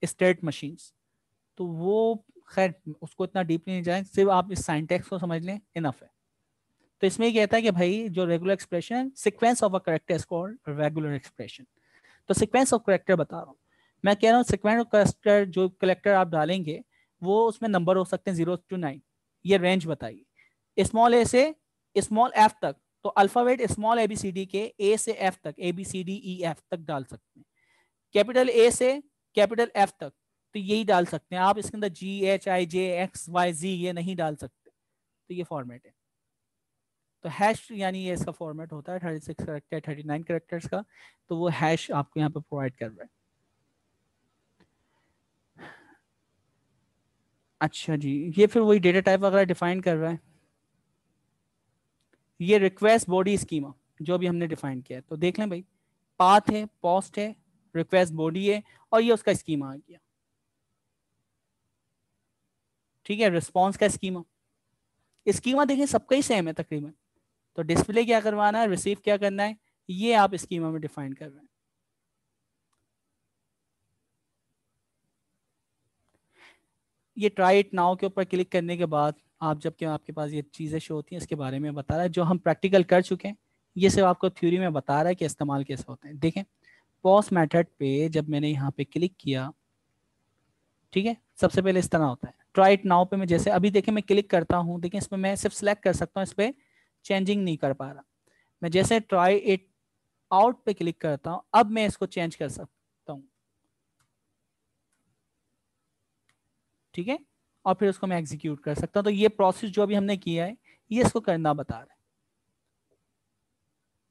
स्टेट मशीन्स, तो वो खैर उसको इतना डीपली नहीं जाए, सिर्फ आप इस साइंटेक्स को समझ लें इनफ है। तो इसमें ये कहता है कि भाई जो रेगुलर एक्सप्रेशन है, sequence of a character is called regular expression. तो सीक्वेंस ऑफ कैरेक्टर बता रहा हूँ मैं, कह रहा हूँ सीक्वेंस ऑफ कैरेक्टर जो कैरेक्टर आप डालेंगे वो उसमें नंबर हो सकते हैं 0 to 9, ये रेंज बताइए। स्मॉल ए से स्मॉल एफ तक, तो अल्फाबेट स्मॉल ABCD के ए से एफ तक ABCDEF तक डाल सकते हैं। कैपिटल ए से कैपिटल एफ तक तो यही डाल सकते हैं आप, इसके अंदर GHIJXYZ ये नहीं डाल सकते। तो ये फॉर्मेट है। तो हैश यानी ये इसका फॉर्मेट होता है 36 करेक्टर 39 करेक्टर्स का, तो वो हैश आपको यहाँ पे प्रोवाइड कर रहा है। अच्छा जी, ये फिर वही डेटा टाइप वगैरह डिफाइन कर रहा है। ये रिक्वेस्ट बॉडी स्कीमा जो भी हमने डिफाइन किया है, तो देख लें भाई, पाथ है, पोस्ट है, रिक्वेस्ट बॉडी है, और ये उसका स्कीमा आ गया। ठीक है, रिस्पॉन्स का स्कीमा, स्कीमा देखिए सबका ही सेम है तकरीबन। तो डिस्प्ले क्या करवाना है, रिसीव क्या करना है, ये आप स्कीमा में डिफाइन कर रहे हैं। ये ट्राई इट नाउ के ऊपर क्लिक करने के बाद आप जबकि आपके पास ये चीज़ें शो होती हैं, इसके बारे में बता रहा है जो हम प्रैक्टिकल कर चुके हैं। ये सिर्फ आपको थ्योरी में बता रहा है कि इस्तेमाल कैसे होते हैं। देखें, पॉज मेथड पे जब मैंने यहाँ पे क्लिक किया, ठीक है, सबसे पहले इस तरह होता है। ट्राई इट नाउ पे मैं जैसे अभी देखें मैं क्लिक करता हूँ, देखें इसमें मैं सिर्फ सेलेक्ट कर सकता हूँ, इस पर चेंजिंग नहीं कर पा रहा। मैं जैसे ट्राई इट आउट पे क्लिक करता हूँ, अब मैं इसको चेंज कर सकता हूँ। ठीक है, और फिर उसको मैं एग्जीक्यूट कर सकता हूँ। तो ये प्रोसेस जो भी हमने किया है ये इसको करना बता रहा है।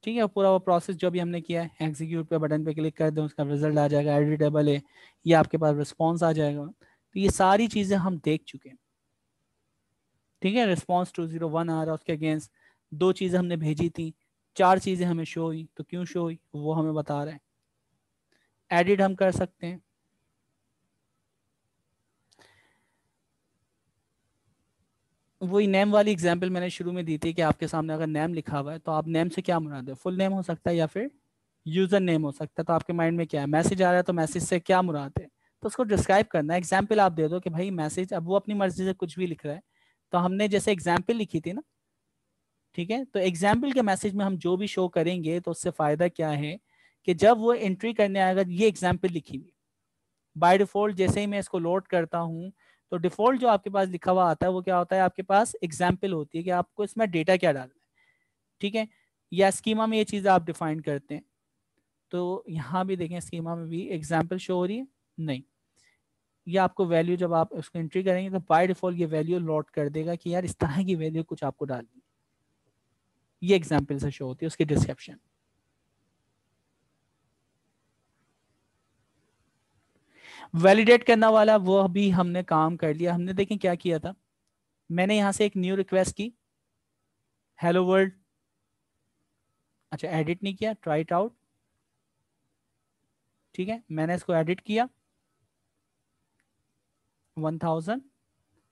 ठीक है, पूरा वो प्रोसेस जो भी हमने किया है, एग्जीक्यूट पे बटन पे क्लिक कर दें, उसका रिजल्ट आ जाएगा, एडिटेबल है, ये आपके पास रिस्पॉन्स आ जाएगा। तो ये सारी चीज़ें हम देख चुके हैं। ठीक है, रिस्पॉन्स 201 आ रहा है, उसके अगेंस्ट 2 चीज़ें हमने भेजी थी, 4 चीज़ें हमें शो हुई, तो क्यों शो हुई वो हमें बता रहे हैं। एडिट हम कर सकते हैं। वही नेम वाली एग्जांपल मैंने शुरू में दी थी कि आपके सामने अगर नेम लिखा हुआ है तो आप नेम से क्या मुराद है, फुल नेम हो सकता है या फिर यूजर नेम हो सकता है। तो आपके माइंड में क्या है, मैसेज आ रहा है तो मैसेज से क्या मुराद है, तो उसको डिस्क्राइब करना है। एग्जाम्पल आप दे दो कि भाई मैसेज, अब वो अपनी मर्जी से कुछ भी लिख रहा है, तो हमने जैसे एग्जाम्पल लिखी थी ना, ठीक है, तो एग्जाम्पल के मैसेज में हम जो भी शो करेंगे तो उससे फायदा क्या है कि जब वो एंट्री करने आएगा, ये एग्जाम्पल लिखी हुई बाय डिफॉल्ट, जैसे ही मैं इसको लोड करता हूँ तो डिफॉल्ट जो आपके पास लिखा हुआ आता है वो क्या होता है, आपके पास एग्जाम्पल होती है कि आपको इसमें डेटा क्या डालना है। ठीक है, या स्कीमा में ये चीज़ें आप डिफाइन करते हैं। तो यहाँ भी देखें, स्कीमा में भी एग्जाम्पल शो हो रही है, नहीं, ये आपको वैल्यू जब आप उसको एंट्री करेंगे तो बाय डिफॉल्ट ये वैल्यू लोड कर देगा कि यार इस तरह की वैल्यू कुछ आपको डालनी है। ये एग्जाम्पल से शो होती है, उसकी डिस्क्रिप्शन। वैलिडेट करने वाला वो भी हमने काम कर लिया। हमने देखें क्या किया था, मैंने यहां से एक न्यू रिक्वेस्ट की, हेलो वर्ल्ड। अच्छा, एडिट नहीं किया, ट्राई इट आउट। ठीक है, मैंने इसको एडिट किया 1000,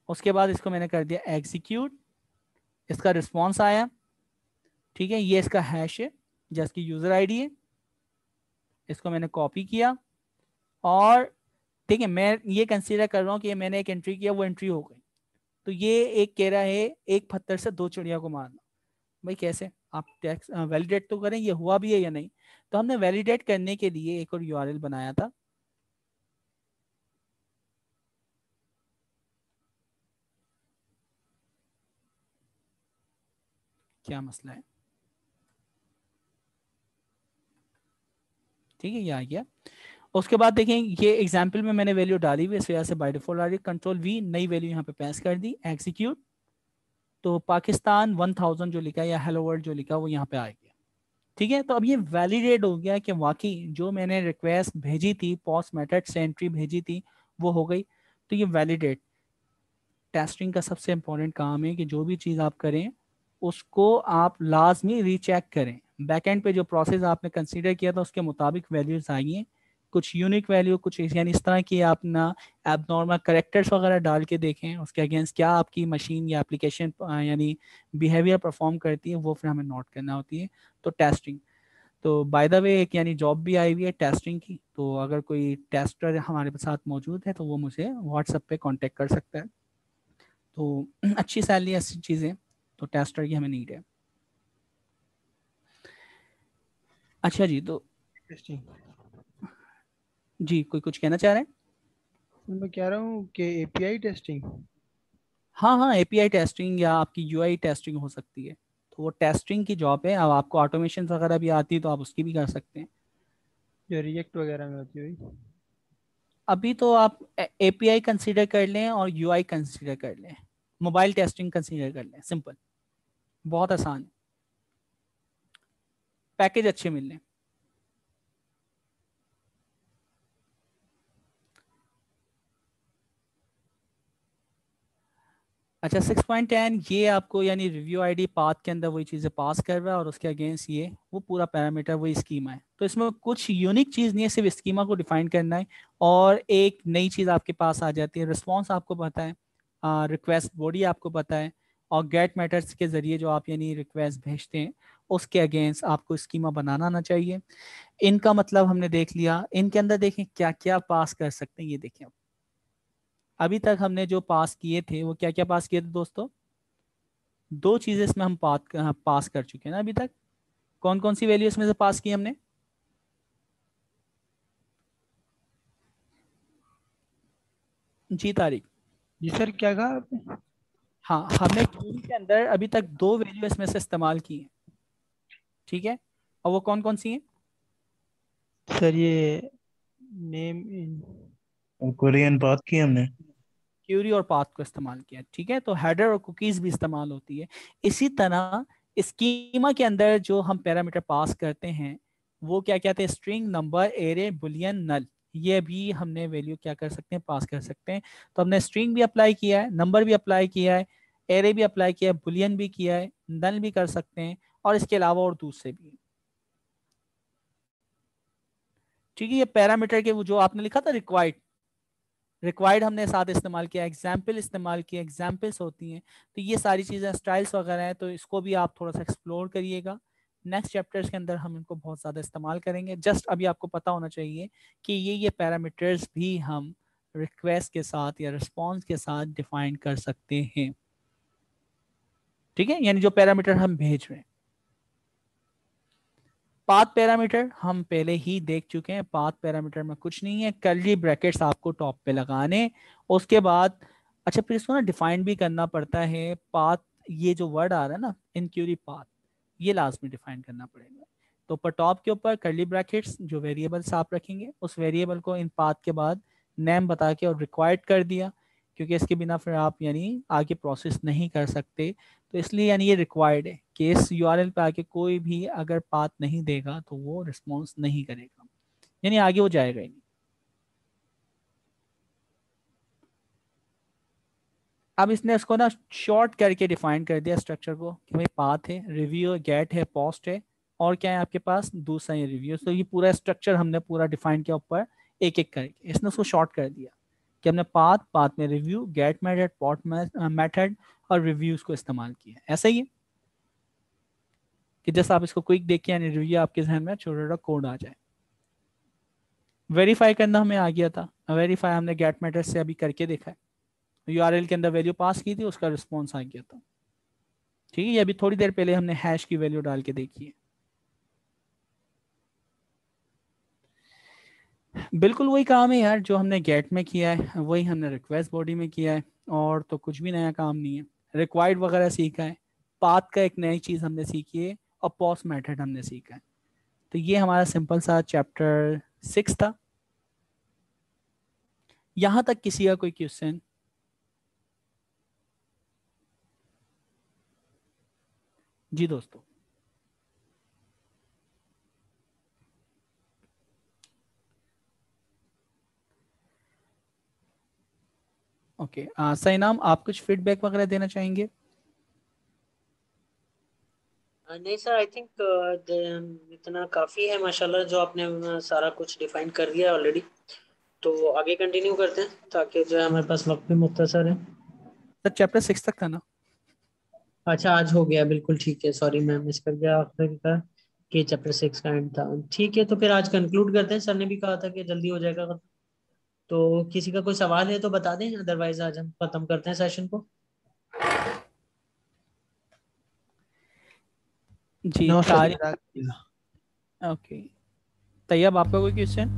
उसके बाद इसको मैंने कर दिया एग्जीक्यूट, इसका रिस्पॉन्स आया। ठीक है, ये इसका हैश है, जिसकी यूजर आईडी है, इसको मैंने कॉपी किया, और ठीक है, मैं ये कंसीडर कर रहा हूँ कि ये मैंने एक एंट्री किया, वो एंट्री हो गई। तो ये एक कह रहा है एक पत्थर से 2 चिड़िया को मारना। भाई कैसे, आप टैक्स वैलिडेट तो करें ये हुआ भी है या नहीं। तो हमने वैलिडेट करने के लिए एक और यूआरएल बनाया था। क्या मसला है, ठीक है, ये आ गया। उसके बाद देखें, ये एग्जाम्पल में मैंने वैल्यू डाली हुई, इस वजह से बाय डिफॉल्ट आ रही है। कंट्रोल वी, नई वैल्यू यहाँ पे पेश कर दी, एग्जीक्यूट, तो पाकिस्तान 1000 जो लिखा है या हेलो वर्ल्ड जो लिखा है वो यहाँ पे आ गया। ठीक है, तो अब ये वैलिडेट हो गया कि वाकई जो मैंने रिक्वेस्ट भेजी थी, पॉस्ट मेथड से एंट्री भेजी थी, वो हो गई। तो ये वैलिडेट टेस्टिंग का सबसे इंपॉर्टेंट काम है कि जो भी चीज़ आप करें उसको आप लाजमी रीचेक करें। बैकएंड पे जो प्रोसेस आपने कंसीडर किया था उसके मुताबिक वैल्यूज आई हैं, कुछ यूनिक वैल्यू, कुछ यानी इस तरह की आप ना एबनॉर्मल करेक्टर्स वगैरह डाल के देखें, उसके अगेंस्ट क्या आपकी मशीन या एप्लीकेशन यानी बिहेवियर परफॉर्म करती है, वो फिर हमें नोट करना होती है। तो टेस्टिंग, तो बाय द वे एक यानी जॉब भी आई हुई है टेस्टिंग की, तो अगर कोई टेस्टर हमारे साथ मौजूद है तो वो मुझे व्हाट्सएप पे कांटेक्ट कर सकता है। तो अच्छी सैलरी, ऐसी चीज़ें, तो टेस्टर की हमें नीड है। अच्छा जी, तो जी कोई कुछ कहना चाह रहे हैं? मैं कह रहा हूँ कि एपीआई टेस्टिंग। हाँ हाँ, एपीआई टेस्टिंग या आपकी यूआई टेस्टिंग हो सकती है, तो वो टेस्टिंग की जॉब है। अब आपको ऑटोमेशन वगैरह भी आती है तो आप उसकी भी कर सकते हैं। जो रिएक्ट वगैरह में होती हुई। अभी तो आप एपीआई कंसीडर कर लें और यूआई कंसीडर कर लें, मोबाइल टेस्टिंग कंसीडर कर लें, सिंपल, बहुत आसान है, पैकेज अच्छे मिल लें। अच्छा, 6.10 ये आपको यानी रिव्यू आईडी पाथ के अंदर वही चीज़ें पास कर रहा है और उसके अगेंस्ट ये वो पूरा पैरामीटर वही स्कीमा है। तो इसमें कुछ यूनिक चीज़ नहीं है, सिर्फ स्कीमा को डिफाइन करना है और एक नई चीज़ आपके पास आ जाती है। रिस्पॉन्स आपको पता है, रिक्वेस्ट बॉडी आपको पता है, और गेट मैटर्स के जरिए जो आप यानी रिक्वेस्ट भेजते हैं उसके अगेंस्ट आपको स्कीमा बनाना आना चाहिए। इनका मतलब हमने देख लिया। इनके अंदर देखें क्या क्या पास कर सकते हैं, ये देखें। अभी तक हमने जो पास किए थे वो क्या क्या पास किए थे दोस्तों? दो चीजें इसमें हम पास कर चुके हैं ना अभी तक। कौन कौन सी वैल्यू इसमें से पास की हमने? जी तारिक। जी सर, क्या कहा आपने? हाँ, हमने क्यूरी के अंदर अभी तक दो वैल्यू इसमें से इस्तेमाल की है, ठीक है, और वो कौन कौन सी हैं? सर ये नेम इन। और कोरियन बात की हमने। क्यूरी और पाथ को इस्तेमाल किया, ठीक है। तो हेडर और कुकीज भी इस्तेमाल होती है। इसी तरह स्कीमा के अंदर जो हम पैरामीटर पास करते हैं वो क्या कहते हैं? स्ट्रिंग, नंबर, एरे, बुलियन, नल, ये भी हमने वैल्यू क्या कर सकते हैं? पास कर सकते हैं। तो हमने स्ट्रिंग भी अप्लाई किया है, नंबर भी अप्लाई किया है, एरे भी अप्लाई किया है, बुलियन भी किया है, नल भी कर सकते हैं, और इसके अलावा और दूसरे भी, ठीक है। ये पैरामीटर के वो जो आपने लिखा था रिक्वायर्ड, रिक्वायर्ड हमने साथ इस्तेमाल किया, एग्जाम्पल इस्तेमाल किया, एग्जाम्पल्स होती हैं। तो ये सारी चीज़ें स्टाइल्स वगैरह हैं, तो इसको भी आप थोड़ा सा एक्सप्लोर करिएगा। नेक्स्ट चैप्टर्स के अंदर हम इनको बहुत ज़्यादा इस्तेमाल करेंगे। जस्ट अभी आपको पता होना चाहिए कि ये पैरामीटर्स भी हम रिक्वेस्ट के साथ या रिस्पॉन्स के साथ डिफाइन कर सकते हैं, ठीक है, यानी जो पैरामीटर हम भेज रहे हैं। पाथ पैरामीटर हम पहले ही देख चुके हैं। पाथ पैरामीटर में कुछ नहीं है, कर्ली ब्रैकेट्स आपको टॉप पे लगाने, उसके बाद अच्छा फिर इसको ना डिफाइन भी करना पड़ता है। पाथ, ये जो वर्ड आ रहा है ना इनक्यूरी पाथ, ये लास्ट में डिफाइन करना पड़ेगा। तो ऊपर टॉप के ऊपर कर्ली ब्रैकेट्स, जो वेरिएबल्स आप रखेंगे उस वेरिएबल को इन पाथ के बाद नेम बता के और रिक्वायर्ड कर दिया, क्योंकि इसके बिना फिर आप यानी आगे प्रोसेस नहीं कर सकते। तो इसलिए यानी ये रिक्वायर्ड है कि इस यूआरएल पे आके कोई भी अगर पाथ नहीं देगा तो वो रिस्पॉन्स नहीं करेगा, यानी आगे वो जाएगा ही नहीं। अब इसने इसको ना शॉर्ट करके डिफाइन कर दिया स्ट्रक्चर को कि भाई पाथ है, रिव्यू है, गेट है, पोस्ट है, और क्या है आपके पास? दूसरा ये रिव्यू। तो ये पूरा स्ट्रक्चर हमने पूरा डिफाइन किया ऊपर एक एक करके। इसने उसको शॉर्ट कर दिया कि हमने पाथ, पाथ में review, get method, post method और रिव्यूज को इस्तेमाल किया। ऐसा ही है कि जैसे आप इसको क्विक देखिए यानी रिव्यू आपके जहन में छोटा छोटा कोड आ जाए। वेरीफाई करना हमें आ गया था, वेरीफाई हमने गेट मेथड से अभी करके देखा है, यूआरएल के अंदर वैल्यू पास की थी, उसका रिस्पॉन्स आ गया था, ठीक है। ये अभी थोड़ी देर पहले हमने हैश की वैल्यू डाल के देखी है। बिल्कुल वही काम है यार जो हमने गेट में किया है, वही हमने रिक्वेस्ट बॉडी में किया है, और तो कुछ भी नया काम नहीं है। रिक्वायर्ड वगैरह सीखा है, पाथ का एक नई चीज़ हमने सीखी है, और पोस्ट मेथड हमने सीखा है। तो ये हमारा सिंपल सा चैप्टर 6 था। यहां तक किसी का कोई क्वेश्चन? जी दोस्तों। ओके, सही नाम, आप कुछ फीडबैक वगैरह देना चाहेंगे? नहीं सर, आई थिंक इतना काफ़ी है माशाल्लाह, जो आपने सारा कुछ डिफाइन कर दिया ऑलरेडी। तो आगे कंटिन्यू करते हैं ताकि जो है हमारे पास वक्त भी मुख्तसर है। सर चैप्टर 6 तक था ना? अच्छा, आज हो गया, बिल्कुल ठीक है, सॉरी मैं मिस कर गया आखिर का कि चैप्टर 6 का एंड था। ठीक है, तो फिर आज कंक्लूड करते हैं। सर ने भी कहा था कि जल्दी हो जाएगा, तो किसी का कोई सवाल है तो बता दें, अदरवाइज आज हम खत्म करते हैं सेशन को। जी no sir, Tariq. Okay, Tayyab आपका कोई क्वेश्चन?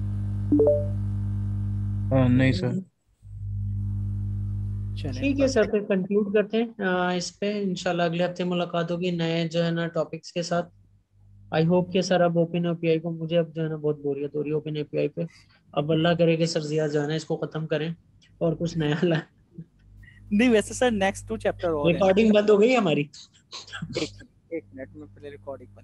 नहीं सर। चलें, ठीक है सर, फिर कंक्लूड करते हैं इस पे। इंशाल्लाह अगले हफ्ते मुलाकात होगी नए जो है ना टॉपिक्स के साथ। आई होप कि सर अब ओपन एपीआई को, मुझे अब जो है ना बहुत बोरियत हो रही है ओपन एपीआई पे। अब अल्लाह करे कि सर जिया जो है ना इसको खत्म करें और कुछ नया लाएं। नहीं वैसे सर नेक्स्ट 2 चैप्टर और है। रिकॉर्डिंग बंद हो गई हमारी। एक मिनट में पहले रिकॉर्डिंग